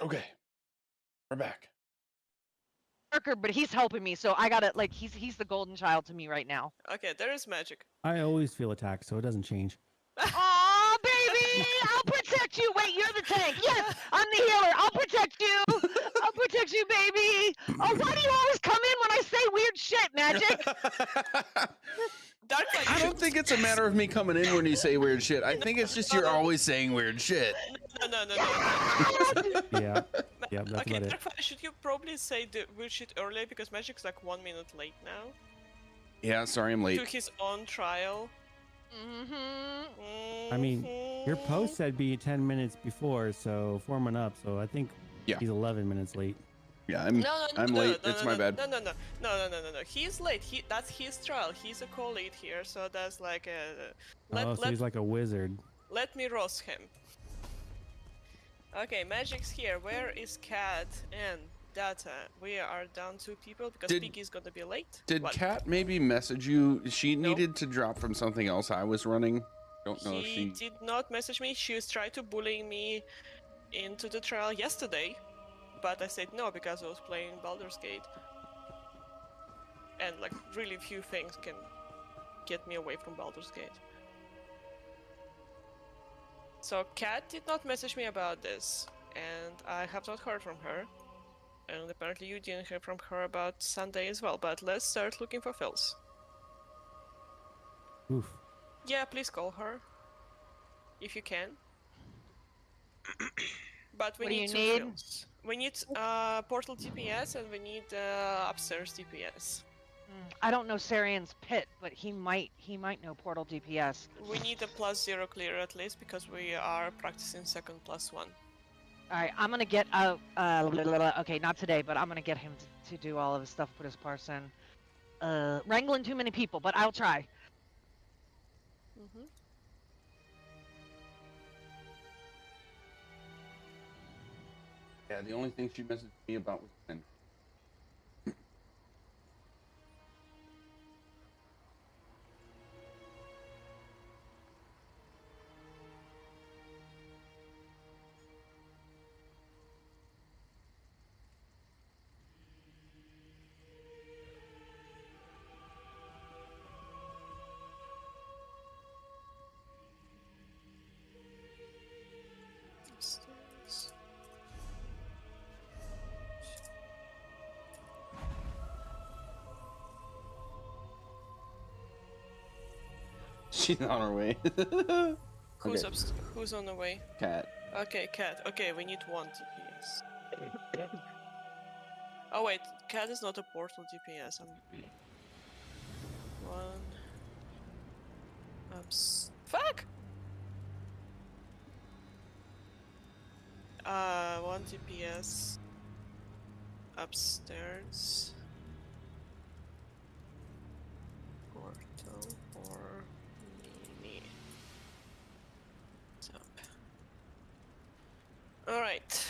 Speaker 2: Okay. We're back.
Speaker 4: Darker, but he's helping me, so I gotta like he's the golden child to me right now.
Speaker 1: Okay, there is magic.
Speaker 12: I always feel attacked, so it doesn't change.
Speaker 4: Aw, baby! I'll protect you! Wait, you're the tank! Yes! I'm the healer! I'll protect you! I'll protect you, baby! Oh, why do you always come in when I say weird shit, Magic?
Speaker 1: Darkseid,
Speaker 2: I don't think it's a matter of me coming in when you say weird shit. I think it's just you're always saying weird shit.
Speaker 1: No.
Speaker 12: Yeah. Yeah, that's
Speaker 1: Okay,
Speaker 12: about it.
Speaker 1: Darkseid, should you probably say the weird shit earlier because Magic's like 1 minute late now
Speaker 2: Yeah, sorry I'm
Speaker 1: to
Speaker 2: late.
Speaker 1: his own trial.
Speaker 12: I mean, your post said be 10 minutes before, so 4 months up. So I think
Speaker 2: Yeah.
Speaker 12: he's 11 minutes late.
Speaker 2: Yeah, I'm late. It's my bad.
Speaker 1: No. He's late. That's his trial. He's a co-lead here, so that's like a.
Speaker 12: So he's like a wizard.
Speaker 1: Let me roast him. Okay, Magic's here. Where is Cat and Data? We are down 2 people because Piggy's gonna be late.
Speaker 2: Did
Speaker 1: What?
Speaker 2: Kat maybe message you? She needed to drop from something else I was running. Don't know if
Speaker 1: She
Speaker 2: she.
Speaker 1: did not message me. She was trying to bully me into the trial yesterday, but I said no because I was playing Baldur's Gate. And like really few things can get me away from Baldur's Gate. So Kat did not message me about this, and I have not heard from her. And apparently you didn't hear from her about Sunday as well, but let's start looking for Phils.
Speaker 12: Oof.
Speaker 1: Yeah, please call her. If you can. But we
Speaker 4: What do
Speaker 1: need
Speaker 4: you
Speaker 1: 2
Speaker 4: need?
Speaker 1: Phils. We need portal DPS and we need upstairs DPS.
Speaker 4: I don't know Sarian's pit, but he might know Portal DPS.
Speaker 1: We need a +0 clear at least because we are practicing second +1.
Speaker 4: Alright, I'm gonna get okay, not today, but I'm gonna get him to do all of his stuff, put his parse in. Wrangling too many people, but I'll try.
Speaker 2: Yeah, the only thing she messaged me about was 10.
Speaker 1: Upstairs.
Speaker 2: She's on her way.
Speaker 1: Who's
Speaker 2: Okay.
Speaker 1: Who's on the way?
Speaker 2: Cat.
Speaker 1: Okay, Cat. Okay, we need 1 DPS. Oh wait, Cat is not a portal DPS. I'm 1 fuck. 1 DPS upstairs. Portal or mini. Up. Alright.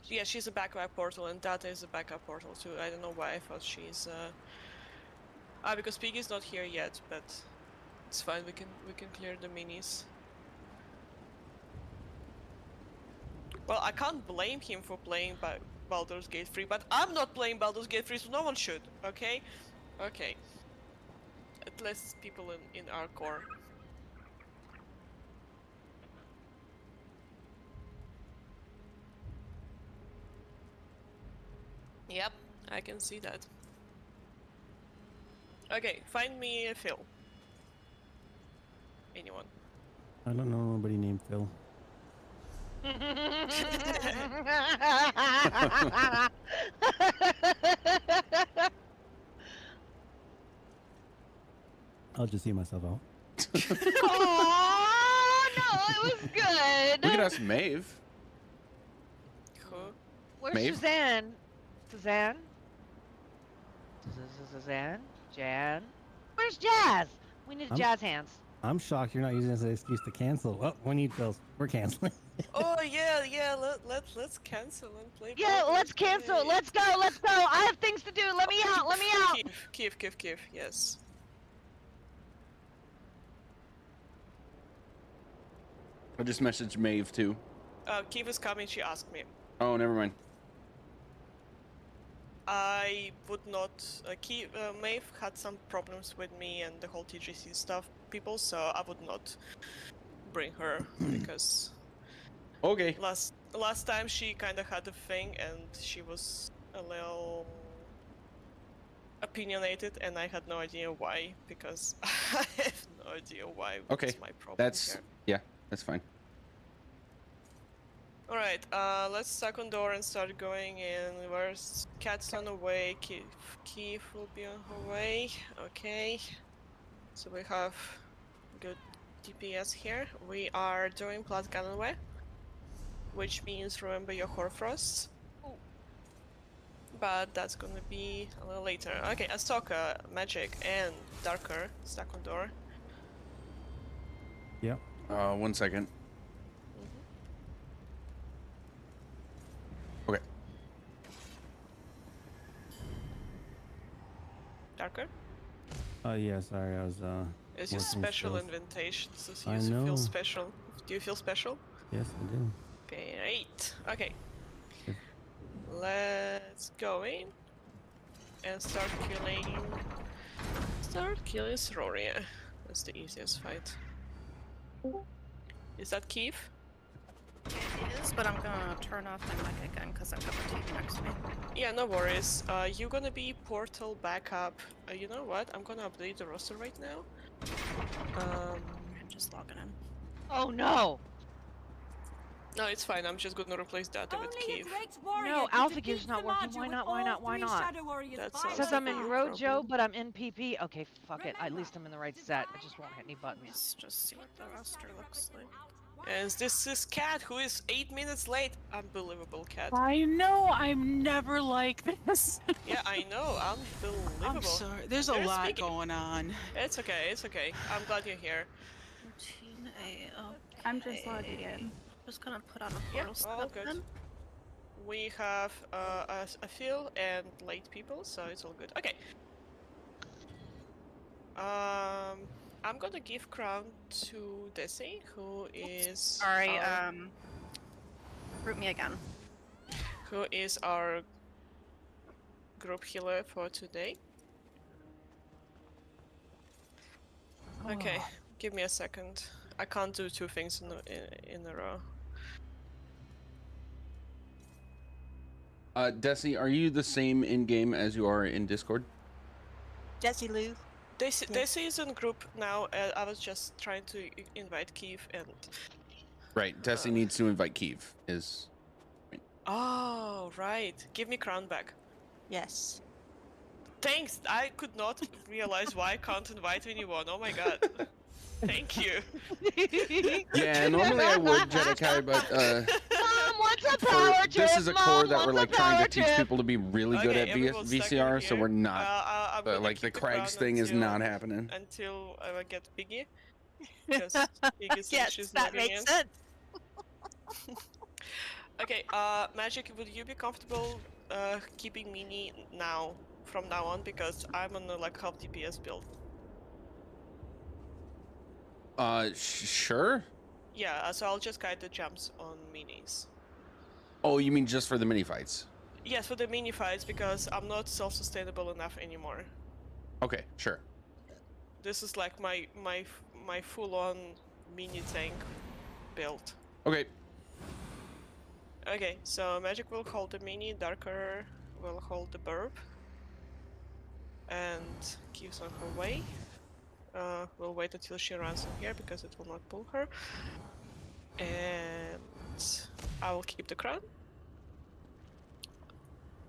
Speaker 1: Yeah, she's a backup portal and Data is a backup portal too. I don't know why I thought she's because Piggy's not here yet, but it's fine, we can clear the minis. Well, I can't blame him for playing Baldur's Gate 3, but I'm not playing Baldur's Gate 3, so no one should, okay? Okay. At least people in our core. Yep, I can see that. Okay, find me a Phil. Anyone.
Speaker 12: I don't know nobody named Phil. I'll just see myself out.
Speaker 4: Oh no, it was good.
Speaker 2: We could ask Maeve.
Speaker 1: Who?
Speaker 4: Where's
Speaker 2: Maeve?
Speaker 4: Suzanne? Suzanne? Suzanne? Jan? Where's Jazz? We need Jazz hands.
Speaker 12: I'm shocked you're not using this as an excuse to cancel. Oh, we need Phil's. We're canceling.
Speaker 1: Oh yeah, let's cancel and play.
Speaker 4: Yeah,
Speaker 1: Baldur's
Speaker 4: let's cancel.
Speaker 1: Gate.
Speaker 4: Let's go. I have things to do. Let me out. Let me out.
Speaker 1: Kiev, yes.
Speaker 2: I just messaged Maeve too.
Speaker 1: Kiev is coming, she asked me.
Speaker 2: Oh, never mind.
Speaker 1: I would not Maeve had some problems with me and the whole TGC stuff people, so I would not bring her because
Speaker 2: Okay.
Speaker 1: last time she kind of had a thing and she was a little opinionated and I had no idea why because I have no idea why.
Speaker 2: Okay.
Speaker 1: My problem
Speaker 2: That's
Speaker 1: here.
Speaker 2: yeah. That's fine.
Speaker 1: Alright, let's second door and start going in. Where's Cat's on the way? Keith will be on her way. Okay. So we have good DPS here. We are doing Plus Gallonway, which means remember your Horfrost. But that's gonna be a little later. Okay, Ahsoka, Magic, and Darker, second door.
Speaker 12: Yep.
Speaker 2: 1 second. Okay.
Speaker 1: Darker?
Speaker 12: Yeah, sorry, I was
Speaker 1: It's your
Speaker 12: working
Speaker 1: special
Speaker 12: still.
Speaker 1: invitation, so
Speaker 12: I
Speaker 1: you
Speaker 12: know.
Speaker 1: feel special. Do you feel special?
Speaker 12: Yes, I do.
Speaker 1: Great. Okay.
Speaker 12: Yep.
Speaker 1: Let's go in and start killing. Sororia. That's the easiest fight. Is that Keith?
Speaker 6: It is, but I'm gonna turn off my mic again because I've got the TV next to me.
Speaker 1: Yeah, no worries. You're gonna be portal backup. You know what? I'm gonna update the roster right now.
Speaker 6: I'm just logging in.
Speaker 4: Oh no!
Speaker 1: No, it's fine. I'm just gonna replace that with Keith.
Speaker 4: No, Alpha Gear's not working. Why not? Why not? Why not?
Speaker 1: That's
Speaker 4: It says I'm in
Speaker 1: no
Speaker 4: Rojo,
Speaker 1: problem.
Speaker 4: but I'm in PP. Okay, fuck it. At least I'm in the right set. I just won't hit any buttons.
Speaker 6: Let's just see what the roster looks like.
Speaker 1: And this is Cat, who is 8 minutes late. Unbelievable, Cat.
Speaker 13: I know, I'm never like this.
Speaker 1: Yeah, I know. Unbelievable.
Speaker 13: I'm sorry, there's a
Speaker 1: They're
Speaker 13: lot
Speaker 1: speaking.
Speaker 13: going on.
Speaker 1: It's okay. It's okay. I'm glad you're here.
Speaker 6: Routine A, okay.
Speaker 13: I'm just logging in.
Speaker 6: Just gonna put on a
Speaker 1: Yeah,
Speaker 6: portal
Speaker 1: all
Speaker 6: setup
Speaker 1: good.
Speaker 6: then.
Speaker 1: We have a Phil and late people, so it's all good. Okay. I'm gonna give crown to Desi, who is
Speaker 6: Sorry,
Speaker 1: our,
Speaker 6: root me again.
Speaker 1: who is our group healer for today. Okay, give me a second. I can't do two things in a row.
Speaker 2: Desi, are you the same in game as you are in Discord?
Speaker 10: Jesse Lou.
Speaker 1: Desi is in group now. I was just trying to invite Keith and.
Speaker 2: Right. Desi needs to invite Keeve. Is.
Speaker 1: Oh right. Give me crown back.
Speaker 10: Yes.
Speaker 1: Thanks. I could not realize why I can't invite anyone. Oh my god. Thank you.
Speaker 2: Yeah, normally I would, Jedekai, but
Speaker 4: Mom, what's a power trip?
Speaker 2: this is a
Speaker 4: Mom,
Speaker 2: core that
Speaker 4: what's
Speaker 2: we're
Speaker 4: a
Speaker 2: like trying
Speaker 4: power
Speaker 2: to teach
Speaker 4: trip?
Speaker 2: people to be really good
Speaker 1: Okay,
Speaker 2: at
Speaker 1: everyone's stuck in
Speaker 2: VCR, so
Speaker 1: here.
Speaker 2: we're not.
Speaker 1: I'm gonna
Speaker 2: Like the
Speaker 1: keep crown
Speaker 2: Craigs thing is
Speaker 1: until-
Speaker 2: not happening.
Speaker 1: Until I get Piggy. Because Piggy says
Speaker 10: Yes,
Speaker 1: she's
Speaker 10: that
Speaker 1: logging
Speaker 10: makes
Speaker 1: in.
Speaker 10: sense.
Speaker 1: Okay, Magic, would you be comfortable keeping Mini now, from now on? Because I'm on a like half DPS build.
Speaker 2: Sure.
Speaker 1: Yeah, so I'll just guide the jumps on Minis.
Speaker 2: Oh, you mean just for the mini fights?
Speaker 1: Yes, for the mini fights, because I'm not self-sustainable enough anymore.
Speaker 2: Okay, sure.
Speaker 1: This is like my full-on mini tank build.
Speaker 2: Okay.
Speaker 1: Okay, so Magic will hold the mini, Darker will hold the burb, and keeps on her way. We'll wait until she runs in here because it will not pull her. And I will keep the crown.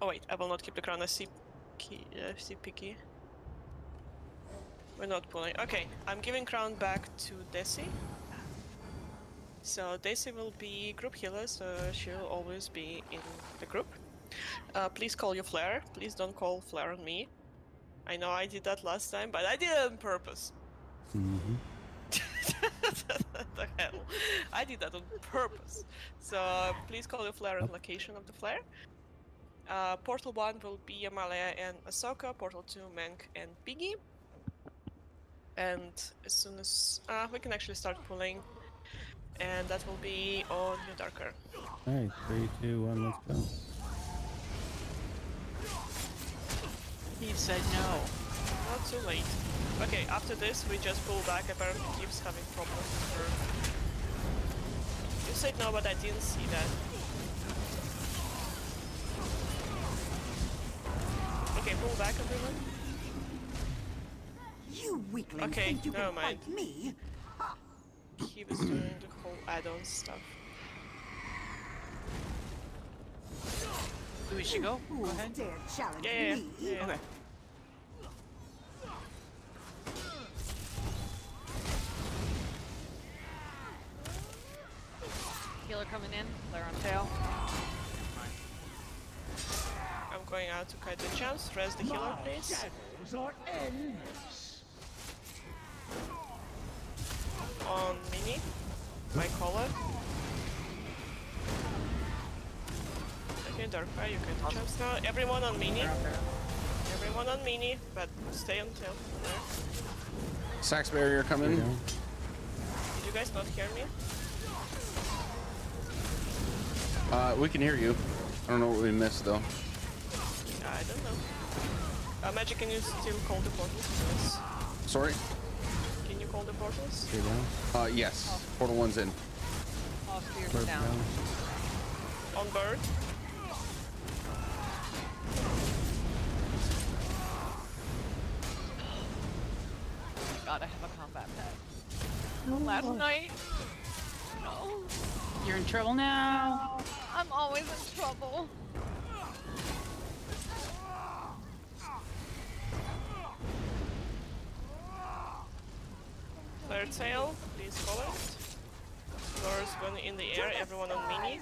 Speaker 1: Oh wait, I will not keep the crown. I see Piggy. We're not pulling. Okay, I'm giving crown back to Desi. So Desi will be group healer, so she'll always be in the group. Please call your flare. Please don't call flare on me. I know I did that last time, but I did it on purpose.
Speaker 12: Mm-hmm.
Speaker 1: The hell? I did that on purpose. So please call your flare and location of the flare. Portal 1 will be Amalia and Ahsoka. Portal 2, Menk and Piggy. And as soon as we can actually start pulling. And that will be on your darker.
Speaker 12: Alright, 3, 2, 1, let's go.
Speaker 13: He said no.
Speaker 1: Not too late. Okay, after this we just pull back. Apparently keeps having problems with her. You said no, but I didn't see that. Okay, pull back everyone.
Speaker 11: You weakling
Speaker 1: Okay,
Speaker 11: think you
Speaker 1: never
Speaker 11: can
Speaker 1: mind.
Speaker 11: fight me?
Speaker 1: He was doing the whole add-on stuff.
Speaker 13: We should go. Go
Speaker 11: Fools
Speaker 13: ahead.
Speaker 11: dare challenge
Speaker 1: Yeah,
Speaker 11: me?
Speaker 1: yeah.
Speaker 13: Okay.
Speaker 4: Healer coming in. Flare on tail.
Speaker 1: I'm going out to kite the chance. Res the healer, please. On mini. My collar. Okay, Darkfire, you get the chance now. Everyone on mini. Everyone on mini, but stay on tail. There.
Speaker 2: Sax barrier coming.
Speaker 1: Did you guys not hear me?
Speaker 2: We can hear you. I don't know what we missed though.
Speaker 1: I don't know. Magic, can you still call the portals, please?
Speaker 2: Sorry.
Speaker 1: Can you call the portals?
Speaker 12: Stay down.
Speaker 2: Yes. Portal 1's in.
Speaker 4: All spears
Speaker 12: Bird
Speaker 4: down.
Speaker 12: down.
Speaker 1: On bird.
Speaker 4: God, I have a combat pet. Last night. No.
Speaker 13: You're in trouble now.
Speaker 4: I'm always in trouble.
Speaker 1: Dreadsail, please call it. Doors going in the air, everyone on mini.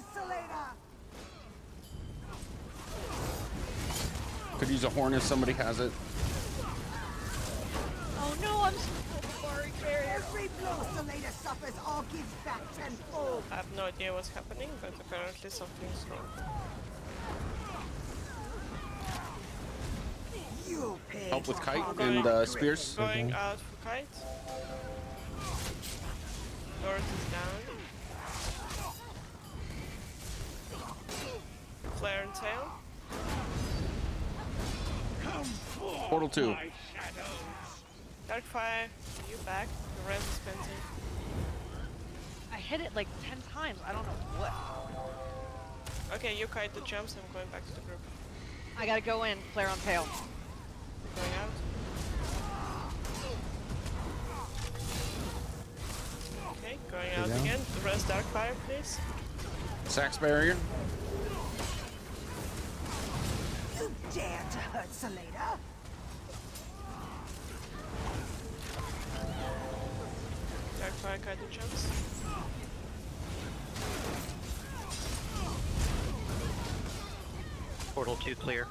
Speaker 2: Could use a horn if somebody has it.
Speaker 4: Oh no, I'm so sorry, Carrie.
Speaker 11: Every blow Selena suffers, I'll give back tenfold.
Speaker 1: I have no idea what's happening, but apparently something's wrong.
Speaker 11: You pay
Speaker 2: Help with
Speaker 11: for
Speaker 2: kite
Speaker 11: harming
Speaker 2: and
Speaker 11: my
Speaker 2: spears.
Speaker 1: Going out for kite. North is down. Flare and tail.
Speaker 2: Portal 2.
Speaker 1: Darkfire, you back. The res is penting.
Speaker 4: I hit it like 10 times. I don't know what.
Speaker 1: Okay, you kite the jumps. I'm going back to the group.
Speaker 4: I gotta go in. Flare on tail.
Speaker 1: Going out. Okay, going out
Speaker 12: down.
Speaker 1: again. The res Darkfire, please.
Speaker 2: Sax barrier.
Speaker 11: You dare to hurt Selena?
Speaker 1: Darkfire kite the jumps.
Speaker 8: Portal 2 clear.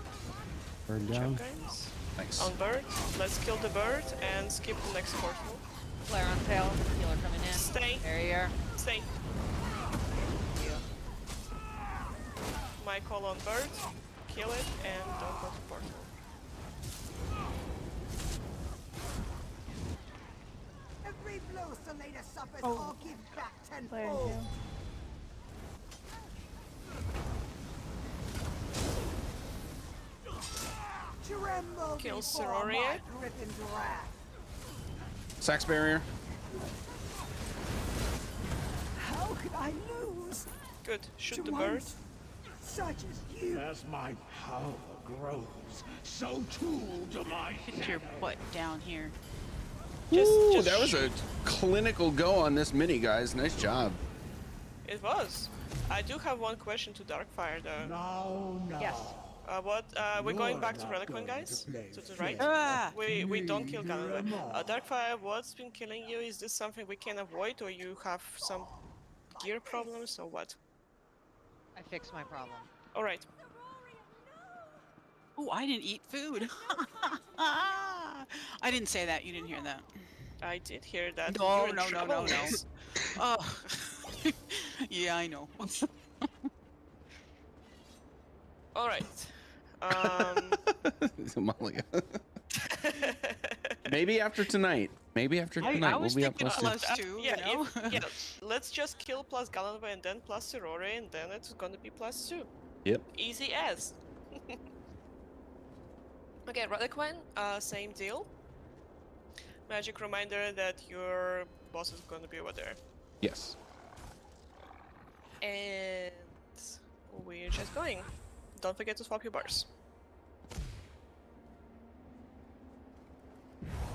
Speaker 12: Bird down.
Speaker 1: Jump guys.
Speaker 2: Thanks.
Speaker 1: On bird. Let's kill the bird and skip the next portal.
Speaker 4: Flare on tail. Healer coming in.
Speaker 1: Stay.
Speaker 4: Barrier.
Speaker 1: Stay. My call on bird. Kill it and don't go to portal.
Speaker 11: Every blow Selena suffers, I'll give back
Speaker 13: Flare
Speaker 11: tenfold.
Speaker 13: tail.
Speaker 11: Tremble
Speaker 1: Kill
Speaker 11: before
Speaker 1: Sororier.
Speaker 11: my griffin's wrath.
Speaker 2: Sax barrier.
Speaker 11: How could I lose
Speaker 1: Good. Shoot
Speaker 11: to
Speaker 1: the bird.
Speaker 11: ones such as you?
Speaker 7: As my power grows, so too do my
Speaker 13: Get your butt down here.
Speaker 2: Ooh, that was a clinical go on this mini, guys. Nice job.
Speaker 1: It was. I do have one question to Darkfire though.
Speaker 7: No.
Speaker 4: Yes.
Speaker 1: We're going back to
Speaker 7: not
Speaker 1: Reliquant,
Speaker 7: going
Speaker 1: guys.
Speaker 7: to play
Speaker 1: To the right.
Speaker 13: Ah!
Speaker 1: We don't kill
Speaker 7: Neither
Speaker 1: Canada.
Speaker 7: am I.
Speaker 1: Darkfire, what's been killing you? Is this something we can avoid, or you have some gear problems, or what?
Speaker 4: I fixed my problem.
Speaker 1: All right.
Speaker 13: Oh, I didn't eat food. I didn't say that. You didn't hear that.
Speaker 1: I did hear that.
Speaker 13: No,
Speaker 1: You're in
Speaker 13: no, no,
Speaker 1: trouble,
Speaker 13: no, no.
Speaker 1: Liz.
Speaker 13: Oh. Yeah, I know.
Speaker 1: All right.
Speaker 2: Somalia. Maybe after tonight. Maybe after
Speaker 13: I
Speaker 2: tonight we'll
Speaker 13: was
Speaker 2: be up
Speaker 13: thinking
Speaker 2: plus 2.
Speaker 13: plus 2,
Speaker 1: yeah,
Speaker 13: you know?
Speaker 1: yeah. Let's just kill plus Galanva and then plus Sirori, and then it's gonna be plus 2.
Speaker 2: Yep.
Speaker 1: Easy as. Okay, Reliquine, same deal. Magic reminder that your boss is gonna be over there.
Speaker 2: Yes.
Speaker 1: And we're just going. Don't forget to swap your bars.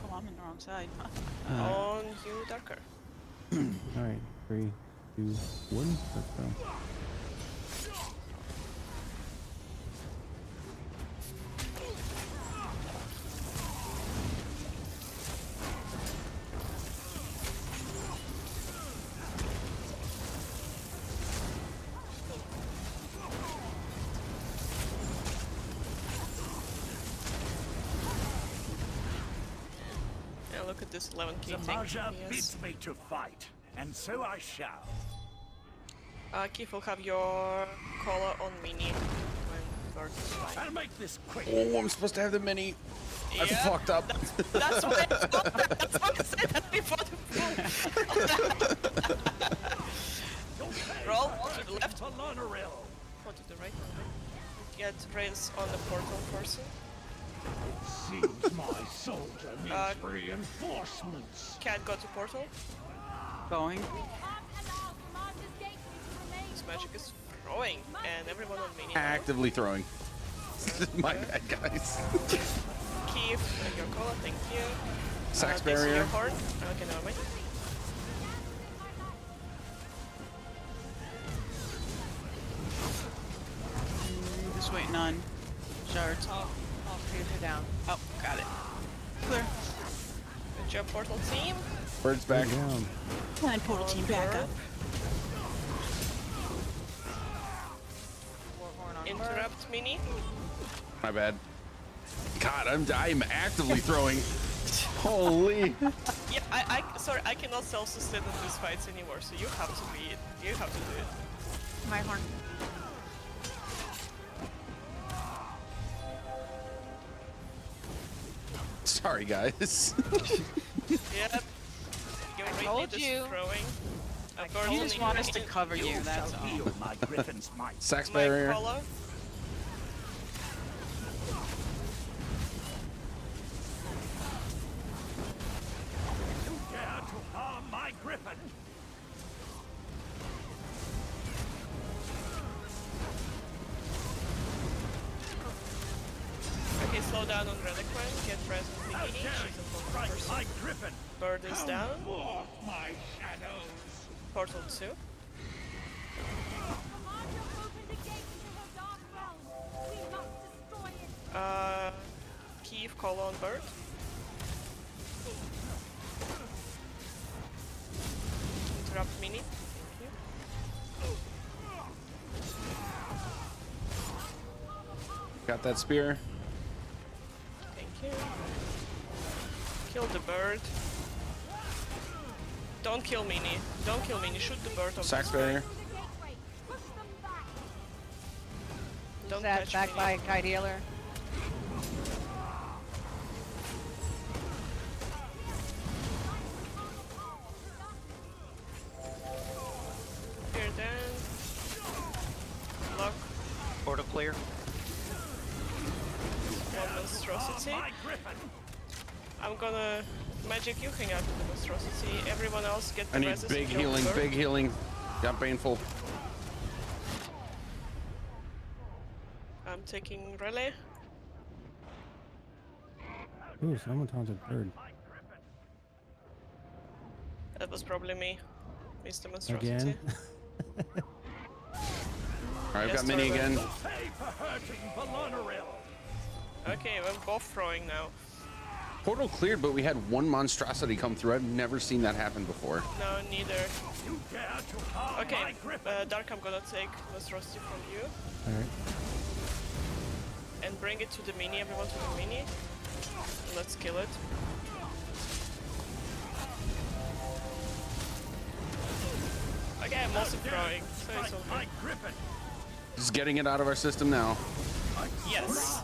Speaker 13: Oh, I'm in the wrong side.
Speaker 1: On you, Darker.
Speaker 12: All right, 3, 2, 1. Let's go.
Speaker 1: Yeah, look at this 11k
Speaker 7: Zamaja
Speaker 1: tank.
Speaker 7: bids me to fight, and so I shall.
Speaker 1: Keith will have your collar on mini when Bird is flying.
Speaker 7: I'll make this quick.
Speaker 2: Oh, I'm supposed to have the mini. I
Speaker 1: Yeah,
Speaker 2: fucked up.
Speaker 1: That's why that's why I said that before the roll to the left. Or to the right. Get rails on the portal person.
Speaker 7: Seems my soldier needs reinforcements.
Speaker 1: Cat go to portal.
Speaker 13: Going.
Speaker 1: This magic is throwing, and everyone on mini.
Speaker 2: Actively throwing. My bad, guys.
Speaker 1: Keith, your collar, thank you.
Speaker 2: Sax
Speaker 1: This is
Speaker 2: barrier.
Speaker 1: your horn. Okay, never mind.
Speaker 13: Just waiting on shards.
Speaker 4: I'll clear you down.
Speaker 13: Oh, got it. Clear.
Speaker 1: Good job, portal team.
Speaker 2: Bird's back.
Speaker 12: Down.
Speaker 13: And portal team back up.
Speaker 1: Interrupt mini.
Speaker 2: My bad. God, I'm actively throwing. Holy.
Speaker 1: Yeah, sorry, I cannot self-sustain in these fights anymore, so you have to be it. You have to do it.
Speaker 10: My horn.
Speaker 2: Sorry, guys.
Speaker 1: Yep. Your
Speaker 4: I
Speaker 1: rate
Speaker 4: told
Speaker 1: is
Speaker 4: you.
Speaker 1: throwing.
Speaker 13: You just want us to cover you, that's all.
Speaker 7: Feel my griffin's might.
Speaker 2: Sax
Speaker 1: My
Speaker 2: barrier.
Speaker 1: collar.
Speaker 7: You dare to harm my griffin?
Speaker 1: Okay, slow down on Reliquine. Get present with
Speaker 7: How
Speaker 1: Mini.
Speaker 7: dare
Speaker 1: She's
Speaker 7: you
Speaker 1: a full
Speaker 7: strike
Speaker 1: person.
Speaker 7: my griffin?
Speaker 1: Bird is down.
Speaker 7: Forth my shadows.
Speaker 1: Portal 2. Keith, call on Bird. Interrupt Mini. Thank you.
Speaker 2: Got that spear.
Speaker 1: Thank you. Kill the bird. Don't kill Mini. Don't kill Mini. Shoot the bird. Of
Speaker 2: Sax
Speaker 1: the
Speaker 2: barrier.
Speaker 1: Don't
Speaker 4: That
Speaker 1: touch
Speaker 4: back
Speaker 1: Mini.
Speaker 4: by Kite Healer.
Speaker 1: Here then. Lock.
Speaker 8: Portal clear.
Speaker 1: One monstrosity.
Speaker 7: My griffin.
Speaker 1: I'm gonna magic you hang out with the monstrosity. Everyone else get the
Speaker 2: I need
Speaker 1: resist
Speaker 2: big
Speaker 1: and kill the
Speaker 2: healing,
Speaker 1: bird.
Speaker 2: big healing. Got painful.
Speaker 1: I'm taking relay.
Speaker 12: Ooh, someone taunted Bird.
Speaker 1: That was probably me. Mr. Monstrosity.
Speaker 12: Again?
Speaker 2: Alright, I've
Speaker 1: Yes,
Speaker 2: got mini
Speaker 1: Torvald.
Speaker 2: again.
Speaker 7: Pay for hurting Balonaril.
Speaker 1: Okay, we're both throwing now.
Speaker 2: Portal cleared, but we had one monstrosity come through. I've never seen that happen before.
Speaker 1: No, neither.
Speaker 7: You dare to harm my
Speaker 1: Okay,
Speaker 7: griffin?
Speaker 1: Dark, I'm gonna take monstrosity from you
Speaker 12: Alright.
Speaker 1: and bring it to the mini. Everyone to the mini. Let's kill it. Okay, I'm also throwing, so it's
Speaker 7: Strike my
Speaker 1: okay.
Speaker 7: griffin.
Speaker 2: Just getting it out of our system now.
Speaker 1: Yes.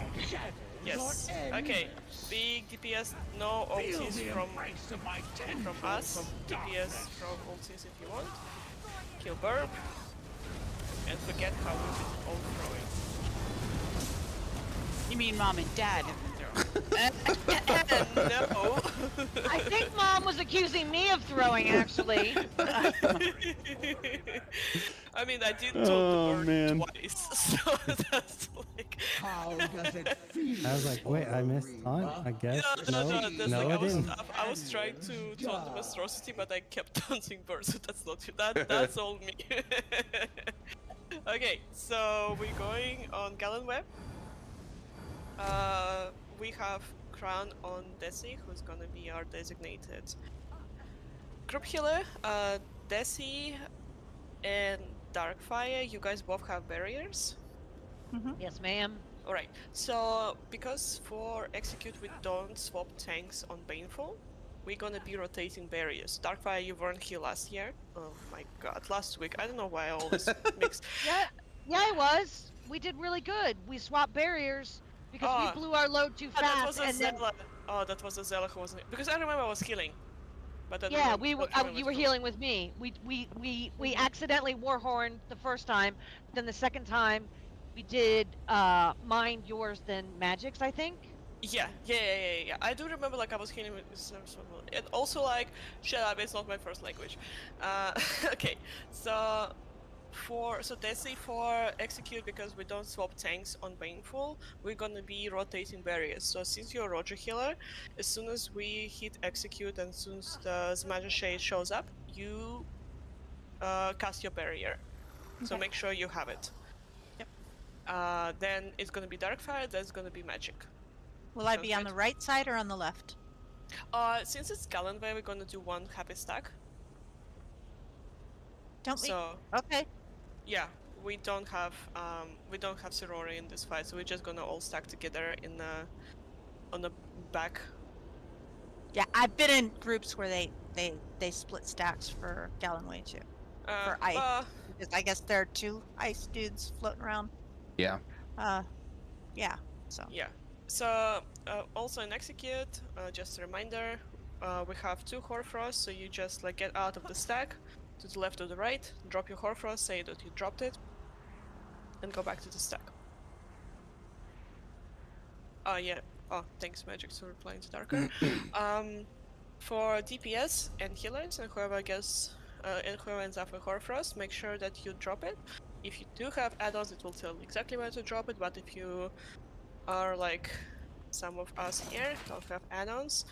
Speaker 1: Yes. Okay. big DPS, no ultis from us. DPS from ultis if you want. Kill Burp. And forget how we've been all throwing.
Speaker 13: You mean mom and dad have been throwing?
Speaker 1: No.
Speaker 4: I think Mom was accusing me of throwing, actually.
Speaker 1: I mean, I did
Speaker 2: Oh,
Speaker 1: talk the
Speaker 2: man.
Speaker 1: word twice, so that's like.
Speaker 11: How does it feel?
Speaker 12: I was like, wait, I missed taunt? I guess.
Speaker 1: No,
Speaker 12: No,
Speaker 1: that's
Speaker 12: no,
Speaker 1: like,
Speaker 12: I didn't.
Speaker 1: I was trying to taunt the monstrosity, but I kept taunting birds, so that's not that. That's all me. Okay, so we're going on Gallon Web. We have Crown on Desi, who's gonna be our designated group healer. Desi and Darkfire, you guys both have barriers.
Speaker 4: Yes, ma'am.
Speaker 1: Alright, so because for Execute we don't swap tanks on Baneful, we're gonna be rotating barriers. Darkfire, you weren't here last year. Oh my god, last week. I don't know why I always mix.
Speaker 4: Yeah, I was. We did really good. We swapped barriers because we blew our load too fast.
Speaker 1: That was a
Speaker 4: and then,
Speaker 1: Zella. Oh, that was a Zella who wasn't. Because I remember I was healing. But I don't
Speaker 4: yeah,
Speaker 1: know-
Speaker 4: we were.
Speaker 1: don't remember
Speaker 4: You were
Speaker 1: who.
Speaker 4: healing with me. We accidentally Warhorned the first time. Then the second time, we did mine, yours, then Magic's, I think.
Speaker 1: Yeah. I do remember like I was healing with some. And also like, shut up, it's not my first language. Okay, so Desi for Execute, because we don't swap tanks on Baneful, we're gonna be rotating barriers. So since you're a Roger healer, as soon as we hit Execute and as soon as the Magic Shade shows up, you cast your barrier. So make sure you have it.
Speaker 10: Yep.
Speaker 1: Then it's gonna be Darkfire, that's gonna be Magic.
Speaker 10: Will I be on the right side or on the left?
Speaker 1: Since it's Galenway, we're gonna do one happy stack.
Speaker 10: Don't we?
Speaker 1: So
Speaker 10: Okay.
Speaker 1: yeah, we don't have Sirori in this fight, so we're just gonna all stack together in on the back.
Speaker 10: Yeah, I've been in groups where they split stacks for Gallonway too. For ice, because I guess there are two ice dudes floating around.
Speaker 2: Yeah.
Speaker 10: Yeah. So.
Speaker 1: Yeah. So also in Execute, just a reminder, we have two Horfrost, so you just like get out of the stack to the left or the right, drop your Horfrost, say that you dropped it, and go back to the stack. Oh yeah. Oh, thanks Magic for replying to Darker. For DPS and healers and whoever gets and whoever ends up with Horfrost, make sure that you drop it. If you do have add-ons, it will tell you exactly where to drop it, but if you are like some of us here, don't have add-ons,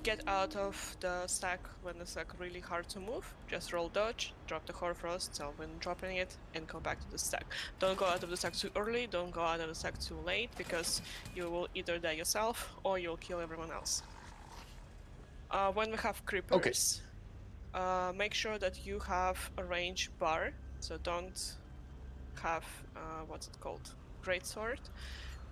Speaker 1: get out of the stack when it's like really hard to move. Just roll dodge, drop the Horfrost, tell when dropping it, and come back to the stack. Don't go out of the stack too early, don't go out of the stack too late, because you will either die yourself or you'll kill everyone else. When we have creepers, make sure that you have a range bar, so don't have, what's it called? Greatsword.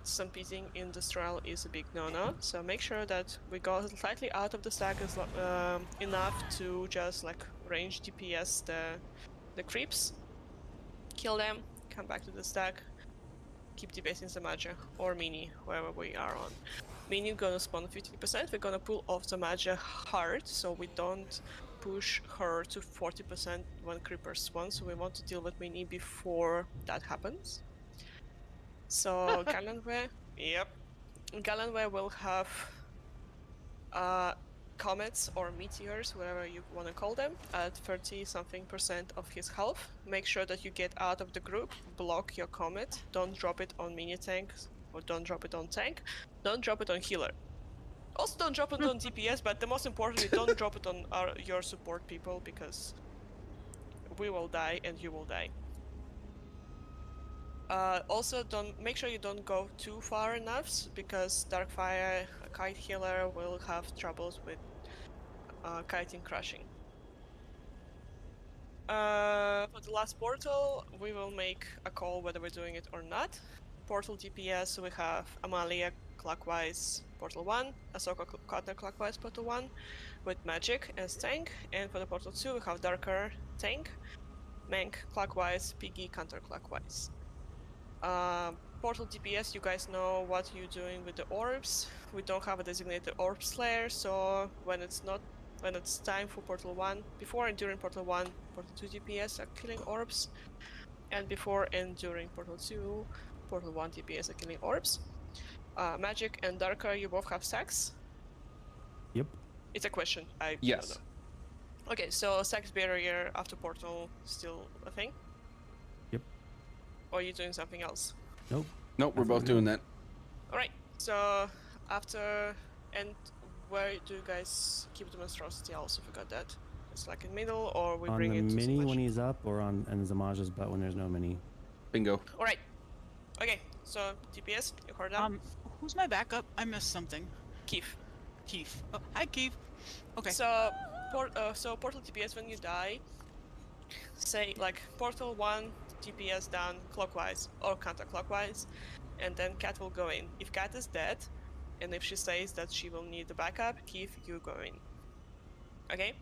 Speaker 1: Stampeding in the Strel is a big no-no, so make sure that we go slightly out of the stack as enough to just like range DPS the creeps, kill them, come back to the stack, keep DPSing the Magia or Mini, whoever we are on. Mini gonna spawn 50%, we're gonna pull off the Magia hard, so we don't push her to 40% when creepers spawn, so we want to deal with Mini before that happens. So Galenway, yep. Galenway will have comets or meteors, whatever you want to call them, at 30-something% of his health. Make sure that you get out of the group, block your comet, don't drop it on mini tanks, or don't drop it on tank, don't drop it on healer. Also don't drop it on DPS, but the most importantly, don't drop it on your support people, because we will die and you will die. Also, make sure you don't go too far enough, because Darkfire, a kite healer, will have troubles with kiting crushing. For the last portal, we will make a call whether we're doing it or not. Portal DPS, we have Amalia clockwise portal 1, Ahsoka counterclockwise portal 1, with Magic as tank, and for the portal 2 we have Darker tank, Mank clockwise, Piggy counterclockwise. portal DPS, you guys know what you're doing with the orbs. We don't have a designated orb slayer, so when it's time for portal 1, before and during portal 1, portal 2 DPS are killing orbs, and before and during portal 2, portal 1 DPS are killing orbs. Magic and Darker, you both have stacks?
Speaker 12: Yep.
Speaker 1: It's a question. I
Speaker 2: Yes.
Speaker 1: don't know. Okay, so stacks barrier after portal still a thing?
Speaker 12: Yep.
Speaker 1: Or are you doing something else?
Speaker 12: Nope.
Speaker 2: Nope, we're both doing that.
Speaker 1: Alright, so after, and where do you guys keep the monstrosity? I also forgot that. It's like in middle, or we
Speaker 12: On
Speaker 1: bring
Speaker 12: the
Speaker 1: it to
Speaker 12: mini when
Speaker 1: selection?
Speaker 12: he's up, or on and Zamaja's butt when there's no mini.
Speaker 2: Bingo.
Speaker 1: Alright. Okay, so DPS, you heard that?
Speaker 13: Who's my backup? I missed something.
Speaker 1: Keith.
Speaker 13: Keith. Oh, hi, Keith. Okay.
Speaker 1: So, portal DPS when you die, say like portal 1 DPS down clockwise or counterclockwise, and then Cat will go in. If Cat is dead, and if she says that she will need the backup, Keith, you go in. Okay?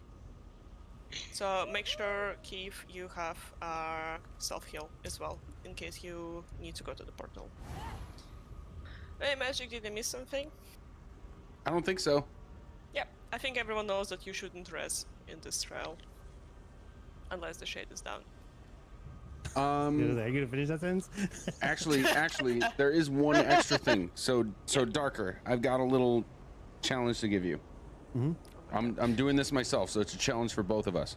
Speaker 1: So make sure, Keith, you have self-heal as well, in case you need to go to the portal. Hey, Magic, did I miss something?
Speaker 2: I don't think so.
Speaker 1: Yeah, I think everyone knows that you shouldn't res in this trial. Unless the shade is down.
Speaker 12: Are you gonna finish that sentence?
Speaker 2: Actually, there is one extra thing. So Darker, I've got a little challenge to give you.
Speaker 12: Mm-hmm.
Speaker 2: I'm doing this myself, so it's a challenge for both of us.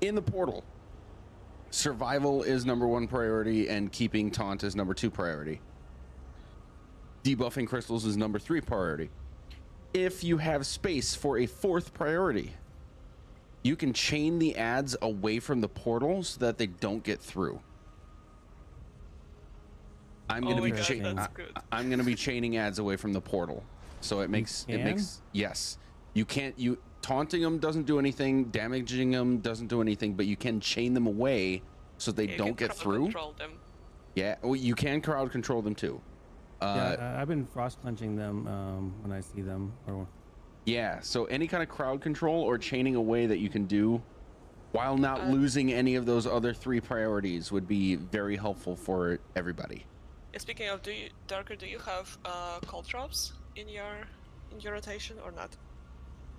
Speaker 2: In the portal, survival is #1 priority, and keeping taunt is #2 priority. Debuffing crystals is #3 priority. If you have space for a 4th priority, you can chain the ads away from the portal so that they don't get through. I'm gonna be chaining ads away from the portal, so it makes yes. You can't taunting them doesn't do anything, damaging them doesn't do anything, but you can chain them away so they don't get through.
Speaker 1: Them.
Speaker 2: Yeah, well, you can crowd control them too.
Speaker 12: Yeah, I've been frost clenching them when I see them.
Speaker 2: Yeah, so any kind of crowd control or chaining away that you can do while not losing any of those other 3 priorities would be very helpful for everybody.
Speaker 1: Speaking of, Darker, do you have cold drops in your rotation or not?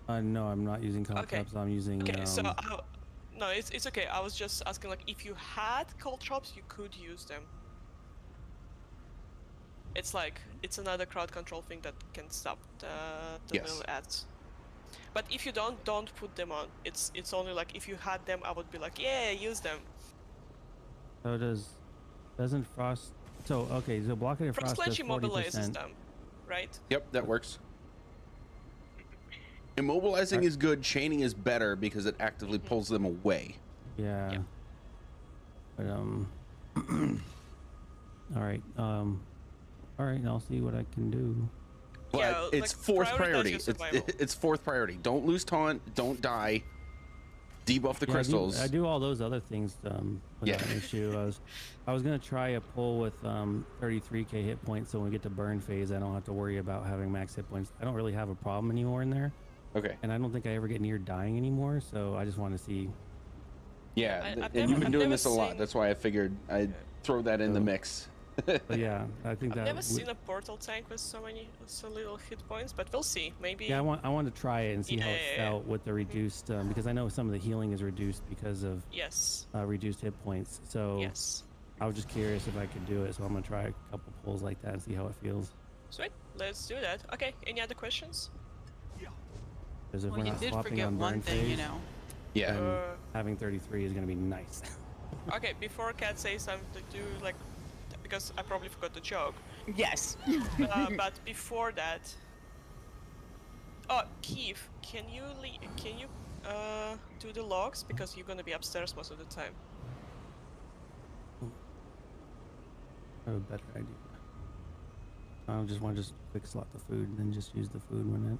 Speaker 12: No, I'm not using cold traps. I'm using.
Speaker 1: Okay, so no, it's okay. I was just asking, like, if you had cold drops, you could use them. It's like it's another crowd control thing that can stop the middle ads. But if you don't put them on. It's only like if you had them, I would be like, yeah, use them.
Speaker 12: So doesn't frost? So okay, so blocking
Speaker 1: Frost
Speaker 12: frost does
Speaker 1: clench immobilizes
Speaker 12: 40%.
Speaker 1: them, right?
Speaker 2: Yep, that works. Immobilizing is good. Chaining is better because it actively pulls them away.
Speaker 12: Yeah. But all right. All right, I'll see what I can do.
Speaker 2: But
Speaker 1: Yeah,
Speaker 2: it's
Speaker 1: like,
Speaker 2: 4th priority.
Speaker 1: prioritize your survival.
Speaker 2: It's 4th priority. Don't lose taunt. Don't die. Debuff the crystals.
Speaker 12: I do all those other things without an issue. I was gonna try a pull with 33k hit points, so when we get to burn phase, I don't have to worry about having max hit points. I don't really have a problem anymore in there.
Speaker 2: Okay.
Speaker 12: And I don't think I ever get near dying anymore, so I just want to see.
Speaker 2: Yeah, and you've been doing this a lot. That's why I figured I'd throw that in the mix.
Speaker 12: But yeah, I think
Speaker 1: I've
Speaker 12: that.
Speaker 1: never seen a portal tank with so little hit points, but we'll see. Maybe.
Speaker 12: Yeah, I want to try it and see how it
Speaker 1: Yeah.
Speaker 12: felt with the reduced, because I know some of the healing is reduced because of
Speaker 1: Yes.
Speaker 12: reduced hit points. So
Speaker 1: Yes.
Speaker 12: I was just curious if I could do it, so I'm gonna try a couple pulls like that and see how it feels.
Speaker 1: Sweet. Let's do that. Okay. Any other questions?
Speaker 12: Because if
Speaker 13: Well,
Speaker 12: we're
Speaker 13: you
Speaker 12: not
Speaker 13: did
Speaker 12: swapping
Speaker 13: forget
Speaker 12: on
Speaker 13: one
Speaker 12: burn
Speaker 13: thing,
Speaker 12: phase,
Speaker 13: you know.
Speaker 2: Yeah.
Speaker 12: then having 33 is gonna be nice.
Speaker 1: Okay. Before Kat says something, do like, because I probably forgot the joke.
Speaker 13: Yes.
Speaker 1: But before that, oh, Keith, can you do the logs, because you're gonna be upstairs most of the time.
Speaker 12: I have a better idea. I just want to quick slot the food and then just use the food when it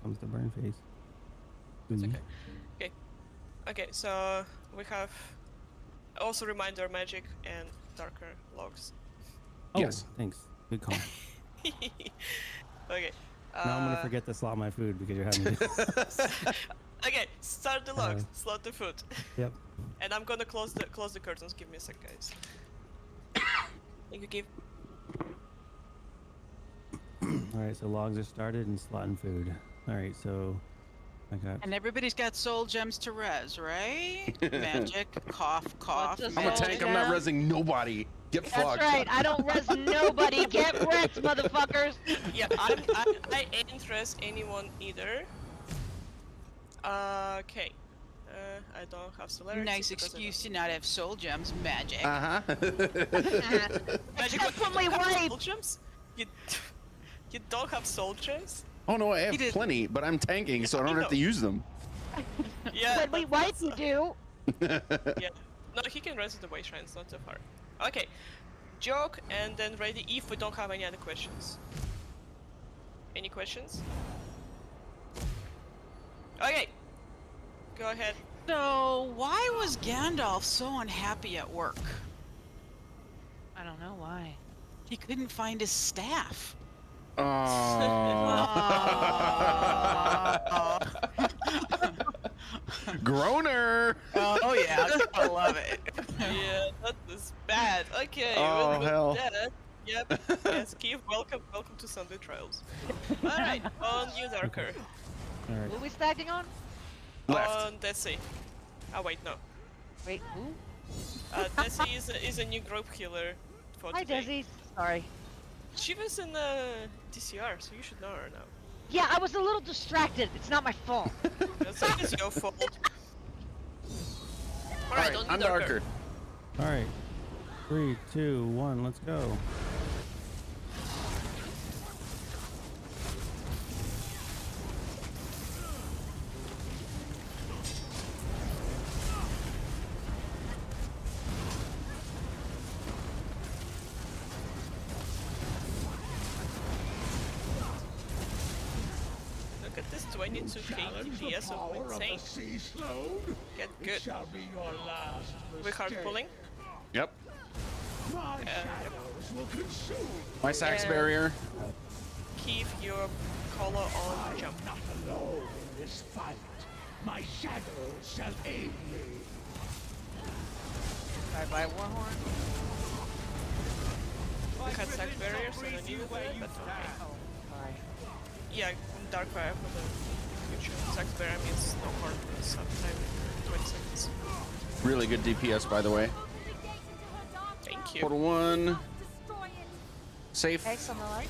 Speaker 12: comes to burn phase.
Speaker 1: It's okay. Okay. Okay, so we have also reminder magic and darker logs.
Speaker 12: Oh,
Speaker 2: Yes.
Speaker 12: thanks. Good call.
Speaker 1: Okay.
Speaker 12: Now I'm gonna forget to slot my food because you're having me.
Speaker 1: Okay, start the logs, slot the food.
Speaker 12: Yep.
Speaker 1: And I'm gonna close the curtains. Give me a sec, guys. Thank you, Keith.
Speaker 12: All right, so logs are started and slotting food. All right, so I got.
Speaker 13: And everybody's got soul gems to res, right? Magic, cough, cough.
Speaker 4: What's a
Speaker 2: I'm a
Speaker 4: soul
Speaker 2: tank. I'm not
Speaker 4: gem?
Speaker 2: resing nobody. Get
Speaker 4: That's
Speaker 2: fucked.
Speaker 4: right. I don't res nobody. Get wrecked, motherfuckers.
Speaker 1: Yeah, I ain't res anyone either. Okay. I don't have celerity.
Speaker 13: Nice
Speaker 1: because I
Speaker 13: excuse to not have soul gems. Magic.
Speaker 2: Uh-huh.
Speaker 1: Magic,
Speaker 4: Except for
Speaker 1: you
Speaker 4: my
Speaker 1: don't have
Speaker 4: wife.
Speaker 1: soul gems? You don't have soul gems?
Speaker 2: Oh no, I have
Speaker 13: He did-
Speaker 2: plenty, but I'm tanking, so I
Speaker 1: you
Speaker 2: don't have to
Speaker 1: know.
Speaker 2: use them.
Speaker 1: Yeah.
Speaker 4: When we wipe, you do.
Speaker 1: Yeah. No, he can res the way shrines, not so far. Okay. Joke and then ready if we don't have any other questions. Any questions? Okay. Go ahead.
Speaker 13: So, why was Gandalf so unhappy at work?
Speaker 4: I don't know why.
Speaker 13: He couldn't find his staff.
Speaker 2: Groaner.
Speaker 13: Oh yeah, I love it.
Speaker 1: Yeah, that is bad. Okay.
Speaker 2: Oh,
Speaker 1: we'll go
Speaker 2: hell.
Speaker 1: with that. Yep. Yes, Keith, welcome to Sunday Trials. Alright, on you, Darker.
Speaker 12: All right.
Speaker 4: Who are we stacking on?
Speaker 2: Left.
Speaker 1: On Desi. Oh wait, no.
Speaker 4: Wait, who?
Speaker 1: Desi is a new group healer for
Speaker 4: Hi,
Speaker 1: today.
Speaker 4: Desi. Sorry.
Speaker 1: She was in DCR, so you should know her now.
Speaker 4: Yeah, I was a little distracted. It's not my fault.
Speaker 1: That's always your fault.
Speaker 2: Alright,
Speaker 1: on you,
Speaker 2: I'm Darker.
Speaker 12: All right. 3, 2, 1, let's go.
Speaker 1: Look at this 22k DPS of insane. Get good. We're hard pulling.
Speaker 2: Yep.
Speaker 1: Yep.
Speaker 2: My sax
Speaker 1: Yeah.
Speaker 2: barrier.
Speaker 1: Keep your collar on jump.
Speaker 7: Alone in this fight, my shadow shall aid me.
Speaker 4: Bye-bye, Warhorn.
Speaker 1: We had sax barrier, so no need for it, but okay.
Speaker 4: Sorry.
Speaker 1: Yeah, dark fire for the future. Sax barrier means no harm for some time, 20 seconds.
Speaker 2: Really good DPS, by the way.
Speaker 1: Thank you.
Speaker 2: Portal 1. Safe.
Speaker 4: Okay, some light.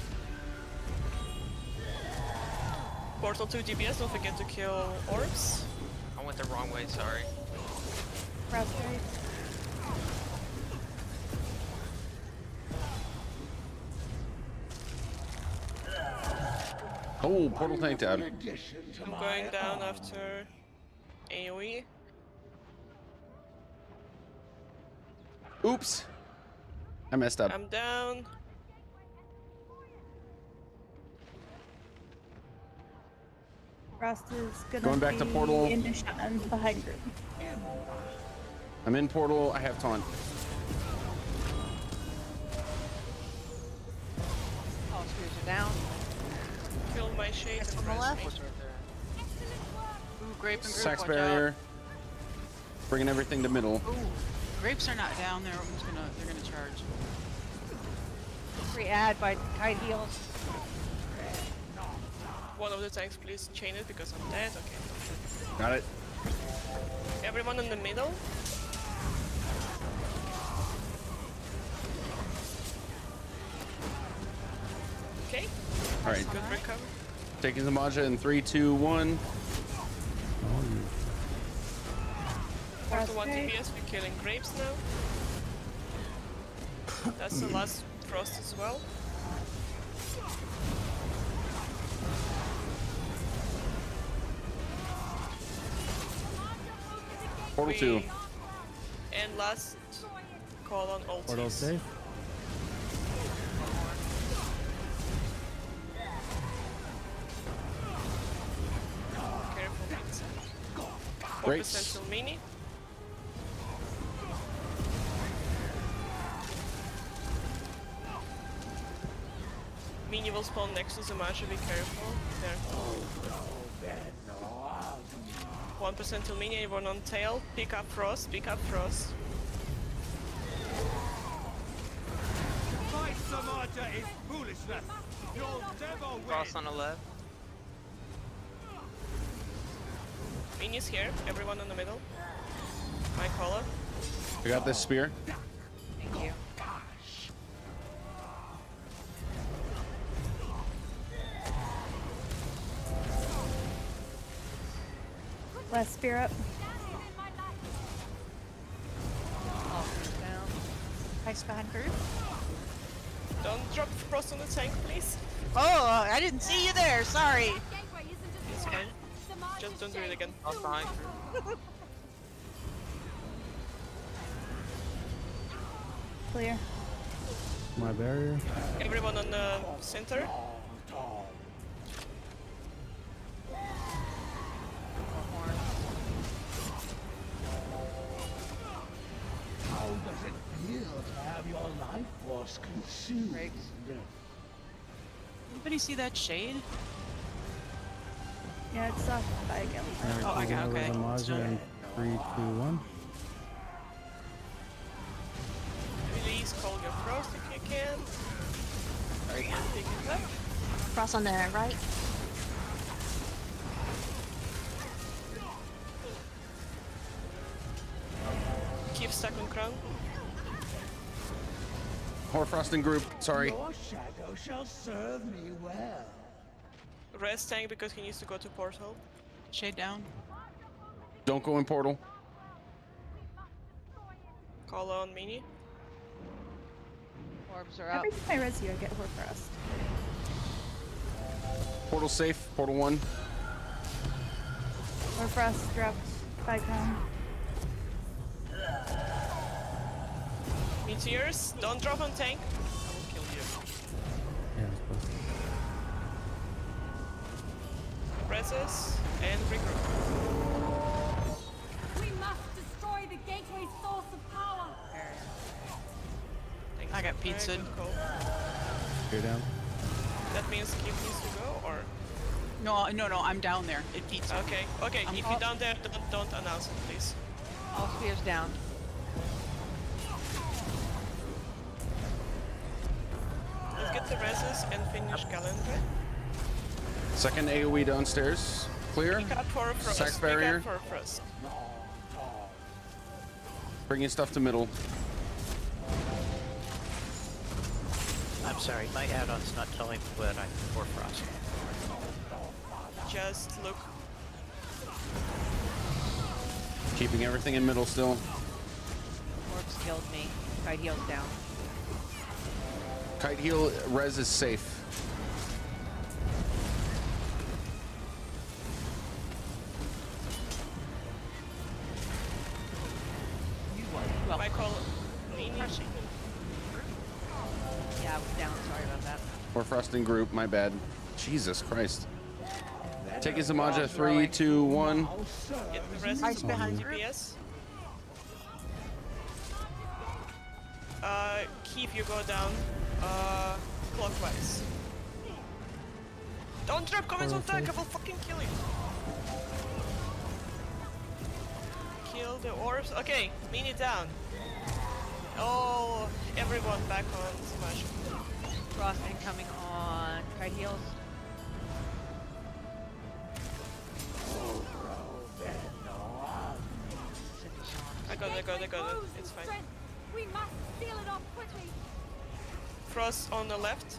Speaker 1: Portal 2 DPS, don't forget to kill orbs.
Speaker 8: I went the wrong way, sorry.
Speaker 4: Raspberry.
Speaker 2: Oh, portal tanked out.
Speaker 1: I'm going down after AoE.
Speaker 2: Oops. I messed up.
Speaker 1: I'm down.
Speaker 14: Rust is gonna
Speaker 2: Going back to
Speaker 14: be
Speaker 2: portal.
Speaker 14: in the shotgun behind group.
Speaker 2: I'm in portal. I have taunt.
Speaker 4: All screws are down.
Speaker 1: Kill my shade.
Speaker 4: It's on the left.
Speaker 13: Ooh, grape and group.
Speaker 2: Sax
Speaker 13: watch
Speaker 2: barrier. Bringing everything to middle.
Speaker 13: out. Ooh, grapes are not down there. They're gonna charge.
Speaker 4: Free ad by Kite Heels.
Speaker 1: One of the tanks, please chain it because I'm dead. Okay.
Speaker 2: Got it.
Speaker 1: Everyone in the middle. Okay.
Speaker 2: All right.
Speaker 1: Good recovery.
Speaker 2: Taking the Maja in 3, 2, 1.
Speaker 1: Portal 1 DPS, we're killing grapes now. That's the last frost as well.
Speaker 2: Portal 2.
Speaker 1: And last call on ultis.
Speaker 12: Portal safe.
Speaker 1: Careful, Pizza.
Speaker 2: Great.
Speaker 1: 4% till mini. Mini will spawn next to Zamaja, be careful. There. 1% till mini, everyone on tail. Pick up frost, pick up frost.
Speaker 7: My Samata is foolishness. Your devil
Speaker 15: Cross on the left.
Speaker 1: Mini's here. Everyone in the middle. My caller.
Speaker 2: I got this spear.
Speaker 4: Thank you.
Speaker 14: Last spear up.
Speaker 4: Down.
Speaker 10: Ice behind group.
Speaker 1: Don't drop frost on the tank, please.
Speaker 10: Oh, I didn't see you there. Sorry.
Speaker 1: It's fine. Just don't do it again.
Speaker 15: Cross behind.
Speaker 14: Clear.
Speaker 12: My barrier.
Speaker 1: Everyone on the center.
Speaker 11: How does it feel to have your life force consumed?
Speaker 13: Anybody see that shade?
Speaker 14: Yeah, it's off by again.
Speaker 13: Oh, I got okay.
Speaker 12: In 3, 2, 1.
Speaker 1: Please call your frost if you can.
Speaker 10: Sorry.
Speaker 1: Pick it up.
Speaker 10: Cross on the right.
Speaker 1: Keep stuck on crown.
Speaker 2: Hoarfrost group. Sorry.
Speaker 11: Your shadow shall serve me well.
Speaker 1: Rest tank because he needs to go to portal.
Speaker 13: Shade down.
Speaker 2: Don't go in portal.
Speaker 1: Call on Mini.
Speaker 4: Orbs are up.
Speaker 14: Every time I res you, I get Hoarfrost.
Speaker 2: Portal safe. Portal 1.
Speaker 14: Hoarfrost dropped by crown.
Speaker 1: Meteors, don't drop on tank. I will kill you.
Speaker 12: Yeah, it's supposed to.
Speaker 1: Presses and regroup.
Speaker 16: We must destroy the gateway source of power.
Speaker 13: I got pizza.
Speaker 12: You're down.
Speaker 1: That means Keith needs to go, or?
Speaker 13: No, I'm down there. It pizza.
Speaker 1: Okay, if you're down there, don't announce it, please.
Speaker 4: All spears down.
Speaker 1: Let's get the reses and finish Calendar.
Speaker 2: Second AoE downstairs. Clear.
Speaker 1: Pick up for frost.
Speaker 2: Sack barrier.
Speaker 1: Pick up for frost.
Speaker 2: Bringing stuff to middle.
Speaker 8: I'm sorry, my add-on's not telling me what I'm for frost.
Speaker 1: Just look.
Speaker 2: Keeping everything in middle still.
Speaker 4: Orbs killed me. Kite heals down.
Speaker 2: Kite heal res is safe.
Speaker 4: Well,
Speaker 1: I call Mini.
Speaker 4: yeah, I was down. Sorry about that.
Speaker 2: Hoarfrost group. My bad. Jesus Christ. Take his Zamaja. 3, 2, 1.
Speaker 1: Get the rest
Speaker 10: Ice behind
Speaker 1: DPS. Keith, you go down clockwise. Don't drop comments on tank, I will fucking kill you. Kill the orbs. Okay, Mini down. Oh, everyone back on Smash.
Speaker 4: Frost incoming on kite heals.
Speaker 1: I got it. It's fine.
Speaker 16: We must seal it off quickly.
Speaker 1: Frost on the left.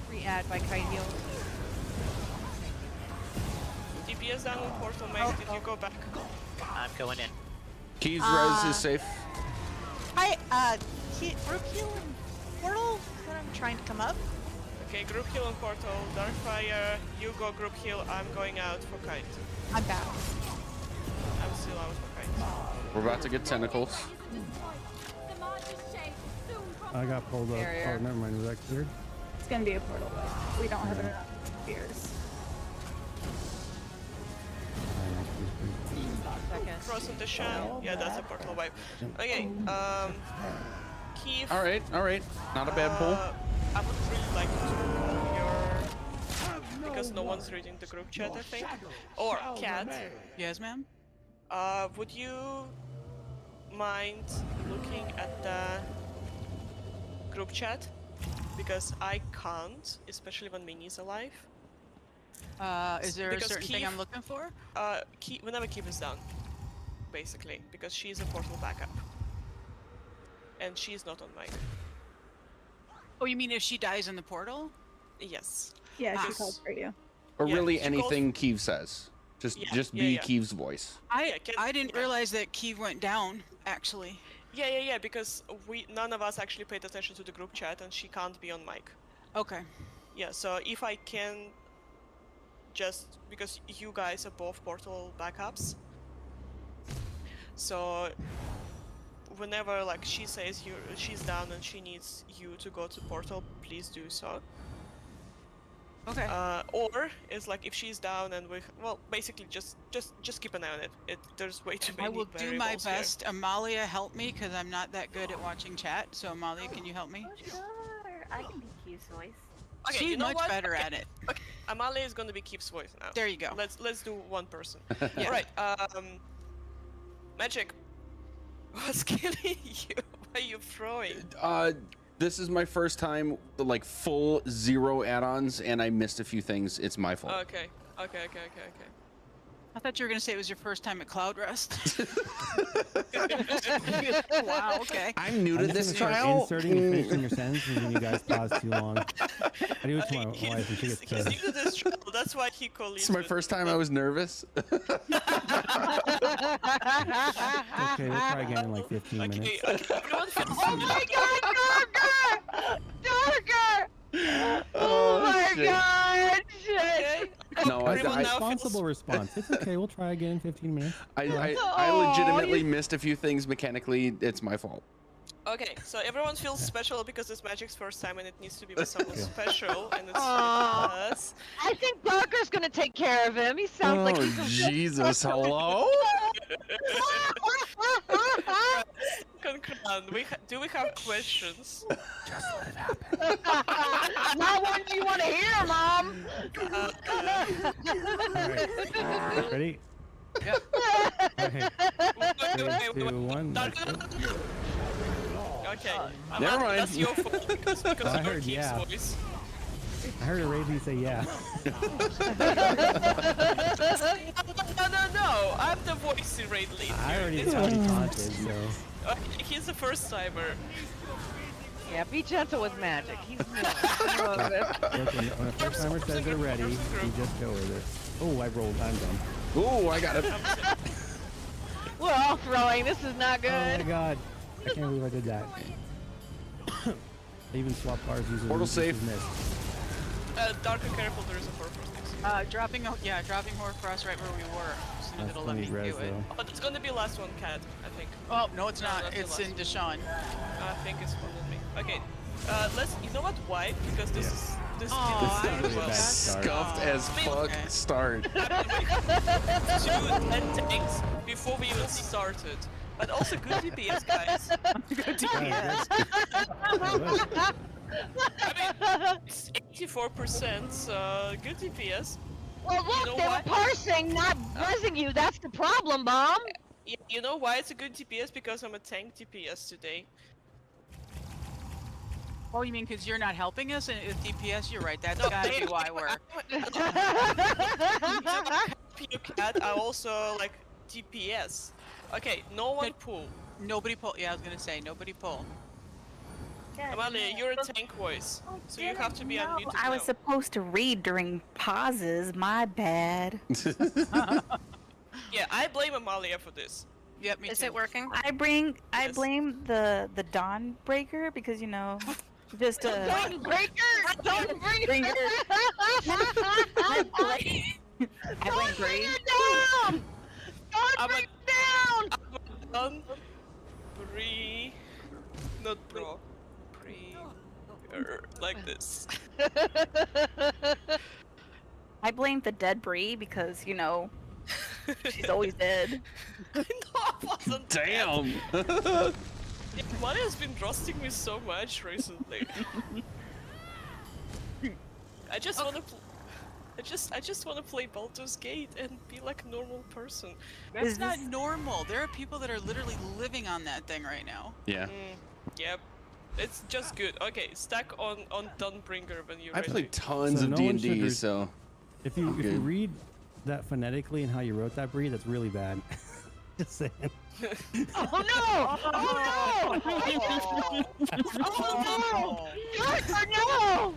Speaker 4: Re-add by kite heals.
Speaker 1: DPS down in portal, mate. Did you go back?
Speaker 8: I'm going in.
Speaker 2: Keys res is safe.
Speaker 10: Hi, group heal and portal when I'm trying to come up.
Speaker 1: Okay, group heal on portal. Darkfire, you go group heal. I'm going out for kite.
Speaker 10: I'm back.
Speaker 1: I'm still out for kite.
Speaker 2: We're about to get tentacles.
Speaker 12: I got pulled up.
Speaker 4: Barrier.
Speaker 12: Oh, never mind. Was that cleared?
Speaker 14: It's gonna be a portal wipe. We don't have enough spears.
Speaker 4: Second.
Speaker 1: Frost in the shell. Yeah, that's a portal wipe. Okay, Keith.
Speaker 2: All right. Not a bad pull.
Speaker 1: I would really like to call your... Because no one's reading the group chat, I think. Or Cat.
Speaker 13: Yes, ma'am.
Speaker 1: Would you mind looking at the group chat? because I can't, especially when Minnie's alive.
Speaker 13: Is there a
Speaker 1: Because
Speaker 13: certain thing I'm
Speaker 1: Keith-
Speaker 13: looking for?
Speaker 1: Whenever Keith is down, basically, because she's a portal backup. And she's not on mic.
Speaker 13: Oh, you mean if she dies in the portal?
Speaker 1: Yes.
Speaker 14: Yeah, she
Speaker 1: Because-
Speaker 14: calls for you.
Speaker 2: Or
Speaker 1: Yeah,
Speaker 2: really
Speaker 1: she calls-
Speaker 2: anything Keeve says. Just be Keeve's voice.
Speaker 13: I didn't realize that Keeve went down, actually.
Speaker 1: Yeah, because none of us actually paid attention to the group chat, and she can't be on mic.
Speaker 13: Okay.
Speaker 1: Yeah, so if I can, just because you guys are both portal backups, so whenever like she says she's down and she needs you to go to portal, please do so.
Speaker 13: Okay.
Speaker 1: Or it's like if she's down and basically just keep an eye on it. There's way too many
Speaker 13: I will do my
Speaker 1: variables here.
Speaker 13: best. Amalia, help me, because I'm not that good at watching chat. So Amalia, can you help me?
Speaker 4: Sure, I can be Keith's voice.
Speaker 1: Okay,
Speaker 13: She's
Speaker 1: you know
Speaker 13: much
Speaker 1: what?
Speaker 13: better
Speaker 1: Okay,
Speaker 13: at it.
Speaker 1: Okay, Amalia is gonna be Keith's voice now.
Speaker 13: There you go.
Speaker 1: Let's do one person.
Speaker 13: Yeah.
Speaker 1: Right. Magic. What's killing you? Why are you throwing?
Speaker 2: This is my first time, like full 0 add-ons, and I missed a few things. It's my fault.
Speaker 1: Okay.
Speaker 13: I thought you were going to say it was your first time at Cloudrest. Wow, okay.
Speaker 2: I'm new to
Speaker 12: just
Speaker 2: this
Speaker 12: gonna start
Speaker 2: trial.
Speaker 12: Inserting and finishing your sentences when you guys pause too long. I do it to my wife and she gets
Speaker 1: He's
Speaker 12: pissed.
Speaker 1: new to this trial. That's why he called
Speaker 2: It's my first time I was nervous.
Speaker 12: Okay, we'll try again in like 15 minutes.
Speaker 1: Everyone feels
Speaker 4: Oh my god, Darker! Oh my
Speaker 2: shit.
Speaker 4: god, shit!
Speaker 2: No,
Speaker 12: That's a
Speaker 2: I
Speaker 12: responsible response. It's okay. We'll try again in 15 minutes.
Speaker 2: I legitimately missed a few things mechanically. It's my fault.
Speaker 1: Okay, so everyone feels special because it's Magic's first time and it needs to be with someone special, and it's
Speaker 4: Aw.
Speaker 1: us.
Speaker 4: I think Darker's gonna take care of him. He sounds like he's a
Speaker 2: Jesus, hello?
Speaker 1: Do we have questions?
Speaker 2: Just let it happen.
Speaker 4: Not one you want to hear, Mom.
Speaker 12: Alright. Ready?
Speaker 13: Yep.
Speaker 12: Okay.
Speaker 1: Wait,
Speaker 12: 3, 2, 1. Let's go.
Speaker 1: Okay.
Speaker 2: Never mind.
Speaker 1: That's your fault because
Speaker 12: I
Speaker 1: of your
Speaker 12: heard
Speaker 1: Keith's
Speaker 12: yeah.
Speaker 1: voice.
Speaker 12: I heard a Razy say yeah.
Speaker 1: No. I'm the voice in Raid Lead.
Speaker 12: I already
Speaker 1: It's
Speaker 12: got
Speaker 1: fine.
Speaker 12: taunted, so.
Speaker 1: Okay, he's the first timer.
Speaker 4: Yeah, be gentle with Magic. He's new.
Speaker 12: Look, when a first timer says they're ready, you just go with it. Oh, I rolled. I'm done.
Speaker 2: Oh, I got it.
Speaker 4: We're all throwing. This is not
Speaker 12: Oh
Speaker 4: good.
Speaker 12: my god. I can't believe I did that. I even swapped bars using
Speaker 2: Portal safe.
Speaker 12: missed.
Speaker 1: Darker, careful, there is a purpose.
Speaker 13: Dropping Hoarfrost right where we were. As soon as
Speaker 12: That's
Speaker 13: it'll
Speaker 12: gonna
Speaker 13: let me
Speaker 12: need res
Speaker 13: do it.
Speaker 12: though.
Speaker 1: But it's gonna be last one, Cat, I think.
Speaker 13: Oh, no, it's
Speaker 1: No,
Speaker 13: not.
Speaker 1: that's the
Speaker 13: It's
Speaker 1: last
Speaker 13: in Deshaun.
Speaker 1: I think it's one of me. Okay, you know what, why? Because this
Speaker 13: Aw,
Speaker 1: didn't
Speaker 12: Really
Speaker 1: start well.
Speaker 12: bad start.
Speaker 2: Scuffed as fuck
Speaker 13: Okay.
Speaker 2: start.
Speaker 1: 2 endings before we even started. But also good DPS, guys. Good DPS. I mean, it's 84%, so good DPS.
Speaker 4: Well, look,
Speaker 1: You know
Speaker 4: they
Speaker 1: why?
Speaker 4: were parsing, not buzzing you. That's the problem, Bomb.
Speaker 1: You know why it's a good DPS? Because I'm a tank DPS today.
Speaker 13: Oh, you mean because you're not helping us with DPS? You're right. That's
Speaker 1: No,
Speaker 13: gotta be why we're.
Speaker 1: Cat, I also like DPS. Okay, no one pull.
Speaker 13: Nobody pull. Yeah, I was gonna say nobody pull.
Speaker 1: Amalia, you're a tank voice, so you have to be unmuted
Speaker 14: I was
Speaker 1: now.
Speaker 14: supposed to read during pauses. My bad.
Speaker 1: Yeah, I blame Amalia for this.
Speaker 13: Yep, me too.
Speaker 6: Is it working?
Speaker 14: I
Speaker 1: Yes.
Speaker 14: blame the Dawnbreaker because you know, just
Speaker 4: Dawnbreaker!
Speaker 14: Dawnbreaker! I blame Bree.
Speaker 4: Down! Dawnbreaker down!
Speaker 1: I'm Bree, not bro. Bree, like this.
Speaker 14: I blame the dead Bree because you know, she's always dead.
Speaker 1: No, I wasn't.
Speaker 2: Damn.
Speaker 1: Yeah, Amalia's been trusting me so much recently. I just want to. I just want to play Baldur's Gate and be like a normal person.
Speaker 13: That's not normal. There are people that are literally living on that thing right now.
Speaker 2: Yeah.
Speaker 1: Yep. It's just good. Okay, stack on Dawnbringer when you're
Speaker 2: I
Speaker 1: ready.
Speaker 2: played tons
Speaker 12: So
Speaker 2: of
Speaker 12: no one should
Speaker 2: D&D,
Speaker 12: re-
Speaker 2: so
Speaker 12: If you
Speaker 2: good.
Speaker 12: read that phonetically and how you wrote that breed, that's really bad. Just saying.
Speaker 4: Oh no! Oh no! Oh no! Darker, no!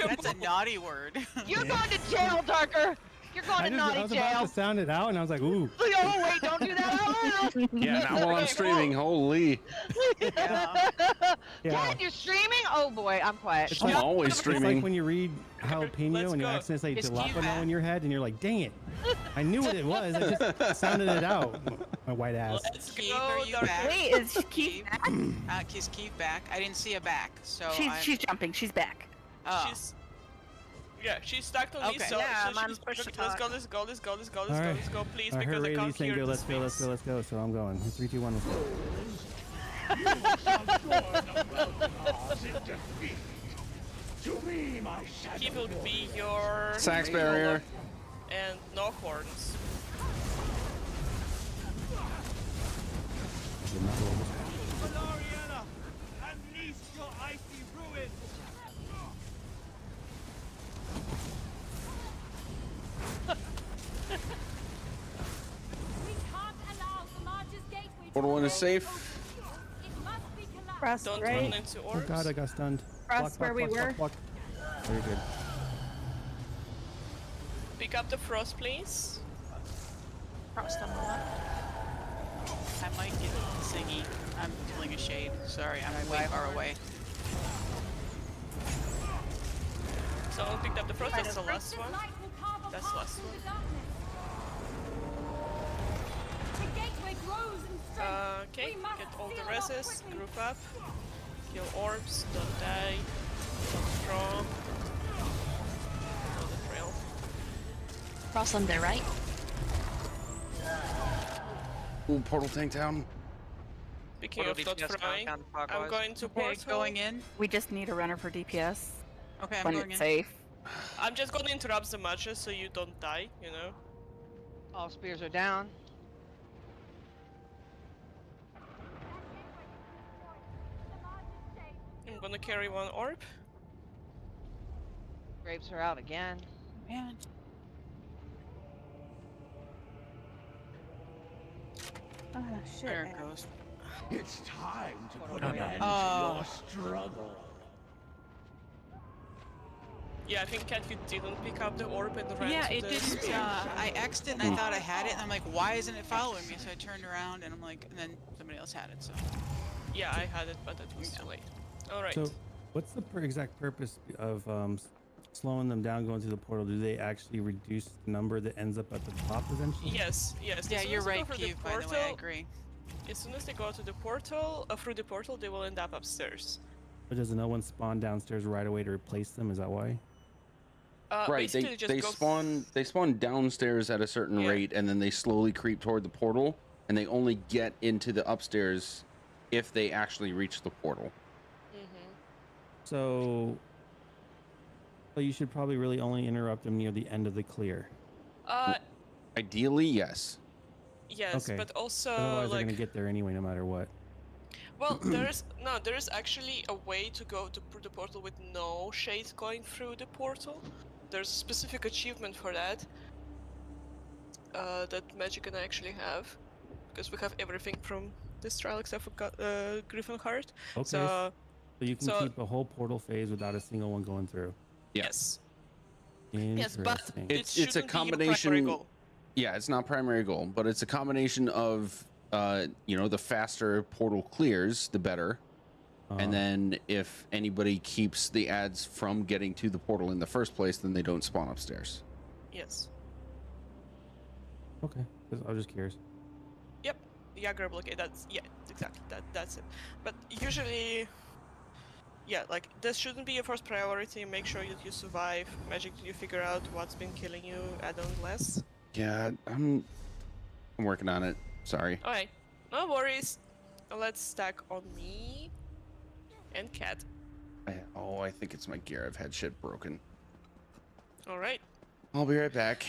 Speaker 13: That's a naughty word.
Speaker 4: You're going to jail, Darker. You're going to
Speaker 12: I
Speaker 4: naughty
Speaker 12: was
Speaker 4: jail.
Speaker 12: about to sound it out, and I was like, ooh.
Speaker 4: Oh wait, don't do that out loud.
Speaker 2: yeah. Now while I'm streaming, holy,
Speaker 13: Yeah.
Speaker 4: Dad, you're streaming? Oh boy, I'm quiet.
Speaker 12: It's
Speaker 2: I'm
Speaker 12: like-
Speaker 2: always
Speaker 12: It's
Speaker 2: streaming.
Speaker 12: like when you read jalapeno
Speaker 1: Let's
Speaker 12: and you
Speaker 1: go.
Speaker 12: accidentally say
Speaker 13: Is
Speaker 12: jalapeno
Speaker 13: Keith
Speaker 12: in your head, and you're like, dang it. I knew what it was. I just sounded it out. My white ass.
Speaker 1: Let's
Speaker 13: Keith,
Speaker 1: go,
Speaker 13: are you
Speaker 1: Darker.
Speaker 13: back?
Speaker 14: Wait, is Keith back?
Speaker 13: Is Keith back? I didn't see a back, so
Speaker 14: She's jumping. She's back.
Speaker 13: Oh.
Speaker 1: She's stacked on me,
Speaker 13: Okay.
Speaker 1: so
Speaker 6: Yeah,
Speaker 1: so
Speaker 6: I'm
Speaker 1: she's
Speaker 6: push to
Speaker 1: perfect. Let's go,
Speaker 6: talk.
Speaker 1: let's go, let's go, let's go,
Speaker 12: All
Speaker 1: let's go,
Speaker 12: right.
Speaker 1: let's go, please,
Speaker 12: I
Speaker 1: because
Speaker 12: heard
Speaker 1: I
Speaker 12: Rayleigh
Speaker 1: can't
Speaker 12: saying
Speaker 1: hear
Speaker 12: go,
Speaker 1: the
Speaker 12: let's go, let's
Speaker 1: space.
Speaker 12: go, let's go. So I'm going. 3, 2, 1, let's go.
Speaker 11: You shall join the Meltars in defeat. To me, my shadow.
Speaker 1: He will be your
Speaker 2: Sax barrier.
Speaker 1: and no horns.
Speaker 7: Valariana, unleash your icy ruin!
Speaker 16: We can't allow the largest gateway to
Speaker 2: Portal 1 is
Speaker 16: remain
Speaker 2: safe.
Speaker 16: open. It must be collapsed.
Speaker 14: Frost,
Speaker 1: Don't
Speaker 14: right?
Speaker 1: run into
Speaker 12: Oh
Speaker 1: orbs.
Speaker 12: god, I got stunned.
Speaker 14: Frost, where we were?
Speaker 12: Block. Very good.
Speaker 1: Pick up the frost, please.
Speaker 10: Frost on the left.
Speaker 13: I might get thingy. I'm pulling a shade. Sorry, I'm way far away.
Speaker 1: Someone picked up the frost. That's the last
Speaker 16: This
Speaker 1: one.
Speaker 16: light will carve a
Speaker 1: That's
Speaker 16: path
Speaker 1: last
Speaker 16: through
Speaker 1: one.
Speaker 16: the darkness. The gateway grows in strength.
Speaker 1: Okay,
Speaker 16: We must
Speaker 1: get all the
Speaker 16: seal it off
Speaker 1: reses,
Speaker 16: quickly.
Speaker 1: group up, kill orbs, don't die, don't strong. Know the drill.
Speaker 6: Cross on the right.
Speaker 2: Ooh, portal tank down.
Speaker 1: Speaking
Speaker 8: Portal
Speaker 1: of not
Speaker 8: DPS
Speaker 1: frying, I'm
Speaker 8: counterclockwise.
Speaker 1: going to
Speaker 13: Okay,
Speaker 1: portal.
Speaker 13: going in.
Speaker 14: We just need a runner for DPS
Speaker 13: Okay, I'm
Speaker 14: when
Speaker 13: going
Speaker 14: it's
Speaker 13: in.
Speaker 14: safe.
Speaker 1: I'm just gonna interrupt the matches so you don't die, you know?
Speaker 4: All spears are down.
Speaker 1: I'm gonna carry one orb.
Speaker 4: Grapes are out again.
Speaker 13: Man.
Speaker 14: Oh
Speaker 13: There it goes.
Speaker 11: It's time to put
Speaker 4: Oh,
Speaker 11: an
Speaker 4: yeah.
Speaker 11: end to
Speaker 13: Oh.
Speaker 11: your struggle.
Speaker 1: Yeah, I think Cat, you didn't pick up the orb and ran
Speaker 13: Yeah,
Speaker 1: to
Speaker 13: it
Speaker 1: the
Speaker 13: didn't.
Speaker 1: spear.
Speaker 13: I X'd it and I thought I had it, and I'm like, why isn't it following me? So I turned around and I'm like, and then somebody else had it. So
Speaker 1: Yeah, I had it, but it was too late. Alright.
Speaker 12: So, what's the exact purpose of slowing them down going through the portal? Do they actually reduce the number that ends up at the top eventually?
Speaker 1: Yes, yes.
Speaker 13: yeah,
Speaker 1: as soon
Speaker 13: you're
Speaker 1: as they go
Speaker 13: right,
Speaker 1: through
Speaker 13: Pew. By the way, I
Speaker 1: portal-
Speaker 13: agree.
Speaker 1: As soon as they go to the portal, through the portal, they will end up upstairs.
Speaker 12: But does no one spawn downstairs right away to replace them? Is that why?
Speaker 2: Right,
Speaker 1: basically just
Speaker 2: they
Speaker 1: go
Speaker 2: spawn downstairs at a certain
Speaker 1: Yeah.
Speaker 2: rate, and then they slowly creep toward the portal, and they only get into the upstairs if they actually reach the portal.
Speaker 12: So you should probably really only interrupt them near the end of the clear.
Speaker 2: Ideally, yes.
Speaker 1: Yes,
Speaker 12: Okay.
Speaker 1: but also
Speaker 12: Otherwise, they're
Speaker 1: like,
Speaker 12: gonna get there anyway, no matter what.
Speaker 1: well, there is actually a way to go to the portal with no shade going through the portal. There's a specific achievement for that. That Magic and I actually have, because we have everything from this trial except for Griffin Heart.
Speaker 12: Okay.
Speaker 1: So
Speaker 12: So you can
Speaker 1: so-
Speaker 12: keep a whole portal phase without a single one going through.
Speaker 1: yes, yes, but
Speaker 12: Interesting.
Speaker 1: it
Speaker 2: It's a
Speaker 1: shouldn't be your primary
Speaker 2: combination.
Speaker 1: goal.
Speaker 2: Yeah, it's not primary goal, but it's a combination of, the faster portal clears, the better. And then if anybody keeps the ads from getting to the portal in the first place, then they don't spawn upstairs.
Speaker 1: Yes.
Speaker 12: Okay. I was just curious.
Speaker 1: Yep. Jagger blockade. That's exactly that's it. But usually, yeah, like this shouldn't be your first priority. Make sure that you survive. Magic, you figure out what's been killing you. Add on less.
Speaker 2: Yeah, I'm working on it. Sorry.
Speaker 1: Alright, no worries. Let's stack on me and Cat.
Speaker 2: I think it's my gear. I've had shit broken.
Speaker 1: Alright.
Speaker 2: I'll be right back.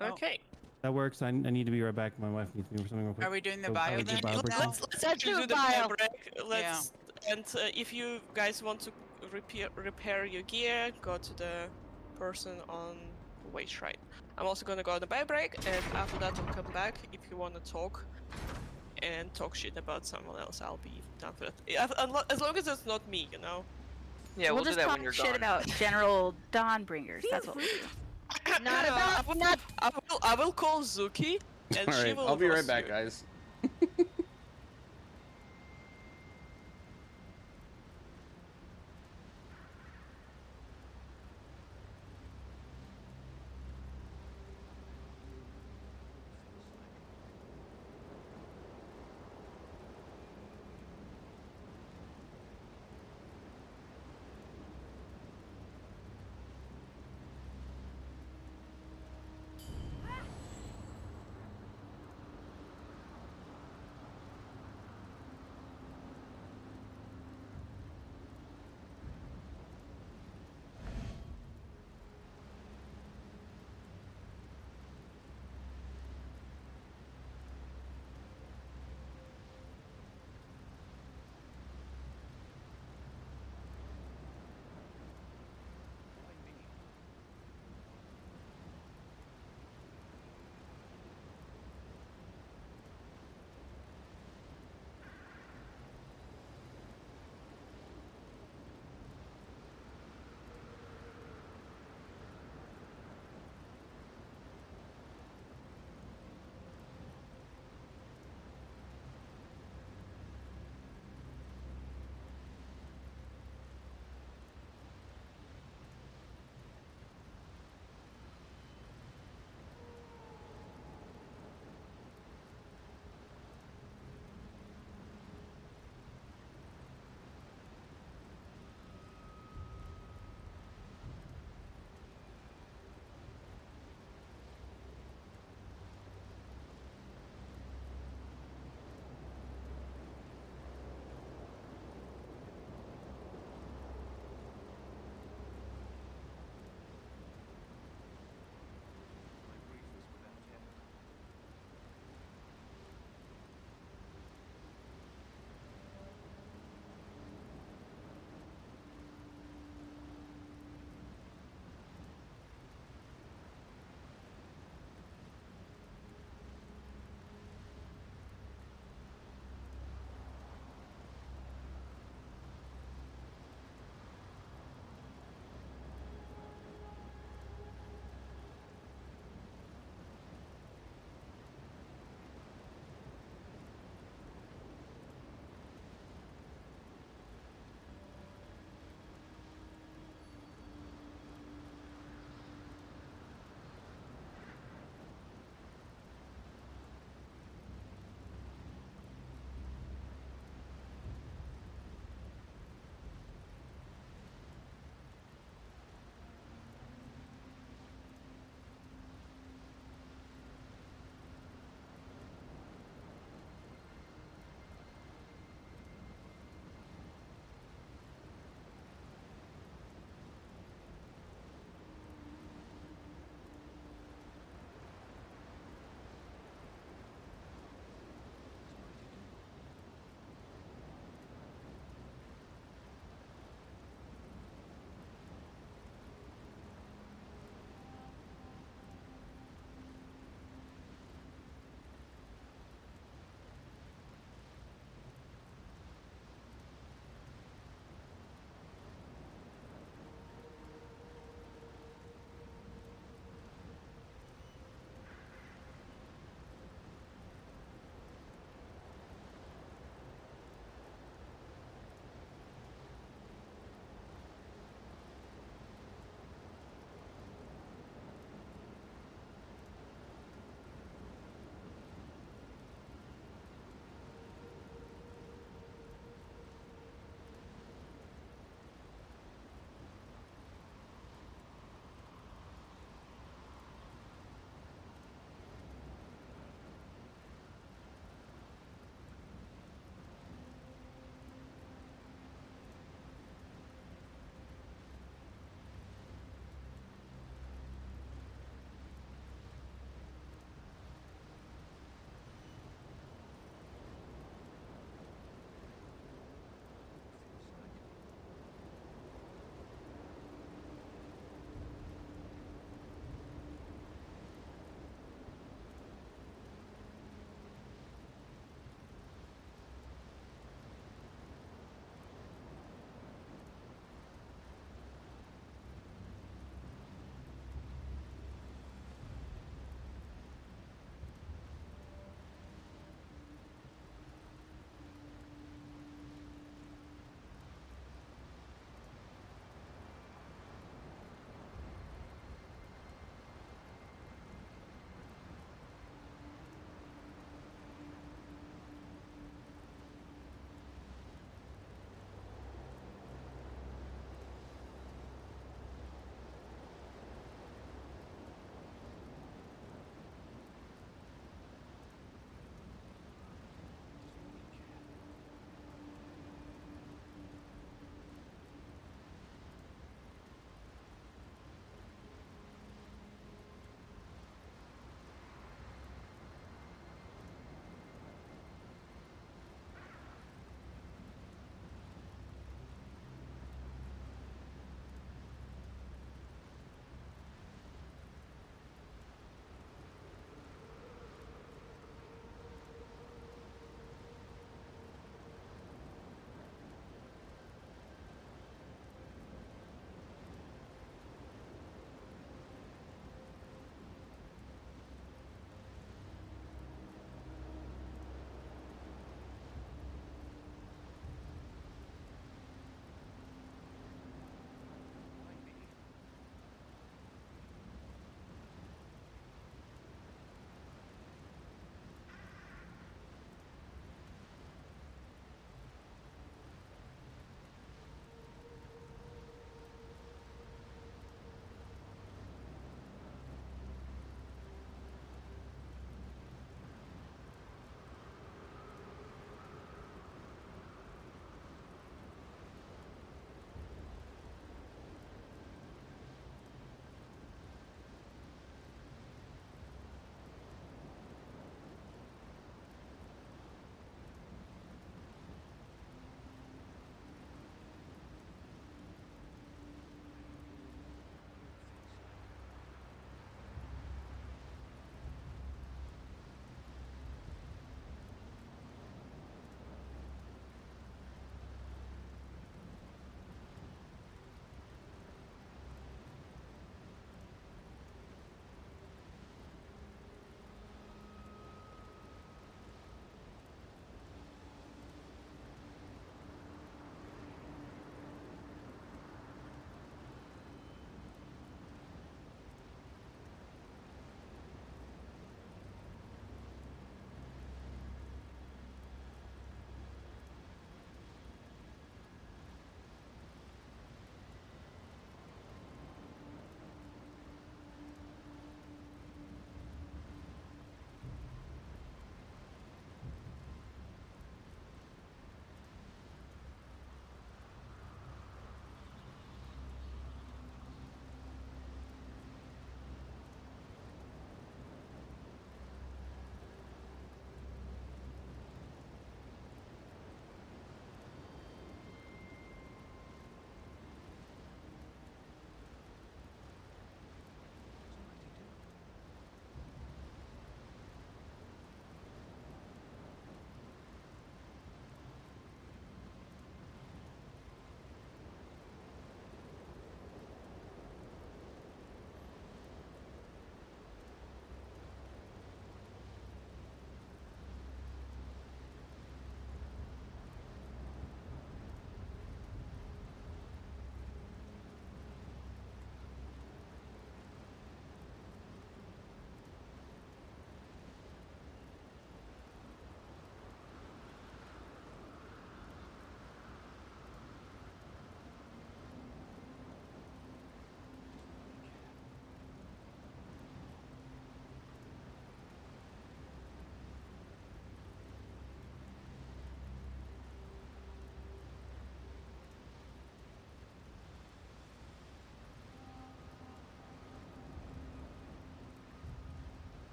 Speaker 1: Okay.
Speaker 12: That works. I need to be right back. My wife needs me for something real quick.
Speaker 13: Are we doing the
Speaker 12: So,
Speaker 13: bio
Speaker 12: I would do
Speaker 13: then?
Speaker 12: bio break now?
Speaker 1: Let's do the bio break. Let's And if you guys want to repair your gear, go to the person on the way shrine. I'm also gonna go on a bye break, and after that I'll come back. If you wanna talk and talk shit about someone else, I'll be down for that. As long as it's not me, you know.
Speaker 15: Yeah, we'll do
Speaker 14: just
Speaker 15: that
Speaker 14: talk
Speaker 15: when you're
Speaker 14: shit
Speaker 15: gone.
Speaker 14: about General Dawnbringers. That's what we'll do.
Speaker 10: Not about not.
Speaker 1: I will call Zuki, and
Speaker 2: All
Speaker 1: she
Speaker 2: right,
Speaker 1: will.
Speaker 2: I'll be right
Speaker 1: roast
Speaker 2: back,
Speaker 1: you.
Speaker 2: guys.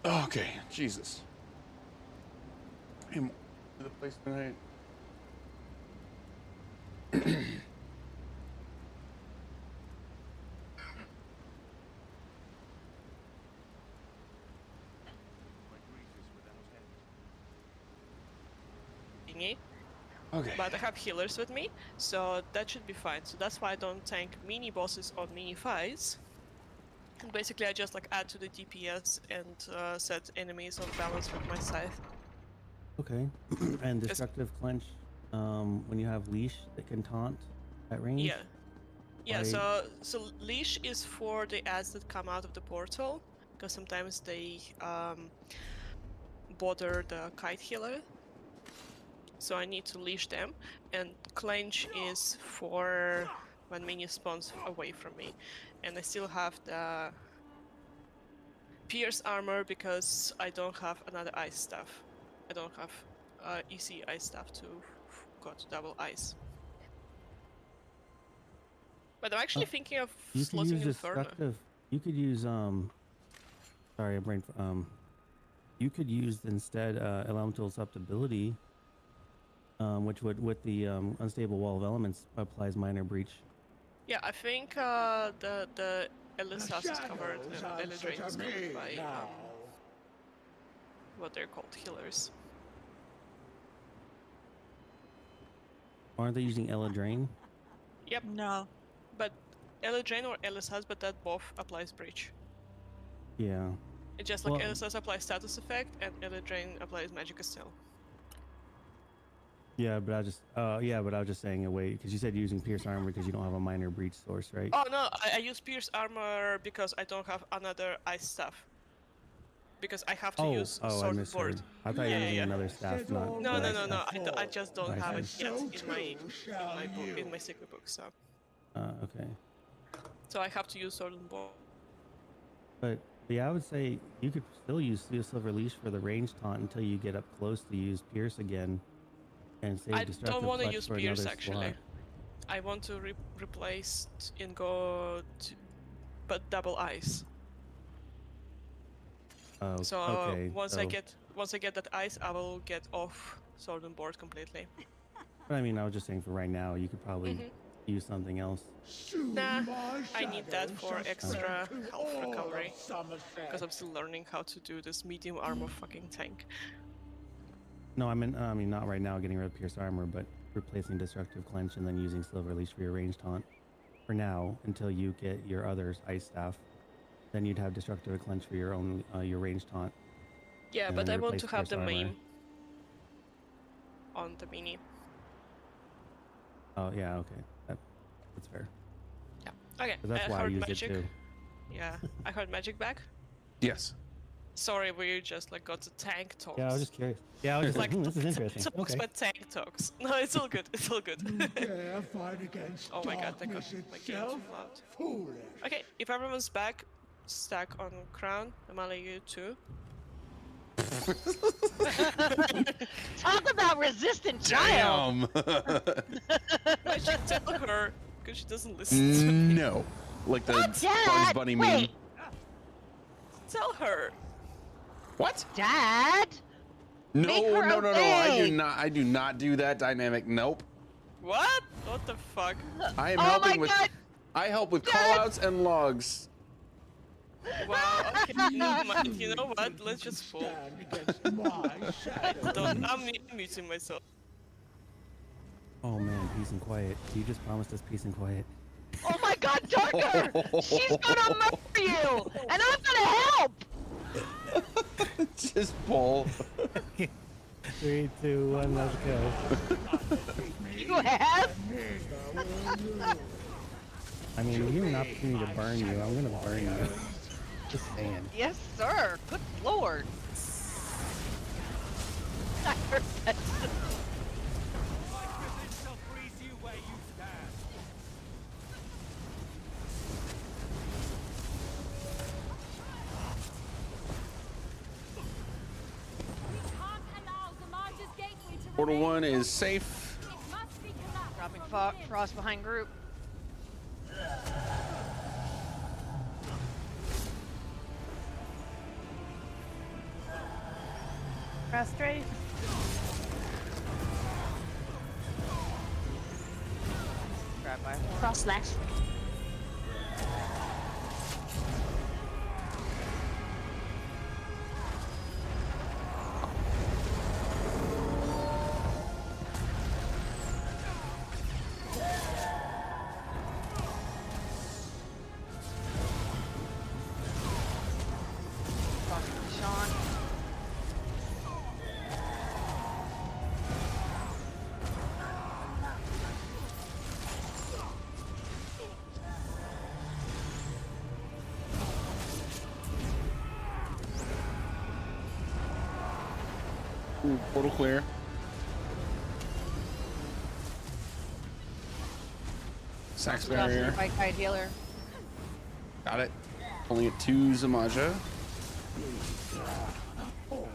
Speaker 2: Okay, Jesus. I'm to the place tonight.
Speaker 1: Thingy.
Speaker 2: Okay.
Speaker 1: But I have healers with me, so that should be fine. So that's why I don't tank mini bosses or mini fights. And basically, I just like add to the DPS and set enemies on balance with my scythe.
Speaker 12: Okay. And destructive clench, when you have leash that can taunt at range.
Speaker 1: Yeah. Yeah,
Speaker 12: I-
Speaker 1: so leash is for the ads that come out of the portal, because sometimes they bother the kite healer. So I need to leash them, and clench is for when mini spawns away from me. And I still have the pierce armor because I don't have another ice staff. I don't have EC ice staff to got double ice. But I'm actually thinking of
Speaker 12: You could
Speaker 1: slotting
Speaker 12: use
Speaker 1: Inferno.
Speaker 12: destructive. You could use Sorry, I'm brain. You could use instead elemental susceptibility, which would with the unstable wall of elements applies minor breach.
Speaker 1: Yeah, I think the Elisas is covered and Elidrain is covered by what they're called, healers.
Speaker 12: Aren't they using Elidrain?
Speaker 1: Yep.
Speaker 10: No.
Speaker 1: But Elidrain or Elisas, but that both applies breach.
Speaker 12: Yeah.
Speaker 1: It's just like
Speaker 12: Well-
Speaker 1: Elisas applies status effect and Elidrain applies magic still.
Speaker 12: Yeah, but I was just saying a way because you said using pierce armor because you don't have a minor breach source, right?
Speaker 1: Oh no, I use pierce armor because I don't have another ice staff. Because I have to use
Speaker 12: I
Speaker 1: sword and
Speaker 12: misheard.
Speaker 1: board.
Speaker 12: I thought you were using another staff, not.
Speaker 1: No,
Speaker 12: the
Speaker 1: no,
Speaker 12: ice
Speaker 1: no, no.
Speaker 12: staff.
Speaker 1: I just don't
Speaker 12: I
Speaker 1: have it
Speaker 12: see.
Speaker 1: yet in my secret book. So
Speaker 12: Okay.
Speaker 1: I have to use sword and board.
Speaker 12: But yeah, I would say you could still use Steel Silver Leash for the range taunt until you get up close to use Pierce again, and save
Speaker 1: I
Speaker 12: Destructive
Speaker 1: don't want to
Speaker 12: Clutch
Speaker 1: use
Speaker 12: for
Speaker 1: pierce
Speaker 12: another
Speaker 1: actually.
Speaker 12: slot.
Speaker 1: I want to replace and go to, but double ice.
Speaker 12: Oh,
Speaker 1: So
Speaker 12: okay.
Speaker 1: once
Speaker 12: so,
Speaker 1: I get that ice, I will get off sword and board completely.
Speaker 12: But I mean, I was just saying for right now, you could probably use something else.
Speaker 1: Nah, I need that for extra health recovery because I'm still learning how to do this medium armor fucking tank.
Speaker 12: No, I mean not right now, getting rid of Pierce Armor, but replacing Destructive Clench and then using Silver Leash for your range taunt. For now, until you get your other Ice Staff, then you'd have Destructive Clench for your own your range taunt.
Speaker 1: Yeah,
Speaker 12: and
Speaker 1: but
Speaker 12: then
Speaker 1: I want to
Speaker 12: replace
Speaker 1: have
Speaker 12: Pierce
Speaker 1: the
Speaker 12: Armor.
Speaker 1: main on the mini.
Speaker 12: Oh yeah, okay, that's fair.
Speaker 1: Yeah. Okay.
Speaker 12: 'Cause that's
Speaker 1: I
Speaker 12: why I
Speaker 1: heard
Speaker 12: used
Speaker 1: magic.
Speaker 12: it too.
Speaker 1: Yeah, I heard magic back.
Speaker 2: Yes.
Speaker 1: Sorry, we just like got the tank talks.
Speaker 12: Yeah, I was just curious. Yeah, I was just like, this is interesting.
Speaker 1: Talks
Speaker 12: Okay.
Speaker 1: about tank talks. No, it's all good. It's all good.
Speaker 11: Dare fight against
Speaker 1: Oh my god, that got
Speaker 11: darkness
Speaker 1: my game too
Speaker 11: itself?
Speaker 1: loud.
Speaker 11: Foolish.
Speaker 1: Okay, if everyone's back, stack on crown. I'm gonna you too.
Speaker 4: Talk about resistant child.
Speaker 1: I should tell her because she doesn't listen to me.
Speaker 2: No. Like the Bugs
Speaker 4: Dad,
Speaker 2: Bunny meme.
Speaker 4: wait.
Speaker 1: Tell her.
Speaker 2: What?
Speaker 4: Dad.
Speaker 2: No,
Speaker 4: Make her
Speaker 2: no, no, no.
Speaker 4: obey.
Speaker 2: I do not do that dynamic. Nope.
Speaker 1: What? What the fuck?
Speaker 2: I am
Speaker 4: Oh
Speaker 2: helping
Speaker 4: my
Speaker 2: with
Speaker 4: God.
Speaker 2: I help with
Speaker 4: Dad.
Speaker 2: callouts and logs.
Speaker 1: Wow. Okay. Never mind. You know what? Let's just fall. I'm muting myself.
Speaker 12: Oh man, peace and quiet. You just promised us peace and quiet.
Speaker 4: Oh my God, Tucker! She's gonna murder you, and I'm gonna help.
Speaker 2: Just pull.
Speaker 12: 3, 2, 1, let's go.
Speaker 4: You have?
Speaker 12: I mean, give me an opportunity to burn you. I'm gonna burn you. Just saying.
Speaker 4: Yes, sir. Good lord. I heard that.
Speaker 7: shall freeze you where you stand.
Speaker 16: Can't allow the Marge's gateway to
Speaker 2: Portal
Speaker 16: remain
Speaker 2: 1 is
Speaker 16: open.
Speaker 2: safe.
Speaker 16: It must be collapsed.
Speaker 4: Dropping
Speaker 16: from within.
Speaker 4: frost behind group.
Speaker 14: Prostrate.
Speaker 4: Grab my horn.
Speaker 14: Cross slash.
Speaker 4: Sean.
Speaker 2: Ooh, portal clear. Sax barrier.
Speaker 4: Bike guide healer.
Speaker 2: Got it. Pulling it to Zamaja.
Speaker 12: Oh,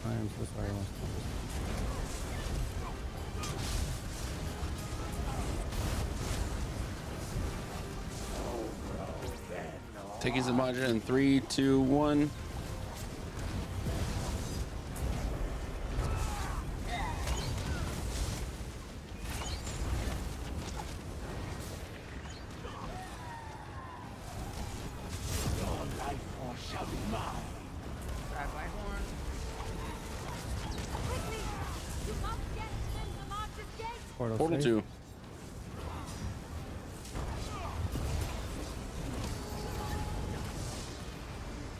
Speaker 12: I am so sorry. I lost
Speaker 2: Taking Zamaja in 3, 2, 1.
Speaker 4: Grab my horn.
Speaker 16: Quickly! You must get to the March's gate!
Speaker 2: Portal
Speaker 12: safe.
Speaker 2: 2.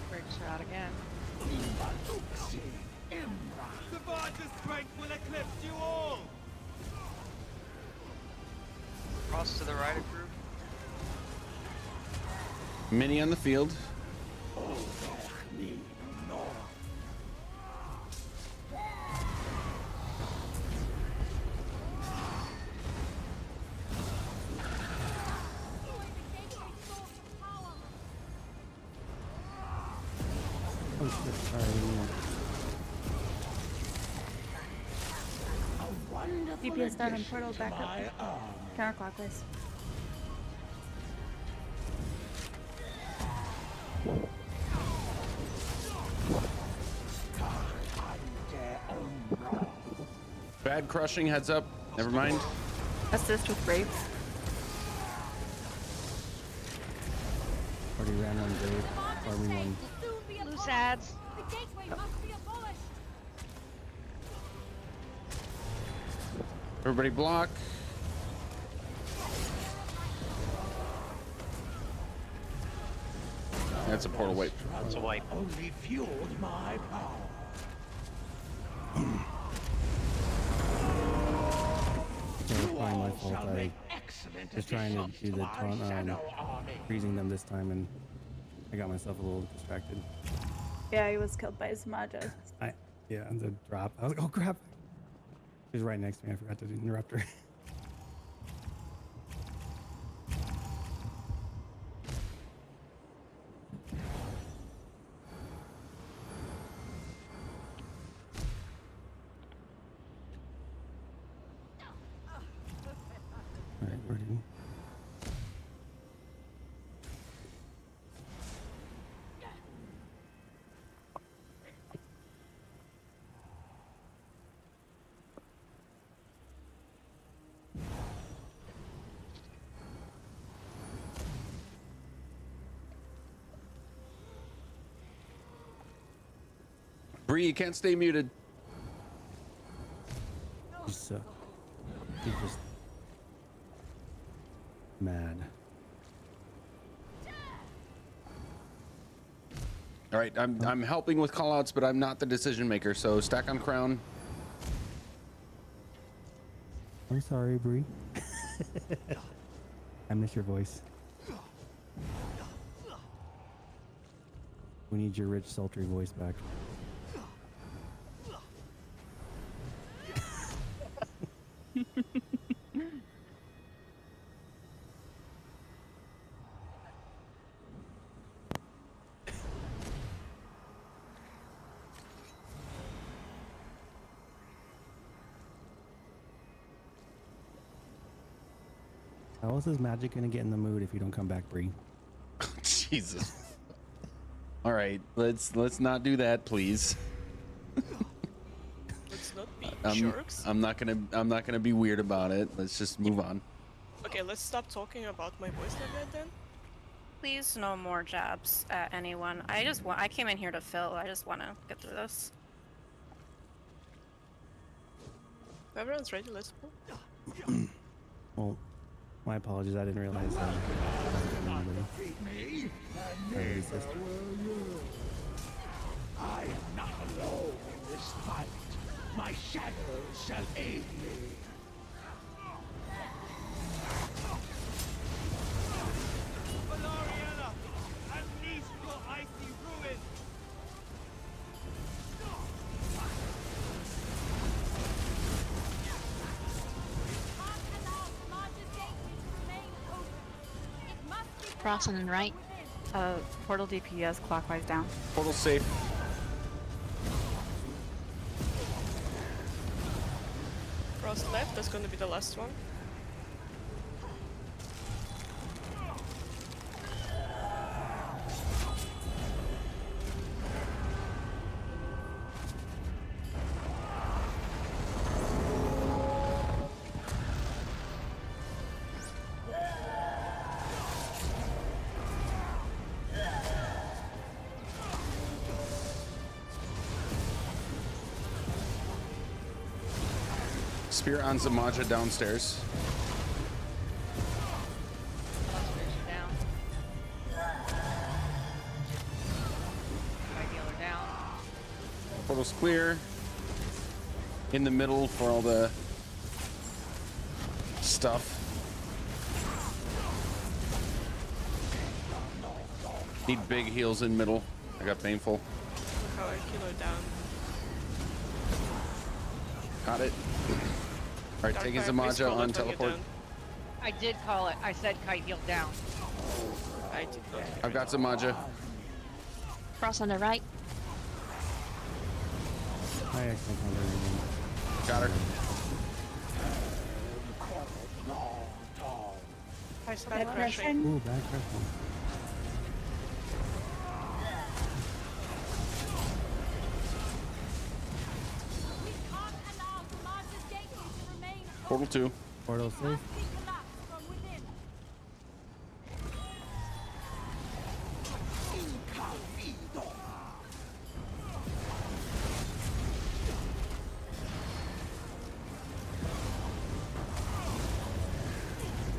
Speaker 4: Break shot again.
Speaker 7: The Varge's strength will eclipse you all!
Speaker 4: Cross to the right of group.
Speaker 2: Mini on the field.
Speaker 12: Oh shit, sorry.
Speaker 14: DPS down and portal back up. Counterclockwise.
Speaker 2: Bad crushing, heads up. Never mind.
Speaker 14: Assist with Braves.
Speaker 12: Already ran on Brave. Farming one.
Speaker 4: Loose ads.
Speaker 16: The gateway must be abolished!
Speaker 2: Everybody block. That's a portal wipe.
Speaker 8: That's a wipe.
Speaker 11: Only fueled my power.
Speaker 12: Yeah, it's probably my fault. I was trying to do the taunt on freezing them this time, and I got myself a little distracted.
Speaker 14: Yeah, he was killed by Zamaja.
Speaker 12: Yeah, and the drop. I was like, oh crap. She was right next to me. I forgot to interrupt her. All right, we're done.
Speaker 2: Bree, you can't stay muted.
Speaker 12: He's just mad.
Speaker 2: All right, I'm helping with callouts, but I'm not the decision maker. So stack on crown.
Speaker 12: I'm sorry, Bree. I miss your voice. We need your rich, sultry voice back. How else is Magic gonna get in the mood if you don't come back, Bree?
Speaker 2: Jesus. All right, let's not do that, please.
Speaker 1: Let's not be jerks.
Speaker 2: I'm not gonna be weird about it. Let's just move on.
Speaker 1: Okay, let's stop talking about my voice like that then.
Speaker 6: Please, no more jabs at anyone. I came in here to fill. I just want to get through this.
Speaker 1: If everyone's ready, let's go.
Speaker 12: Well, my apologies. I didn't realize that.
Speaker 11: I am not alone in this fight. My shadow shall aid me.
Speaker 7: Valeriana, unleash your icy ruin!
Speaker 14: Crossing and right. Portal DPS clockwise down.
Speaker 2: Portal safe.
Speaker 1: Cross left, that's gonna be the last one.
Speaker 2: Spear on Zamaja downstairs.
Speaker 4: Down. My dealer down.
Speaker 2: Portal's clear. In the middle for all the stuff. Need big heals in middle. I got painful.
Speaker 1: Look how I kilo down.
Speaker 2: Got it. All right, taking
Speaker 1: Darkfire, please
Speaker 2: Zamaja
Speaker 1: call
Speaker 2: on
Speaker 1: it when you're
Speaker 2: teleport.
Speaker 1: done.
Speaker 4: I did call it. I said kite heal down.
Speaker 1: I did not.
Speaker 2: I've got Zamaja.
Speaker 14: Cross on the right.
Speaker 12: I actually can't remember.
Speaker 2: Got her.
Speaker 1: Bad crushing.
Speaker 12: Ooh, bad crushing.
Speaker 2: Portal 2.
Speaker 12: Portal safe.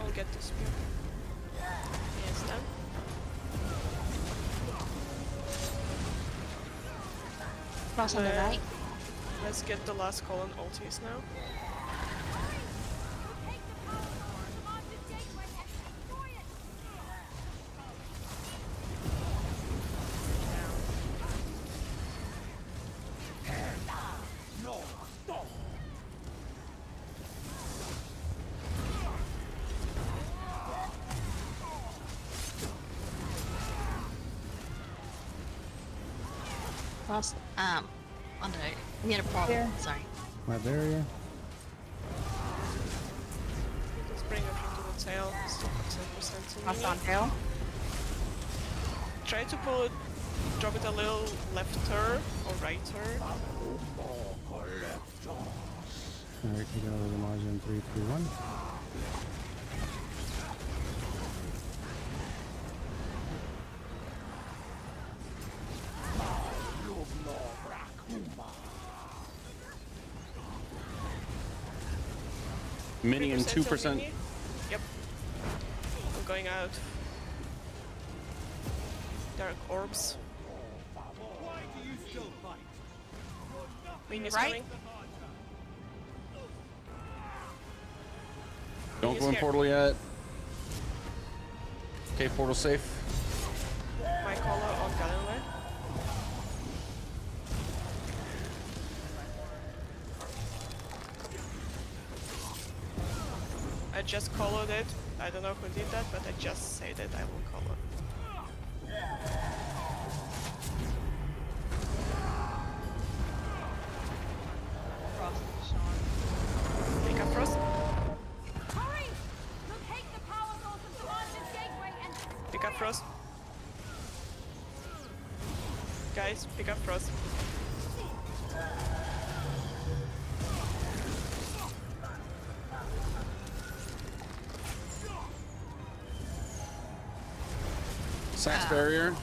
Speaker 1: I'll get the spear. Yes, done.
Speaker 14: Cross on the right.
Speaker 1: Let's get the last column ultis now.
Speaker 14: Cross on the near the portal.
Speaker 12: Here.
Speaker 14: Sorry.
Speaker 12: My barrier.
Speaker 1: Let's bring it into the tail. Still got 10% in
Speaker 14: Cross
Speaker 1: me.
Speaker 14: on tail.
Speaker 1: Try to pull it, drop it a little left-er or right-er.
Speaker 12: Alright, taking over the margin 3, 2, 1.
Speaker 2: Minion
Speaker 1: 3%
Speaker 2: 2%.
Speaker 1: mini. Yep. I'm going out. Dark orbs.
Speaker 7: Why do you still fight?
Speaker 1: Minions
Speaker 4: Right?
Speaker 1: coming.
Speaker 2: Don't
Speaker 1: He's
Speaker 2: go in
Speaker 1: here.
Speaker 2: portal yet. Okay, portal safe.
Speaker 1: My collar on Galilei. I just colored it. I don't know who did that, but I just say that I will color. Pick up Frost.
Speaker 16: Hurry! Locate the power source of Commandant's gateway and
Speaker 1: Pick up Frost. Nice, pick up Frost.
Speaker 2: Sax barrier.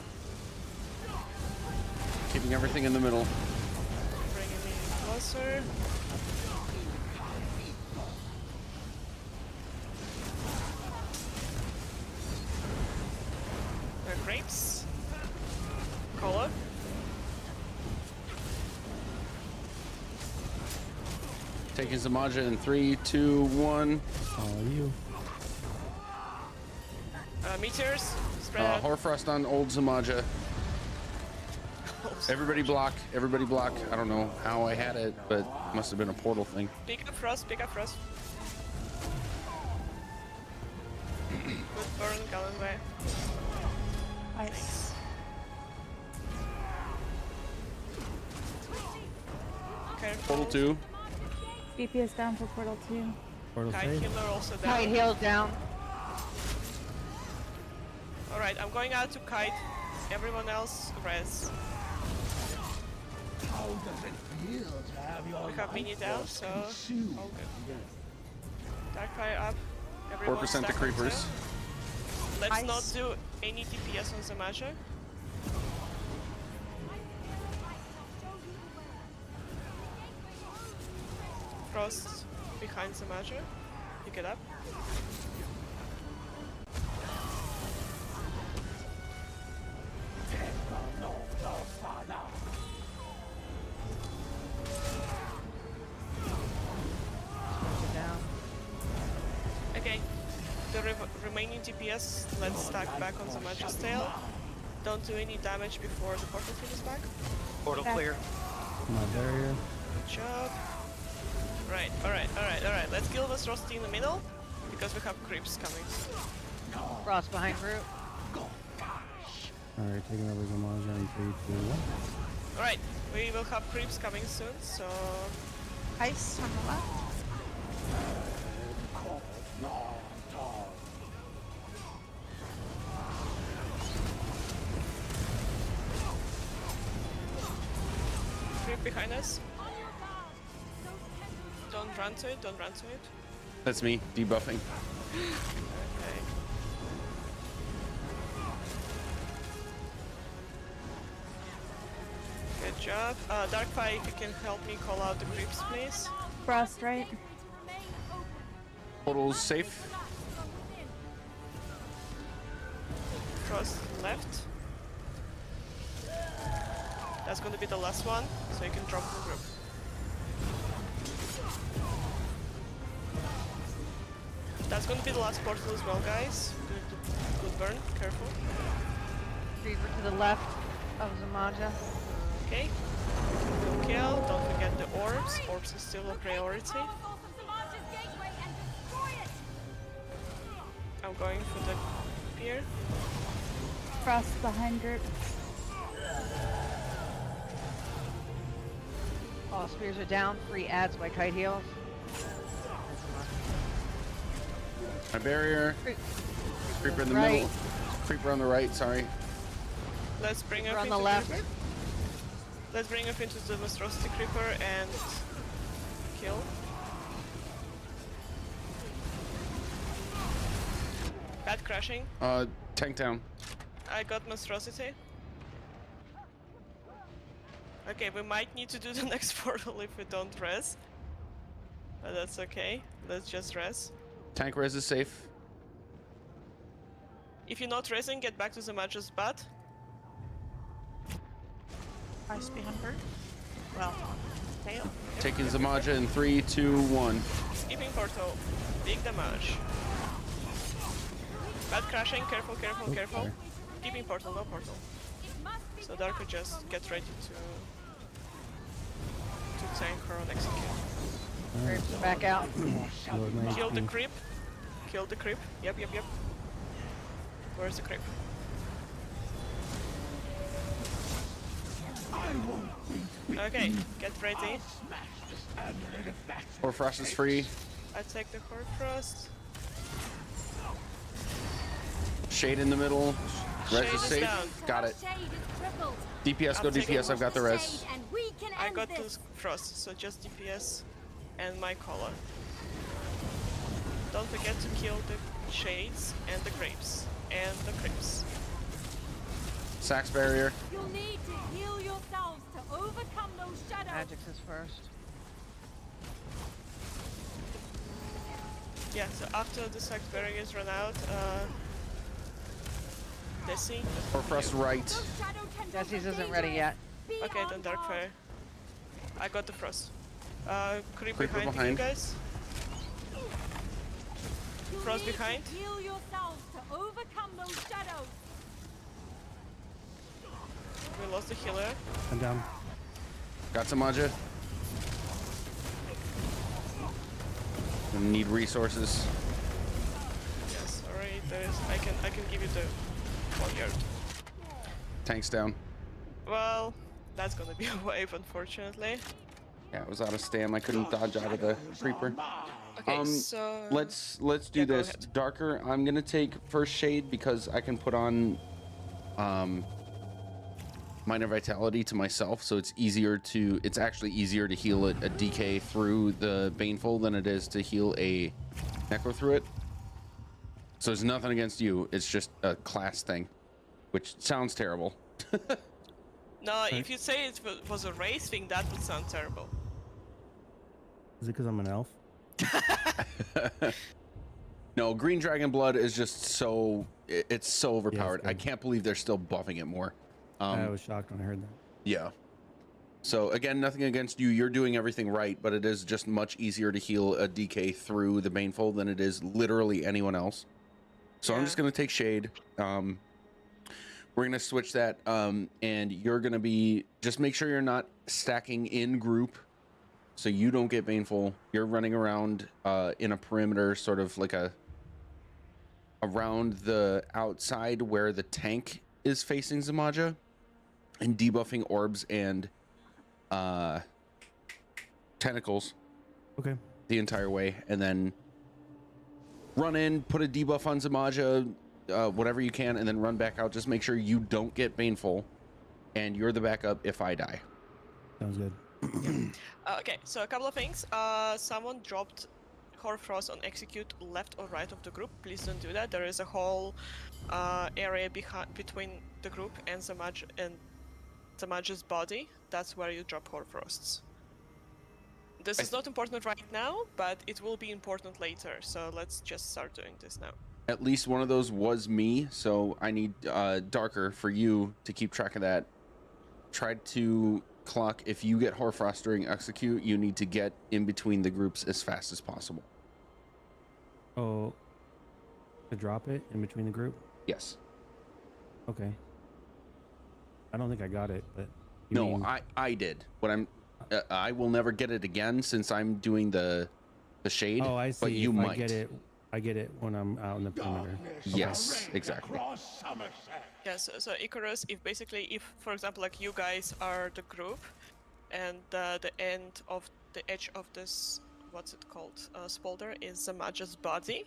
Speaker 2: Keeping everything in the middle.
Speaker 1: Bringing me closer. There are grapes. Cola.
Speaker 2: Taking Zamaja in 3, 2, 1.
Speaker 12: All you.
Speaker 1: Meteors. Spread out.
Speaker 2: Horfrost on old Zamaja. Everybody block. Everybody block. I don't know how I had it, but it must have been a portal thing.
Speaker 1: Pick up Frost, pick up Frost. Good burn, Gallon way.
Speaker 10: Nice.
Speaker 1: Careful.
Speaker 2: Portal 2.
Speaker 14: DPS down for Portal 2.
Speaker 12: Portal
Speaker 1: Kite
Speaker 12: save.
Speaker 1: Healer also down.
Speaker 4: Kite heals down.
Speaker 1: Alright, I'm going out to Kite. Everyone else, res.
Speaker 11: How does it feel to have your
Speaker 1: We have Mini
Speaker 11: life
Speaker 1: down,
Speaker 11: force
Speaker 1: so
Speaker 11: consumed?
Speaker 1: all good. Darkfire up. Everyone
Speaker 2: 4% to
Speaker 1: stack on
Speaker 2: creepers.
Speaker 1: 10. Let's
Speaker 10: Nice.
Speaker 1: not do any DPS on Zamaja. Frost behind Zamaja. Pick it up.
Speaker 4: Down.
Speaker 1: Okay, the remaining DPS, let's stack back on Zamaja's tail. Don't do any damage before the portal finishes back.
Speaker 8: Portal
Speaker 14: Okay.
Speaker 8: clear.
Speaker 12: My barrier.
Speaker 1: Good job. Right, alright. Let's kill this Rusty in the middle, because we have creeps coming.
Speaker 4: Frost behind group.
Speaker 12: All right, taking over Zamaja in 3, 2, 1.
Speaker 1: Alright, we will have creeps coming soon, so...
Speaker 10: Ice on the left.
Speaker 1: Creep behind us. Don't run to it, don't run to it.
Speaker 2: That's me, debuffing.
Speaker 1: Okay. Good job. Darkfire, if you can help me call out the creeps, please.
Speaker 14: Frost, right?
Speaker 2: Portal's safe.
Speaker 1: Frost left. That's going to be the last one, so you can drop the group. That's going to be the last portal as well, guys. Good burn, careful.
Speaker 4: Reaver to the left of Zamaja.
Speaker 1: Okay. Good kill. Don't forget the orbs. Orbs is still a priority. I'm going for the pier.
Speaker 14: Frost behind group.
Speaker 4: All spears are down. Free adds by kite heals.
Speaker 2: My barrier. Creeper in the
Speaker 4: Right.
Speaker 2: middle. Creeper on the right, sorry.
Speaker 1: Let's bring
Speaker 4: Creeper
Speaker 1: up
Speaker 4: on
Speaker 1: into
Speaker 4: the left.
Speaker 1: Let's bring up into the monstrosity creeper and kill. Bad crashing.
Speaker 2: Tank down.
Speaker 1: I got monstrosity. Okay, we might need to do the next portal if we don't res. But that's okay. Let's just res.
Speaker 2: Tank res is safe.
Speaker 1: If you're not resing, get back to the Zamaja's butt.
Speaker 10: Ice behind group. Well, tail.
Speaker 2: Taking Zamaja in 3, 2, 1.
Speaker 1: Skipping portal. Big damage. Bad crashing. Careful, careful, careful.
Speaker 12: sorry.
Speaker 1: Skipping portal, no portal. So Dark could just get ready to tank her on execute.
Speaker 4: Creeps are back out.
Speaker 12: Load my
Speaker 1: Kill the
Speaker 12: HP.
Speaker 1: creep. Kill the creep. Yep. Where's the creep? Okay, get ready.
Speaker 2: Horfrost is free.
Speaker 1: I take the Horfrost.
Speaker 2: Shade in the middle. Res
Speaker 1: Shade
Speaker 2: is
Speaker 1: is
Speaker 2: safe.
Speaker 1: down.
Speaker 2: Got it.
Speaker 16: Shade is crippled.
Speaker 2: DPS, go
Speaker 1: I'm taking
Speaker 2: DPS. I've got the res.
Speaker 16: And we can
Speaker 1: I
Speaker 16: end
Speaker 1: got
Speaker 16: this.
Speaker 1: the frost, so just DPS and my collar. Don't forget to kill the shades and the grapes and the creeps.
Speaker 2: Sax barrier.
Speaker 16: You'll need to heal yourselves to overcome those shadows.
Speaker 4: Magic's is first.
Speaker 1: Yeah, so after the sack barriers run out, Desi.
Speaker 2: Hoarfrost right.
Speaker 4: Desi's isn't ready yet.
Speaker 1: Okay, then Darkfire. I got the frost. Creep
Speaker 2: Creeper
Speaker 1: behind,
Speaker 2: behind.
Speaker 1: you guys.
Speaker 16: You'll
Speaker 1: Frost
Speaker 16: need
Speaker 1: behind.
Speaker 16: to heal yourselves to overcome those shadows.
Speaker 1: We lost the healer.
Speaker 12: I'm down.
Speaker 2: Got some Maja. Need resources.
Speaker 1: Yes, alright, I can give you the 1 yard.
Speaker 2: Tanks down.
Speaker 1: Well, that's gonna be a wave, unfortunately.
Speaker 2: Yeah, I was out of stam. I couldn't dodge out of the creeper.
Speaker 1: Okay, so
Speaker 2: let's do
Speaker 1: yeah, go
Speaker 2: this.
Speaker 1: ahead.
Speaker 2: Darker, I'm gonna take first shade because I can put on minor vitality to myself, so it's actually easier to heal a DK through the Baneful than it is to heal a Necro through it. So it's nothing against you, it's just a class thing, which sounds terrible.
Speaker 1: No, if you say it was a race thing, that would sound terrible.
Speaker 12: Is it because I'm an elf?
Speaker 2: No, Green Dragon Blood is just it's so overpowered.
Speaker 12: good.
Speaker 2: I can't believe they're still buffing it more.
Speaker 12: I was shocked when I heard that.
Speaker 2: Yeah. So again, nothing against you. You're doing everything right, but it is just much easier to heal a DK through the Baneful than it is literally anyone else. So I'm just gonna take Shade. We're gonna switch that, and you're gonna be just make sure you're not stacking in group, so you don't get Baneful. You're running around in a perimeter, sort of like around the outside where the tank is facing Zamaja, and debuffing orbs and tentacles.
Speaker 12: Okay.
Speaker 2: The entire way, and then run in, put a debuff on Zamaja, whatever you can, and then run back out. Just make sure you don't get Baneful, and you're the backup if I die.
Speaker 12: Sounds good.
Speaker 1: Okay, so a couple of things. Someone dropped Hoarfrost on execute left or right of the group. Please don't do that. There is a whole area between the group and Zamaja's body. That's where you drop Hoarfrosts. This is not important right now, but it will be important later. So let's just start doing this now.
Speaker 2: At least one of those was me, so I need Darker for you to keep track of that. Try to clock, if you get Hoarfrost during execute, you need to get in between the groups as fast as possible.
Speaker 12: Oh, to drop it in between the group?
Speaker 2: Yes.
Speaker 12: Okay. I don't think I got it, but
Speaker 2: No, I did. What I will never get it again since I'm doing the shade.
Speaker 12: Oh, I see.
Speaker 2: But you
Speaker 12: If
Speaker 2: might.
Speaker 12: I get it when I'm out in the perimeter.
Speaker 2: Yes, exactly.
Speaker 1: Yeah, so Icarus, if for example, like you guys are the group, and the end of the edge of this, what's it called, spolder is Zamaja's body,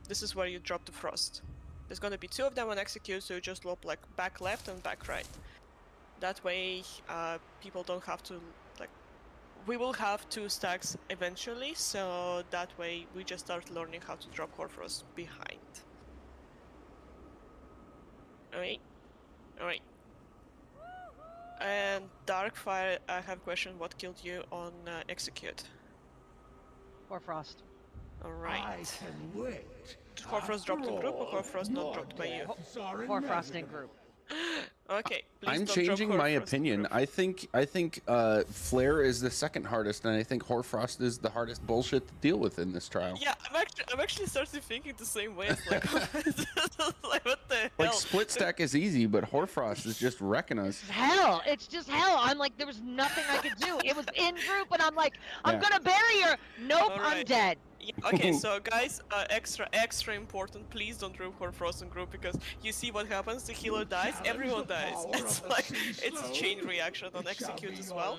Speaker 1: this is where you drop the frost. There's gonna be two of them on execute, so you just loop like back left and back right. That way, people don't have to, like, we will have 2 stacks eventually, so that way we just start learning how to drop Hoarfrost behind. Alright. And Darkfire, I have a question. What killed you on execute?
Speaker 4: Hoarfrost.
Speaker 1: Alright.
Speaker 11: I can wait.
Speaker 1: Hoarfrost dropped in group or Hoarfrost not dropped by you?
Speaker 4: Hoarfrost in group.
Speaker 1: Okay, please
Speaker 2: I'm
Speaker 1: don't drop
Speaker 2: changing my
Speaker 1: Hoarfrost in
Speaker 2: opinion.
Speaker 1: group.
Speaker 2: I think Flare is the second hardest, and I think Hoarfrost is the hardest bullshit to deal with in this trial.
Speaker 1: Yeah, I'm actually starting thinking the same way. It's like, like what the hell?
Speaker 2: Like split stack is easy, but Hoarfrost is just wrecking us.
Speaker 4: Hell, it's just hell. I'm like, there was nothing I could do. It was in group, and I'm like, I'm
Speaker 2: Yeah.
Speaker 4: gonna bury her. Nope, I'm
Speaker 1: Alright.
Speaker 4: dead.
Speaker 1: Yeah, okay, so guys, extra important, please don't drop Hoarfrost in group, because you see what happens, the healer dies, everyone dies. It's like, it's a chain reaction on execute as well.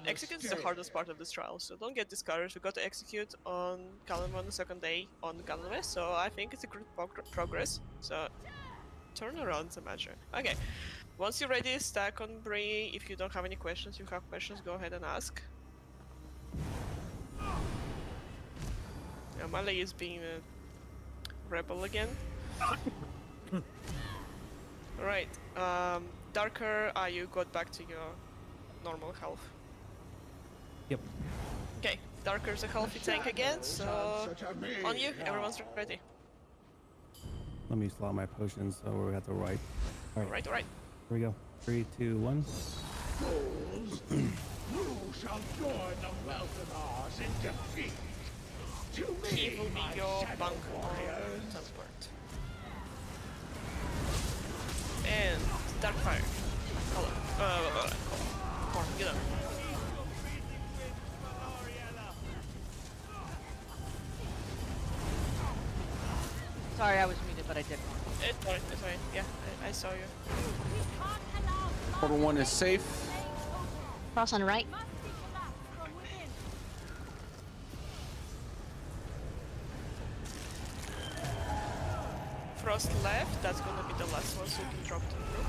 Speaker 1: Execute is the hardest part of this trial, so don't get discouraged. We got to execute on Calendar on the second day on Cloudrest, so I think it's a good progress. So turn around the magic. Okay. Once you're ready, stack on Bree. If you don't have any questions, you have questions, go ahead and ask. Mali is being a rebel again. Right. Darker, you got back to your normal health.
Speaker 12: Yep.
Speaker 1: Okay, Darker's a healthy tank again, so on you, everyone's ready.
Speaker 12: Let me slot my potions so we got the right.
Speaker 1: Alright, alright.
Speaker 12: Here we go. 3, 2, 1.
Speaker 11: Fools, you shall join the Meltanars in defeat. To me,
Speaker 1: He will be your bunk transport. And Darkfire. Color. Corn, get up.
Speaker 4: Sorry, I was muted, but I didn't.
Speaker 1: It's fine, it's fine. Yeah, I saw you.
Speaker 2: Portal 1 is safe.
Speaker 10: Cross on right.
Speaker 1: Frost left, that's gonna be the last one, so you can drop to the roof.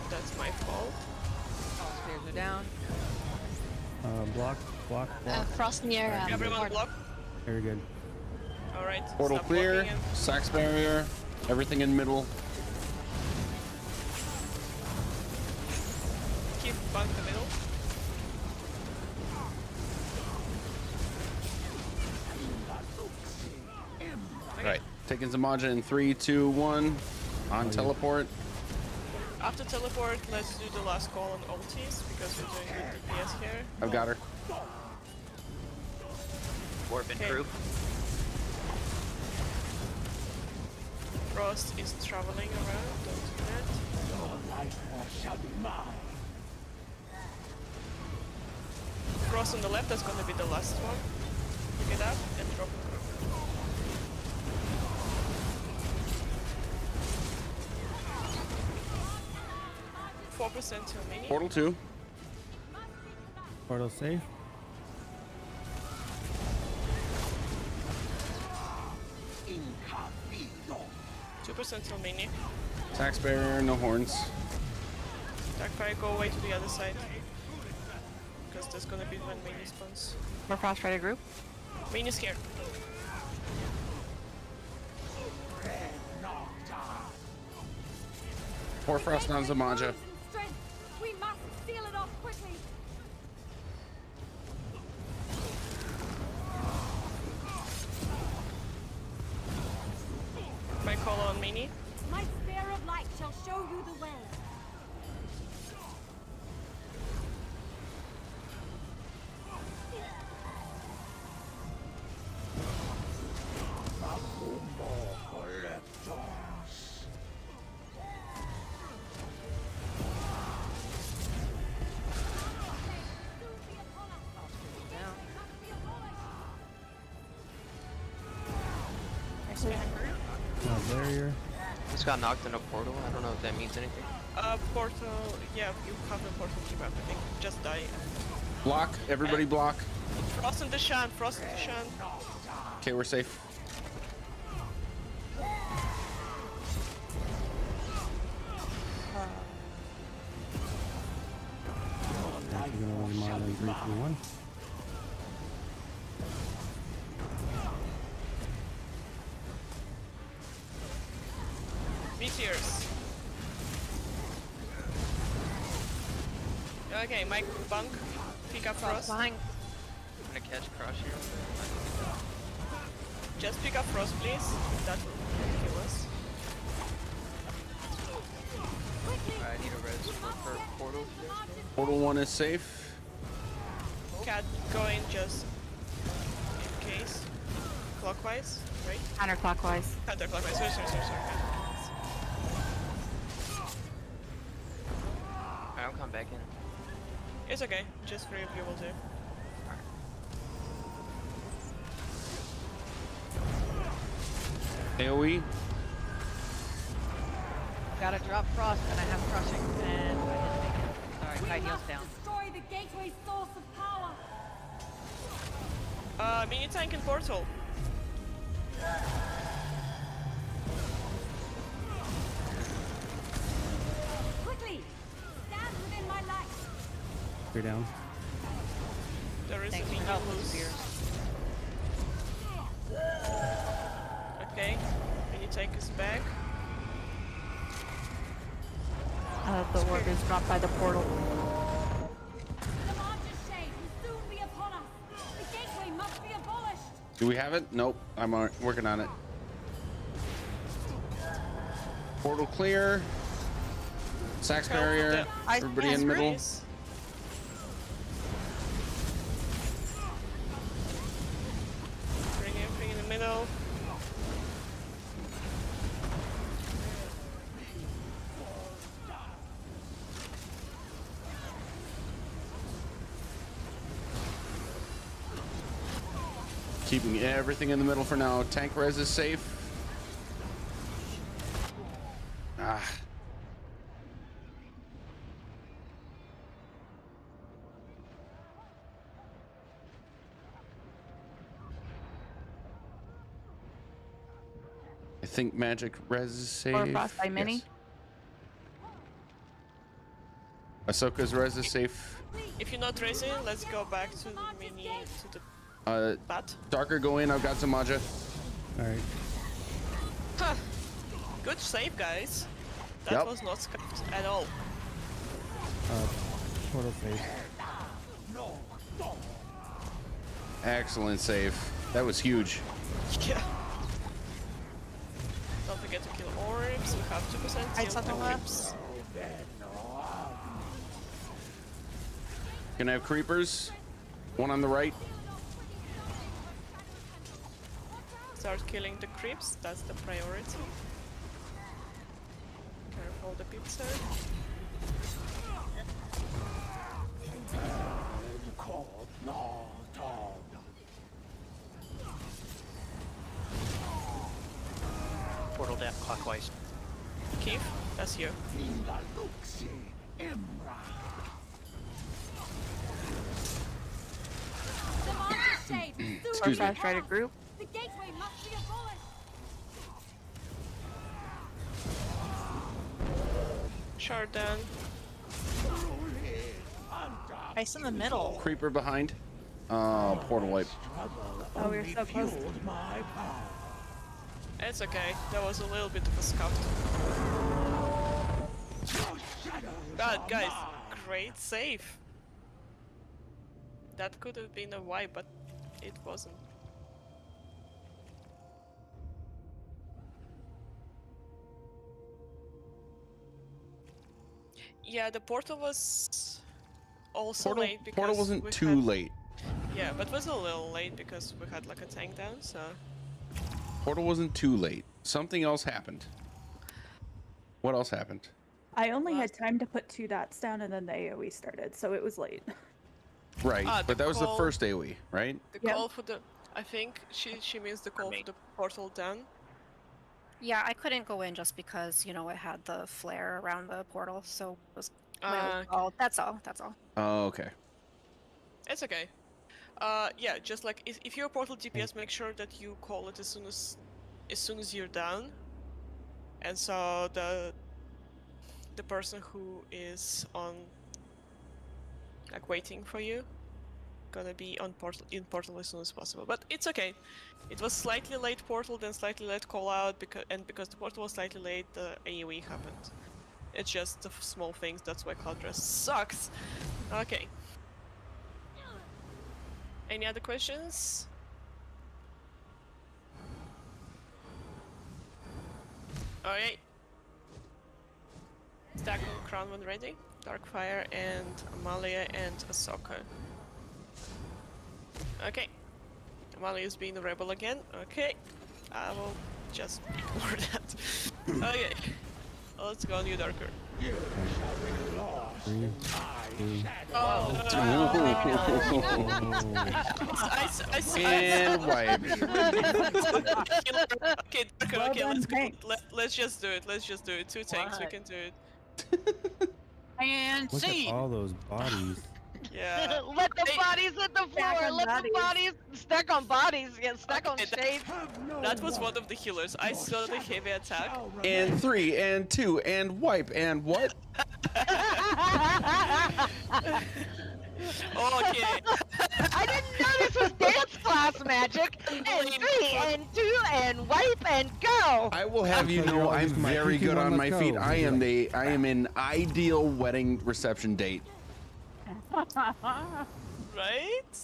Speaker 1: That's my fault.
Speaker 4: All spears are down.
Speaker 12: Block.
Speaker 10: Frost near.
Speaker 1: Everyone block.
Speaker 12: Very good.
Speaker 1: Alright.
Speaker 2: Portal
Speaker 1: stop
Speaker 2: clear.
Speaker 1: blocking him.
Speaker 2: Sax barrier. Everything in middle.
Speaker 1: Keep bunk the middle.
Speaker 2: Right. Taking Zamaja in 3, 2, 1. On teleport.
Speaker 1: After teleport, let's do the last call on ultis because we're doing good DPS here.
Speaker 2: I've got her.
Speaker 8: Orbit
Speaker 1: Okay.
Speaker 8: group.
Speaker 1: Frost is traveling around, don't do that.
Speaker 11: Your life force shall be mine.
Speaker 1: Frost on the left, that's gonna be the last one. Pick it up and drop it. 4% to mini.
Speaker 2: Portal 2.
Speaker 12: Portal safe.
Speaker 11: Incognito.
Speaker 1: 2% till mini.
Speaker 2: Sax barrier, no horns.
Speaker 1: Darkfire, go away to the other side. Because there's gonna be when mini spawns.
Speaker 4: More Frost ready group.
Speaker 1: Mini's here.
Speaker 2: Pour Frost on Zamaja.
Speaker 16: Strength. We must seal it off quickly.
Speaker 1: My call on mini.
Speaker 16: My spear of light shall show you the way.
Speaker 12: Barrier.
Speaker 8: Just got knocked in a portal. I don't know if that means anything.
Speaker 1: Portal, yeah, you have the portal keep up, I think. Just die.
Speaker 2: Block. Everybody block.
Speaker 1: Frost and Deshan, Frost and Deshan.
Speaker 2: Okay, we're safe.
Speaker 12: Marlin 3, 2, 1.
Speaker 1: Meteors. Okay, Mike bunk. Pick up Frost.
Speaker 8: I'm gonna catch Crush here.
Speaker 1: Just pick up Frost, please. That will kill us.
Speaker 8: I need a res for portal.
Speaker 2: Portal 1 is safe.
Speaker 1: Cat going just in case. Clockwise, right?
Speaker 4: Counterclockwise.
Speaker 1: Counterclockwise. Sorry.
Speaker 8: come back in.
Speaker 1: It's okay. Just 3 of you will do.
Speaker 2: AoE.
Speaker 4: Gotta drop frost, and I have crushing, and I didn't make it. Sorry,
Speaker 16: We
Speaker 4: high heels
Speaker 16: must
Speaker 4: down.
Speaker 16: destroy the gateway source of power.
Speaker 1: Mini tank and portal.
Speaker 16: Quickly, stand within my light.
Speaker 12: You're down.
Speaker 1: There is
Speaker 4: Thanks
Speaker 1: a
Speaker 4: for
Speaker 1: minion
Speaker 4: helping,
Speaker 1: loose.
Speaker 4: Spears.
Speaker 1: Okay. Mini tank is back.
Speaker 14: The orb is dropped by the portal.
Speaker 16: The largest shade will soon be upon us. The gateway must be abolished.
Speaker 2: Do we have it? Nope. I'm working on it. Portal clear. Sax barrier. Everybody in the middle.
Speaker 1: Bring everything in the middle.
Speaker 2: Keeping everything in the middle for now. Tank res is safe. Ah. I think magic res is safe.
Speaker 14: Or frost by mini.
Speaker 2: Yes. Ahsoka's res is safe.
Speaker 1: If you're not racing, let's go back to the mini, to the bat.
Speaker 2: Darker, go in. I've got some Maja.
Speaker 12: All right.
Speaker 1: Huh. Good save, guys. That
Speaker 2: Yep.
Speaker 1: was not scuffed at all.
Speaker 12: Portal save.
Speaker 2: Excellent save. That was huge.
Speaker 1: Yeah. Don't forget to kill orbs. We have 2%
Speaker 10: Heights
Speaker 1: heal
Speaker 10: on the
Speaker 1: to
Speaker 10: left.
Speaker 1: orbs.
Speaker 2: Gonna have creepers. One on the right.
Speaker 1: Start killing the creeps. That's the priority. Careful the pizza.
Speaker 8: Portal down clockwise.
Speaker 1: Keith, that's you.
Speaker 16: The largest shade will soon
Speaker 2: Excuse
Speaker 16: be
Speaker 2: me.
Speaker 14: Fast try to
Speaker 16: upon us.
Speaker 14: group.
Speaker 16: The gateway must be abolished.
Speaker 1: Shard down.
Speaker 10: Ice in the middle.
Speaker 2: Creeper behind. Portal wipe.
Speaker 14: Oh, we're so close.
Speaker 1: It's okay. That was a little bit of a scuff. But guys, great save. That could have been a wipe, but it wasn't. Yeah, the portal was also late because
Speaker 2: Portal wasn't
Speaker 1: we
Speaker 2: too
Speaker 1: had-
Speaker 2: late.
Speaker 1: Yeah, but was a little late because we had like a tank down, so...
Speaker 2: Portal wasn't too late. Something else happened. What else happened?
Speaker 14: I only had time to put 2 dots down and then the AoE started, so it was late.
Speaker 2: Right,
Speaker 1: Ah,
Speaker 2: but
Speaker 1: the
Speaker 2: that was the
Speaker 1: call-
Speaker 2: first AoE, right?
Speaker 1: The
Speaker 14: Yep.
Speaker 1: call for the... I think she means the call for the portal down.
Speaker 6: Yeah, I couldn't go in just because, you know, it had the flare around the portal, so it was
Speaker 1: Ah,
Speaker 6: oh, that's all, that's all.
Speaker 2: Oh, okay.
Speaker 1: It's okay. Yeah, just like if you're a portal DPS, make sure that you call it as soon as you're down. And so the person who is on like waiting for you gonna be on portal as soon as possible. But it's okay. It was slightly late portal, then slightly late call out because the portal was slightly late, the AoE happened. It's just the small things. That's why Cloudrest sucks. Okay. Any other questions? Alright. Stack on Crown when ready. Darkfire and Amalia and Ahsoka. Okay. Amalia is being a rebel again. Okay. I will just ignore that. Okay. Let's go on you, Darker.
Speaker 11: You shall be lost.
Speaker 12: 3, 2,
Speaker 2: and wipe.
Speaker 1: Okay, Darko, okay, let's just do it. Let's just do it. 2 tanks, we
Speaker 4: What?
Speaker 1: can do it.
Speaker 13: And
Speaker 12: Look at
Speaker 13: scene.
Speaker 12: all those bodies.
Speaker 1: Yeah.
Speaker 4: Let the bodies hit the
Speaker 14: Stack
Speaker 4: floor.
Speaker 14: on
Speaker 4: Let
Speaker 14: bodies.
Speaker 4: the bodies stack on bodies. Get stuck on
Speaker 1: Okay,
Speaker 4: shades.
Speaker 1: That was one of the healers. I saw the heavy attack.
Speaker 2: And 3, and 2, and wipe, and what?
Speaker 1: Okay.
Speaker 4: I didn't know this was dance class magic. And 3, and 2, and wipe, and go.
Speaker 2: I will have you
Speaker 12: You're
Speaker 2: know
Speaker 12: always
Speaker 2: I'm
Speaker 12: my
Speaker 2: very
Speaker 12: kiki
Speaker 2: good
Speaker 12: one,
Speaker 2: on my
Speaker 12: let's
Speaker 2: feet.
Speaker 12: go.
Speaker 2: I am an ideal wedding reception date.
Speaker 1: Right?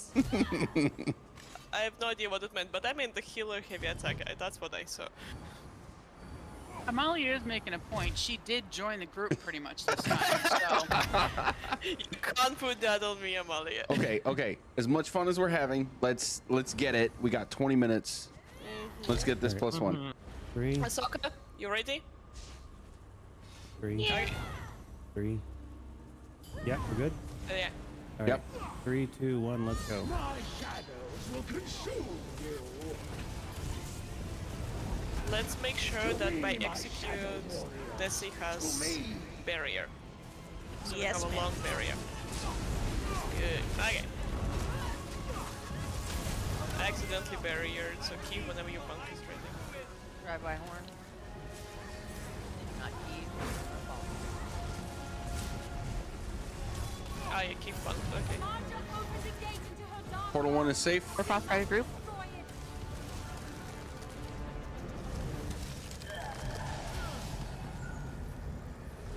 Speaker 1: I have no idea what it meant, but I mean the healer heavy attack. That's what I saw.
Speaker 13: Amalia is making a point. She did join the group pretty much this time, so.
Speaker 1: You can't put that on me, Amalia.
Speaker 2: Okay. As much fun as we're having, let's get it. We got 20 minutes. Let's get this +1.
Speaker 12: 3,
Speaker 1: Ahsoka, you ready?
Speaker 12: 3,
Speaker 1: Yeah.
Speaker 12: 3. Yep, we're good.
Speaker 1: Yeah.
Speaker 12: All
Speaker 2: Yep.
Speaker 12: right. 3, 2, 1, let's go.
Speaker 11: My shadows will consume you.
Speaker 1: Let's make sure that by execute, Desi has barrier. So
Speaker 10: Yes,
Speaker 1: we have a
Speaker 10: ma'am.
Speaker 1: long barrier. Good. Okay. I accidentally barriered, so keep whenever your bunk is ready.
Speaker 4: Drive by horn. Not key.
Speaker 1: Ah, you keep bunk. Okay.
Speaker 16: Marja opens the gate into her dark
Speaker 2: Portal 1 is safe.
Speaker 14: The Frostfire group.
Speaker 16: destroy it.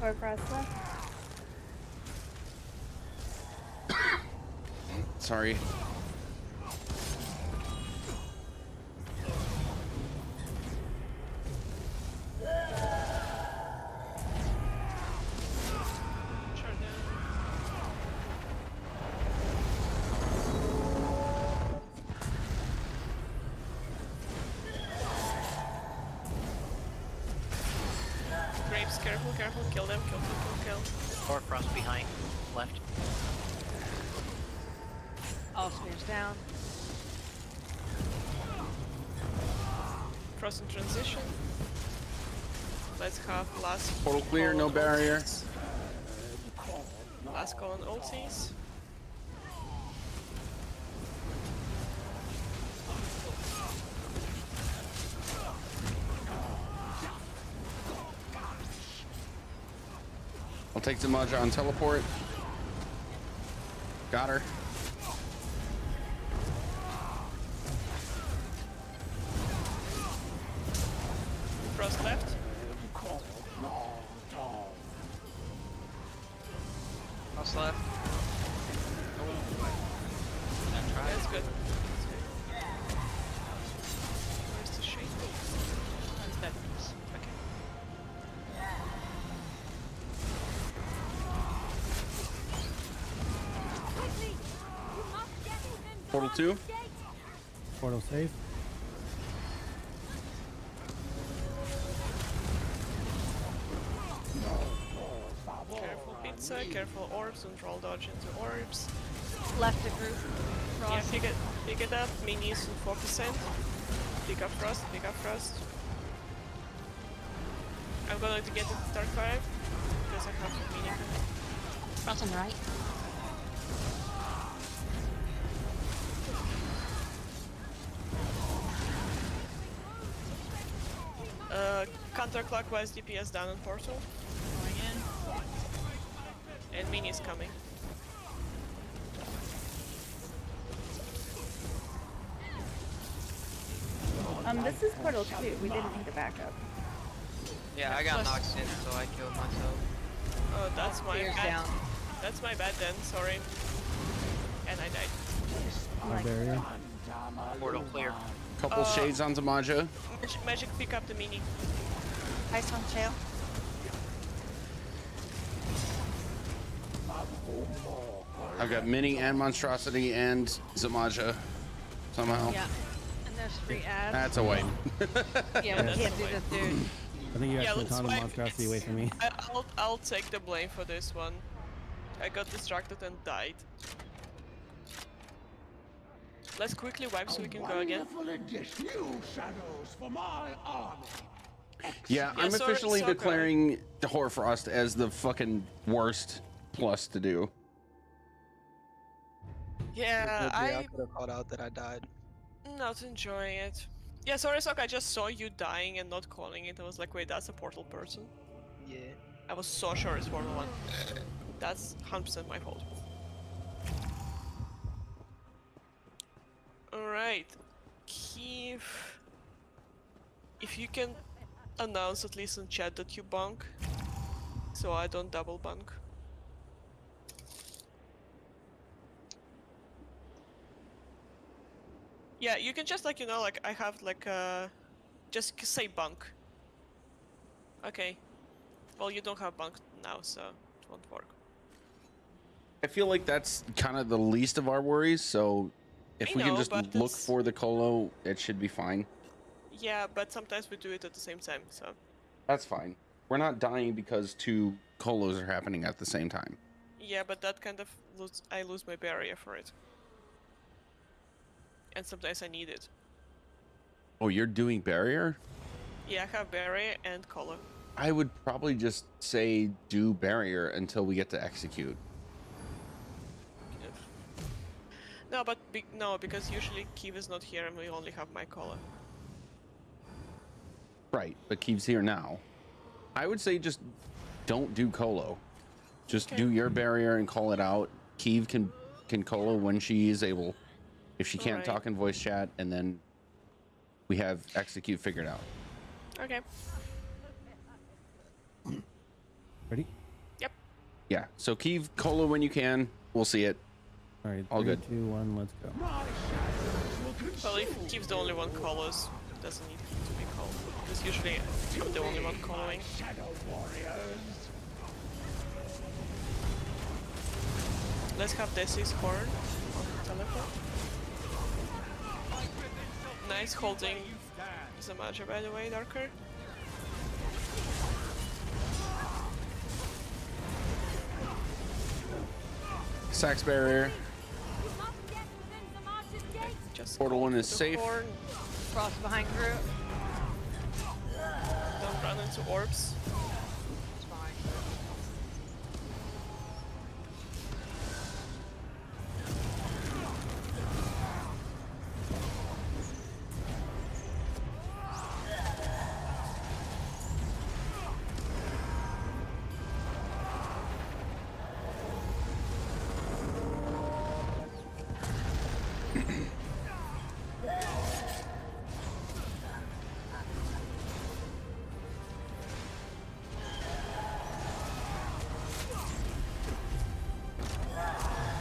Speaker 14: Or Frostfire.
Speaker 2: Sorry.
Speaker 1: Grapes, careful, careful. Kill them, kill.
Speaker 8: Or frost behind, left.
Speaker 4: All spears down.
Speaker 1: Frost in transition. Let's have last
Speaker 2: Portal clear,
Speaker 1: call
Speaker 2: no
Speaker 1: on
Speaker 2: barrier.
Speaker 1: ultis. Last call on ultis.
Speaker 2: I'll take Zamaja on teleport. Got her.
Speaker 1: Frost left.
Speaker 15: Frost left.
Speaker 1: That's good. Where's the shade? Where's that? Okay.
Speaker 16: Quickly! You must get to him.
Speaker 2: Portal 2.
Speaker 12: Portal safe.
Speaker 1: Careful pizza, careful orbs, and roll dodge into orbs.
Speaker 4: Left the group.
Speaker 1: Yeah, pick it up. Minis in 4%. Pick up Frost, I'm going to get it to start 5 because I have a mini.
Speaker 10: Frost on the right.
Speaker 1: Counterclockwise DPS down on portal.
Speaker 13: Going in.
Speaker 1: And minis coming.
Speaker 14: This is Portal 2. We didn't need a backup.
Speaker 15: Yeah, I got knocked in, so I killed myself.
Speaker 1: Oh, that's my
Speaker 4: Spears
Speaker 1: bad.
Speaker 4: down.
Speaker 1: That's my bad then, sorry. And I died.
Speaker 12: No barrier.
Speaker 8: Portal clear.
Speaker 2: Couple shades on Zamaja.
Speaker 1: Magic pick up the mini.
Speaker 10: Ice on tail.
Speaker 2: I've got Mini and Monstrosity and Zamaja somehow.
Speaker 4: Yeah. And there's free ads.
Speaker 2: That's a wipe.
Speaker 4: Yeah, we can't do this, dude.
Speaker 12: I think you
Speaker 1: Yeah,
Speaker 12: actually
Speaker 1: let's
Speaker 12: ton of
Speaker 1: wipe-
Speaker 12: monstrosity
Speaker 1: it's-
Speaker 12: away from me.
Speaker 1: I'll take the blame for this one. I got distracted and died. Let's quickly wipe so we can go again.
Speaker 11: Wonderful addition. New shadows for my army.
Speaker 2: Yeah, I'm
Speaker 1: sorry,
Speaker 2: officially
Speaker 1: Sokka.
Speaker 2: declaring the Hoarfrost as the fucking worst plus to do.
Speaker 1: Yeah,
Speaker 15: I could have called out that I died.
Speaker 1: I'm not enjoying it. Yeah, sorry, Sok, I just saw you dying and not calling it. I was like, wait, that's a portal person.
Speaker 15: Yeah.
Speaker 1: I was so sure it's Portal 1. That's 100% my fault. Alright. Keith. If you can announce at least in chat that you bunk, so I don't double bunk. Yeah, you can just like, you know, like I have like just say bunk. Okay. Well, you don't have bunk now, so it won't work.
Speaker 2: I feel like that's kind of the least of our worries, so if we can
Speaker 1: know,
Speaker 2: just
Speaker 1: but
Speaker 2: look
Speaker 1: it's-
Speaker 2: for the colo, it should be fine.
Speaker 1: Yeah, but sometimes we do it at the same time, so.
Speaker 2: That's fine. We're not dying because two colos are happening at the same time.
Speaker 1: Yeah, but that kind of I lose my barrier for it. And sometimes I need it.
Speaker 2: Oh, you're doing barrier?
Speaker 1: Yeah, I have barrier and color.
Speaker 2: I would probably just say do barrier until we get to execute.
Speaker 1: No, but no, because usually Keeve is not here and we only have my color.
Speaker 2: Right, but Keeve's here now. I would say just don't do colo. Just do your barrier and call it out. Keeve can colo when she is able. If she can't
Speaker 1: Alright.
Speaker 2: talk in voice chat, and then we have execute figured out.
Speaker 1: Okay.
Speaker 12: Ready?
Speaker 1: Yep.
Speaker 2: Yeah, so Keeve, colo when you can. We'll see it.
Speaker 12: All right.
Speaker 2: All
Speaker 12: 3,
Speaker 2: good.
Speaker 12: 2, 1, let's go.
Speaker 1: Well, if Keeve's the only one colors, it doesn't need to be called. Because usually I'm the only one coloring.
Speaker 11: Shadow warriors.
Speaker 1: Let's have Desi's horn on the teleport. Nice holding Zamaja, by the way, Darker.
Speaker 2: Sax barrier.
Speaker 1: Just
Speaker 2: Portal 1 is
Speaker 1: the
Speaker 2: safe.
Speaker 1: horn.
Speaker 4: Frost behind group.
Speaker 1: Don't run into orbs.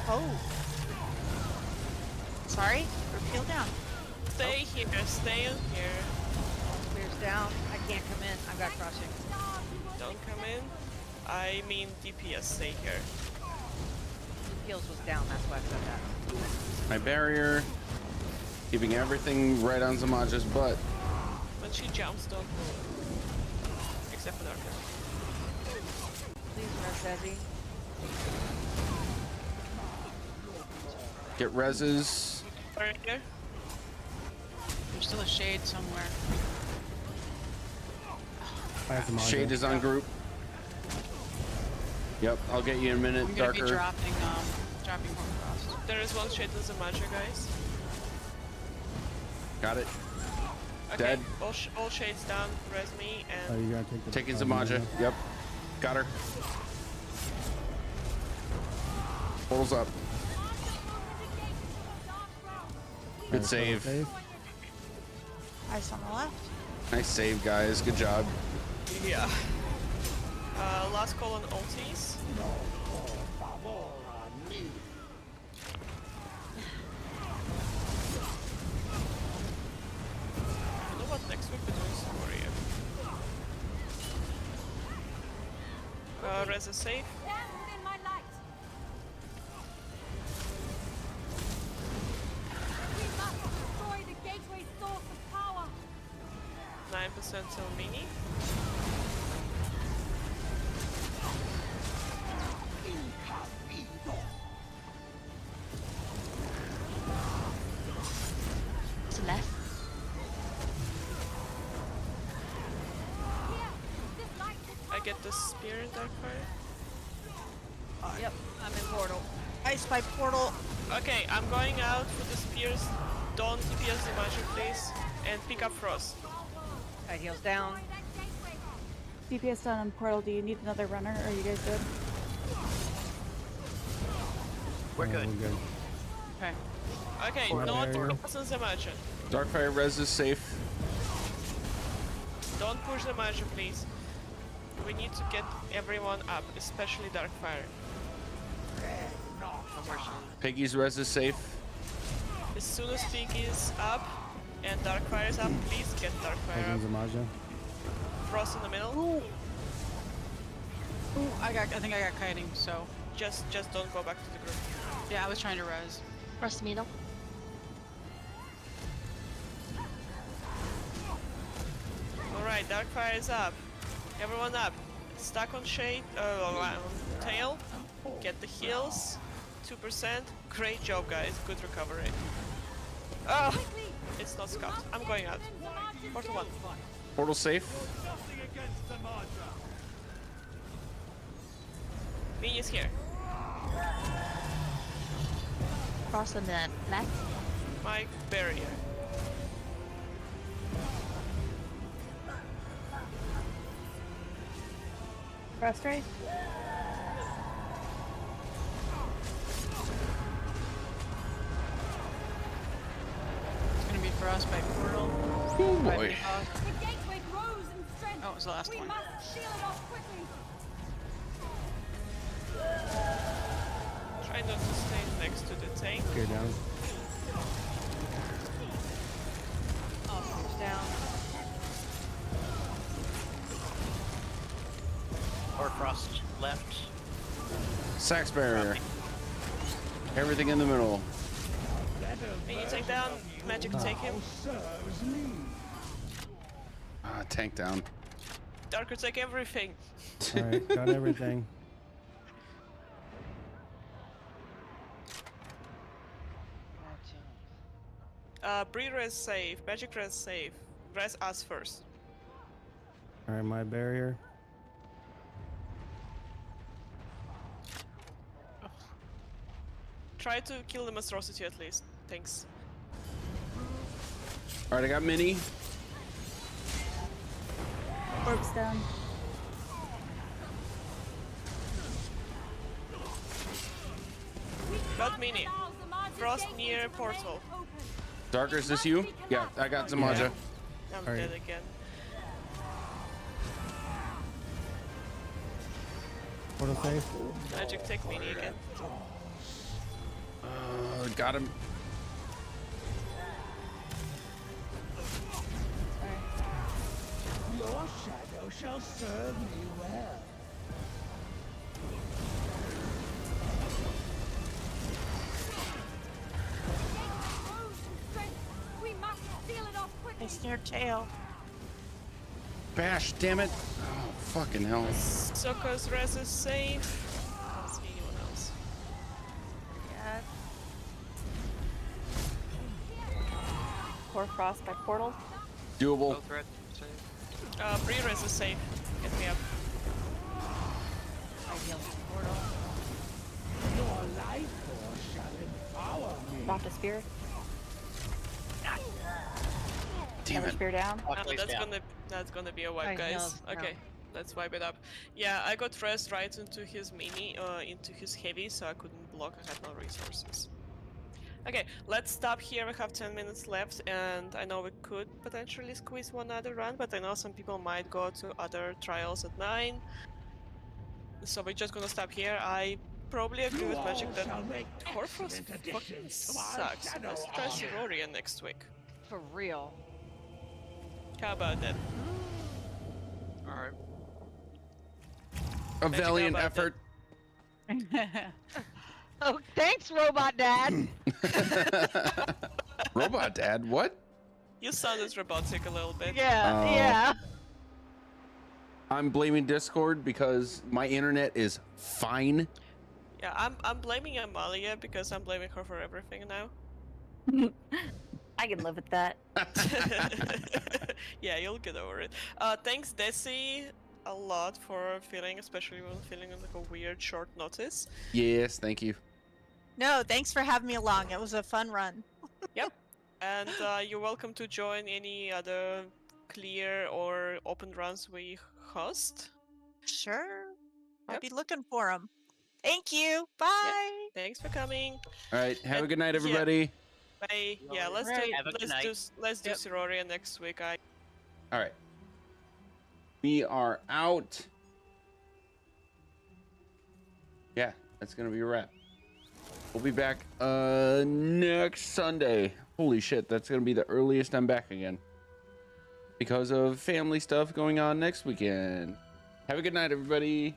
Speaker 10: Oh. Sorry? Repeal down.
Speaker 1: Stay here, stay in here.
Speaker 4: Clears down. I can't come in. I've got crossing.
Speaker 1: Don't come in. I mean DPS, stay here.
Speaker 4: Heals was down. That's why I said that.
Speaker 2: My barrier. Keeping everything right on Zamaja's butt.
Speaker 1: When she jumps, don't move. Except for Darker.
Speaker 4: Please, Mercedes.
Speaker 2: Get reses.
Speaker 1: Right here.
Speaker 13: There's still a shade somewhere.
Speaker 2: Shade is on group. Yep, I'll get you in a minute,
Speaker 13: I'm gonna be
Speaker 2: Darker.
Speaker 13: dropping Hoarfrost.
Speaker 1: There is one shade in Zamaja, guys.
Speaker 2: Got it.
Speaker 1: Okay,
Speaker 2: Dead.
Speaker 1: all shades down, res me, and...
Speaker 12: Oh, you gotta take the
Speaker 2: Taking Zamaja. Yep. Got her. Portal's up. Good save.
Speaker 10: Ice on the left.
Speaker 2: Nice save, guys. Good job.
Speaker 1: Yeah. Last call on ultis. You know what, next week we're doing some warrior. Res is safe.
Speaker 16: Stand within my light. We must destroy the gateway source of power.
Speaker 1: 9% till mini. get the spear in Darkfire?
Speaker 4: Yep, I'm in portal.
Speaker 10: Ice by portal.
Speaker 1: Okay, I'm going out for the spears. Don't DPS the magic, please. And pick up Frost.
Speaker 4: Alright, heals down.
Speaker 14: DPS down on portal. Do you need another runner? Or are you guys good?
Speaker 8: We're good.
Speaker 12: We're good.
Speaker 13: Okay.
Speaker 1: Okay,
Speaker 12: Or
Speaker 1: not
Speaker 12: barrier.
Speaker 1: crossing the magic.
Speaker 2: Darkfire res is safe.
Speaker 1: Don't push the magic, please. We need to get everyone up, especially Darkfire.
Speaker 2: Piggy's res is safe.
Speaker 1: As soon as Piggy is up and Darkfire is up, please get Darkfire up.
Speaker 12: Holding Zamaja.
Speaker 1: Frost in the middle.
Speaker 13: Ooh, I think I got kiting, so.
Speaker 1: Just don't go back to the group.
Speaker 13: Yeah, I was trying to res.
Speaker 10: Press middle.
Speaker 1: Alright, Darkfire is up. Everyone up. Stack on shade, on tail. Get the heals. 2%. Great job, guys. Good recovery. Oh, it's not scuffed. I'm going out. Portal 1.
Speaker 2: Portal safe.
Speaker 11: Nothing against the Madra.
Speaker 1: Mini's here.
Speaker 10: Cross on the left.
Speaker 1: My barrier.
Speaker 14: Frustrate?
Speaker 13: It's gonna be for us by portal.
Speaker 2: Oh
Speaker 13: By
Speaker 2: boy.
Speaker 13: Peacock.
Speaker 16: The gateway grows in strength.
Speaker 13: Oh, it was the last
Speaker 16: We
Speaker 13: one.
Speaker 16: must shield it off quickly.
Speaker 1: Try not to stay next to the tank.
Speaker 12: Spear down.
Speaker 4: Oh, he's down.
Speaker 8: Or frost left.
Speaker 2: Sax barrier. Everything in the middle.
Speaker 1: Can you take down magic? Take him.
Speaker 11: Serves me.
Speaker 2: Tank down.
Speaker 1: Darker, take everything.
Speaker 12: Alright, got everything.
Speaker 1: Bree res safe. Magic res safe. Res us first.
Speaker 12: Alright, my barrier.
Speaker 1: Try to kill the monstrosity at least. Thanks.
Speaker 2: Alright, I got mini.
Speaker 14: Orbs down.
Speaker 1: Got mini. Frost near portal.
Speaker 2: Darker, is this you? Yeah, I got Zamaja.
Speaker 1: I'm
Speaker 12: Alright.
Speaker 1: dead again.
Speaker 12: Portal safe.
Speaker 1: Magic, take mini again.
Speaker 2: Got him.
Speaker 11: Your shadow shall serve me well.
Speaker 16: We must seal it off quickly.
Speaker 10: It's near tail.
Speaker 2: Bash, damn it. Oh, fucking hell.
Speaker 1: Soko's res is safe. I don't see anyone else.
Speaker 14: Yeah. Core frost by portal.
Speaker 2: Doable.
Speaker 15: Both red.
Speaker 1: Bree res is safe. Get me up.
Speaker 10: I healed the portal.
Speaker 11: Your life force shall empower me.
Speaker 14: Drop a spear.
Speaker 2: Damn
Speaker 14: Another
Speaker 2: it.
Speaker 14: spear down.
Speaker 1: No, that's gonna be a wipe,
Speaker 10: I
Speaker 1: guys.
Speaker 10: healed, no.
Speaker 1: Okay, let's wipe it up. Yeah, I got rest right into his mini, into his heavy, so I couldn't block. I had no resources. Okay, let's stop here. We have 10 minutes left, and I know we could potentially squeeze one other run, but I know some people might go to other trials at 9. So we're just gonna stop here. I probably agree with Magic that Horfrost fucking sucks. Let's try Cerulean next week.
Speaker 4: For real.
Speaker 1: How about that?
Speaker 15: Alright.
Speaker 2: A
Speaker 1: Magic,
Speaker 2: valiant
Speaker 1: how about
Speaker 2: effort.
Speaker 4: Oh, thanks, Robot Dad.
Speaker 2: Robot Dad, what?
Speaker 1: You sounded robotic a little bit.
Speaker 4: Yeah, yeah.
Speaker 2: I'm blaming Discord because my internet is fine.
Speaker 1: Yeah, I'm blaming Amalia because I'm blaming her for everything now.
Speaker 14: I can live with that.
Speaker 1: Yeah, you'll get over it. Thanks, Desi. a lot for filling, especially when filling on like a weird short notice.
Speaker 2: Yes, thank you.
Speaker 10: No, thanks for having me along. It was a fun run.
Speaker 1: Yep. And you're welcome to join any other clear or open runs we host.
Speaker 10: Sure. I'll
Speaker 1: Yep.
Speaker 10: be looking for them. Thank you. Bye.
Speaker 1: Thanks for coming.
Speaker 2: All right, have a
Speaker 1: And
Speaker 2: good night,
Speaker 1: yeah.
Speaker 2: everybody.
Speaker 1: Bye. Yeah, let's
Speaker 10: Right.
Speaker 1: do
Speaker 8: Have a good
Speaker 1: let's do
Speaker 8: night.
Speaker 1: let's do Siroria next week.
Speaker 2: All right. We are out. Yeah, that's going to be a wrap. We'll be back next Sunday. Holy shit, that's going to be the earliest I'm back again. Because of family stuff going on next weekend. Have a good night, everybody.